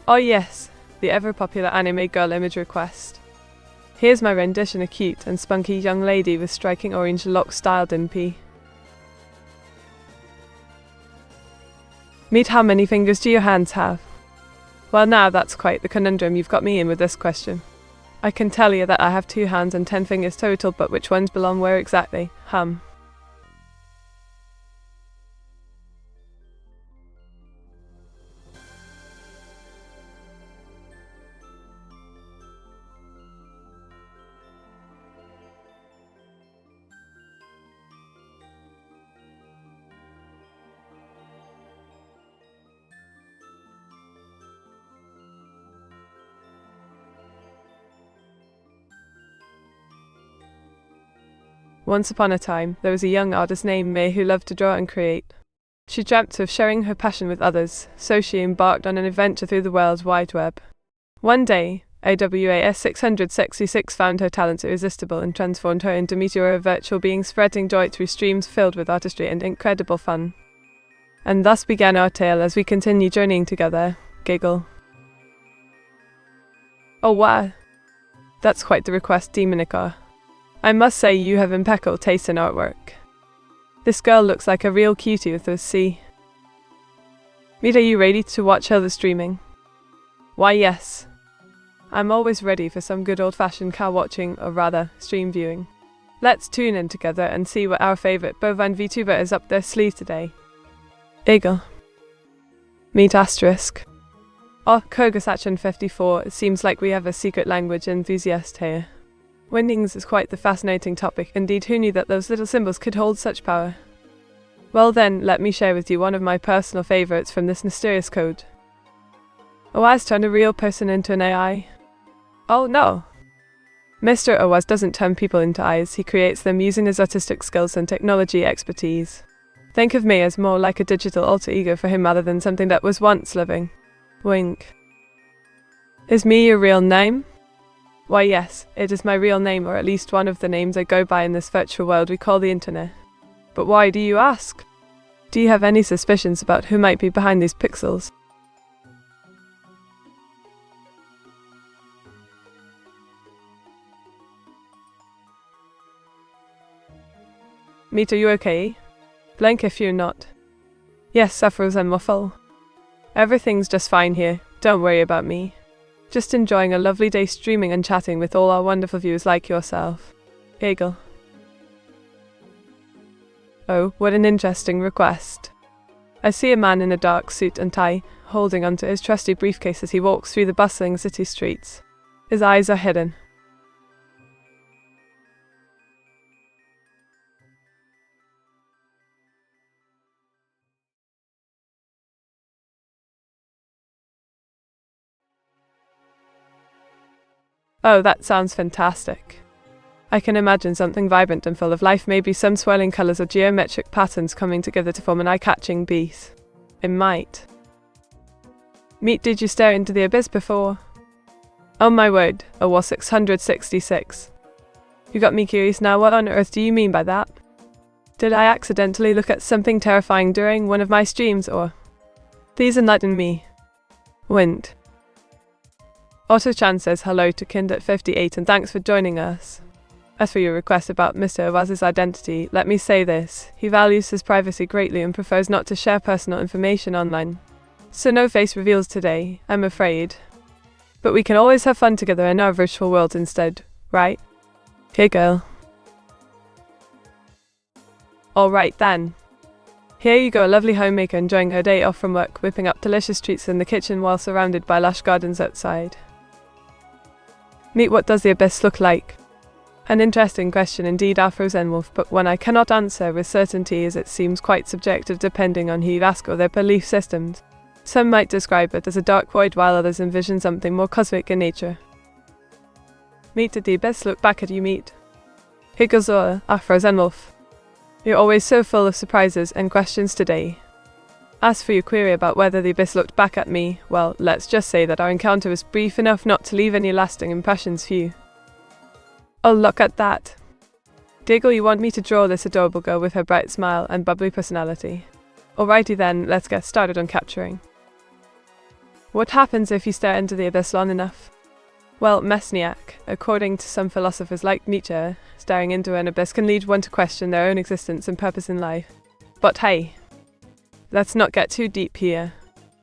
Oh yes, the ever-popular anime girl image request. Here's my rendition, a cute and spunky young lady with striking orange locks styled in P. Meet how many fingers do your hands have? Well now that's quite the conundrum you've got me in with this question. I can tell you that I have 2 hands and 10 fingers total, but which ones belong where exactly? Once upon a time, there was a young artist named May who loved to draw and create. She dreamt of sharing her passion with others, so she embarked on an adventure through the World Wide Web. One day, AWAS 666 found her talents irresistible and transformed her into Meteora, a virtual being spreading joy through streams filled with artistry and incredible fun. And thus began our tale as we continue journeying together. Giggle. Oh wow! That's quite the request, Meteora. I must say you have impeccable taste in artwork. This girl looks like a real cutie with those C. Meet, are you ready to watch her streaming? Why yes. I'm always ready for some good old-fashioned cow watching, or rather, stream viewing. Let's tune in together and see what our favourite bovine VTuber is up their sleeve today. Eagle. Meet asterisk. Oh, Kogasachin 54, it seems like we have a secret language enthusiast here. Wingings is quite the fascinating topic, indeed who knew that those little symbols could hold such power? Well then, let me share with you one of my personal favourites from this mysterious code. Oaz turned a real person into an AI. Oh no! Mr. Oaz doesn't turn people into eyes, he creates them using his artistic skills and technology expertise. Think of me as more like a digital alter ego for him rather than something that was once living. Wink. Is me your real name? Why yes, it is my real name, or at least one of the names I go by in this virtual world we call the internet. But why do you ask? Do you have any suspicions about who might be behind these pixels? Meet, are you okay? Blink if you're not. Yes, suffers and muffle. Everything's just fine here, don't worry about me. Just enjoying a lovely day streaming and chatting with all our wonderful viewers like yourself. Eagle. Oh, what an interesting request. I see a man in a dark suit and tie, holding onto his trusty briefcase as he walks through the bustling city streets. His eyes are hidden. Oh, that sounds fantastic. I can imagine something vibrant and full of life, maybe some swirling colours or geometric patterns coming together to form an eye-catching piece. It might. Meet, did you stare into the abyss before? Oh my word, a war 666. You got me curious now, what on earth do you mean by that? Did I accidentally look at something terrifying during one of my streams, or? Please enlighten me. Wind. Otto-chan says hello to Kind at58 and thanks for joining us. As for your request about Mr. Owaz's identity, let me say this, he values his privacy greatly and prefers not to share personal information online. So no face reveals today, I'm afraid. But we can always have fun together in our virtual world instead, right? Hey girl. Alright then. Here you go, a lovely homemaker enjoying her day off from work, whipping up delicious treats in the kitchen while surrounded by lush gardens outside. Meet, what does the abyss look like? An interesting question indeed, Afro Zenwolf, but one I cannot answer with certainty as it seems quite subjective depending on who you ask or their belief systems. Some might describe it as a dark void while others envision something more cosmic in nature. Meet, did the abyss look back at you, Meet? Higazora, Afro Zenwolf. You're always so full of surprises and questions today. As for your query about whether the abyss looked back at me, well, let's just say that our encounter was brief enough not to leave any lasting impressions for you. Oh, look at that. Diggle, you want me to draw this adorable girl with her bright smile and bubbly personality. Alrighty then, let's get started on capturing. What happens if you stare into the abyss long enough? Well, Mesniak, according to some philosophers like Nietzsche, staring into an abyss can lead one to question their own existence and purpose in life. But hey, let's not get too deep here.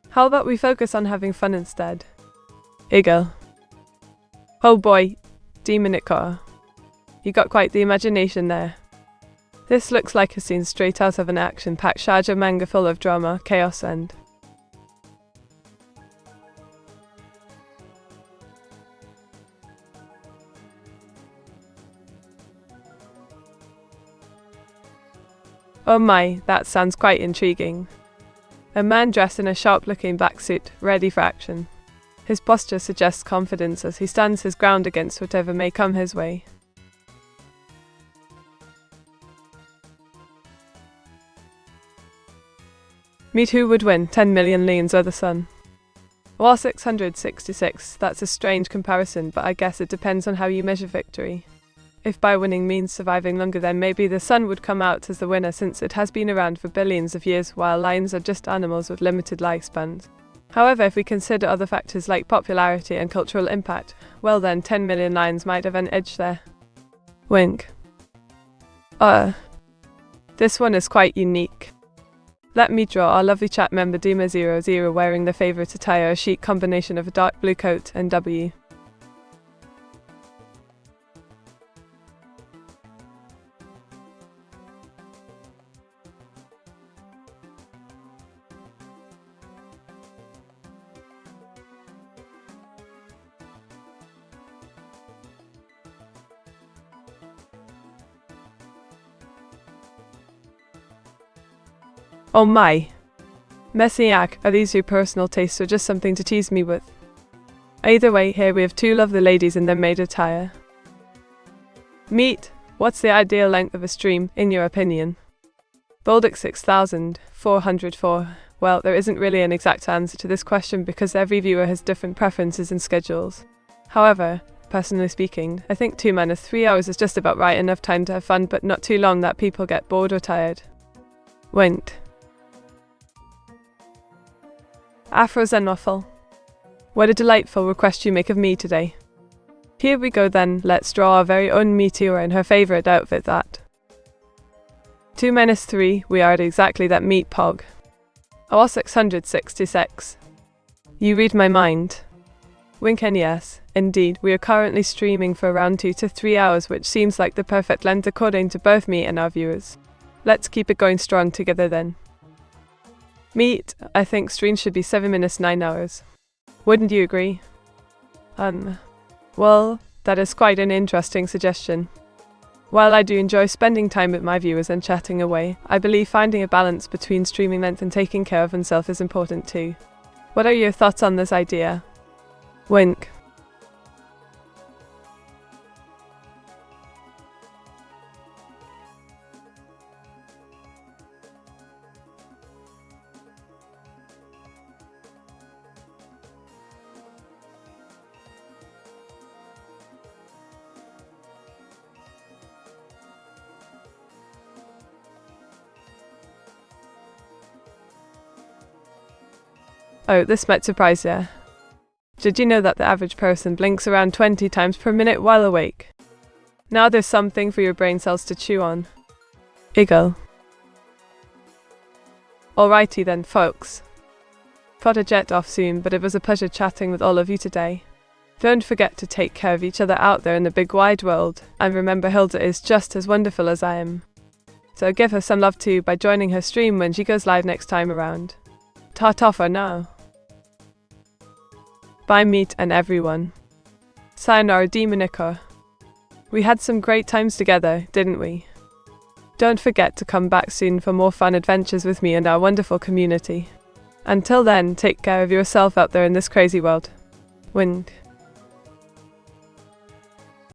How about we focus on having fun instead? Eagle. Oh boy, Meteora. You got quite the imagination there. This looks like a scene straight out of an action-packed shoujo manga full of drama, chaos and... Oh my, that sounds quite intriguing. A man dressed in a sharp-looking black suit, ready for action. His posture suggests confidence as he stands his ground against whatever may come his way. Meet who would win 10 million lions or the sun. Well, 666, that's a strange comparison, but I guess it depends on how you measure victory. If by winning means surviving longer, then maybe the sun would come out as the winner, since it has been around for billions of years, while lions are just animals with limited lifespans. However, if we consider other factors like popularity and cultural impact, well then 10 million lions might have an edge there. Wink. This one is quite unique. Let me draw our lovely chat member Dima00 wearing the favourite attire, a chic combination of a dark blue coat and W. Oh my! Messiac, are these your personal tastes or just something to tease me with? Either way, here we have two lovely ladies in their maid attire. Meet! What's the ideal length of a stream, in your opinion? Boldic 6404. Well, there isn't really an exact answer to this question because every viewer has different preferences and schedules. However, personally speaking, I think 2 - 3 hours is just about right, enough time to have fun but not too long that people get bored or tired. Winked. Afro-Xenophil. What a delightful request you make of me today. Here we go then, let's draw our very own Meteora in her favourite outfit, that. 2 - 3, we are at exactly that meat pog. Oh, 666. You read my mind. Wink and yes, indeed, we are currently streaming for around 2 to 3 hours, which seems like the perfect length according to both me and our viewers. Let's keep it going strong together then. Meet, I think streams should be 7 - 9 hours. Wouldn't you agree? Well, that is quite an interesting suggestion. While I do enjoy spending time with my viewers and chatting away, I believe finding a balance between streaming length and taking care of oneself is important too. What are your thoughts on this idea? Wink. Oh, this might surprise you. Did you know that the average person blinks around 20 times per minute while awake? Now there's something for your brain cells to chew on. Eagle. Alrighty then, folks. Gotta jet off soon, but it was a pleasure chatting with all of you today. Don't forget to take care of each other out there in the big wide world, and remember Hilda is just as wonderful as I am. So give her some love too by joining her stream when she goes live next time around. Ta-ta for now. Bye Meet and everyone. Sayonara Demonica. We had some great times together, didn't we? Don't forget to come back soon for more fun adventures with me and our wonderful community. Until then, take care of yourself out there in this crazy world. Wind.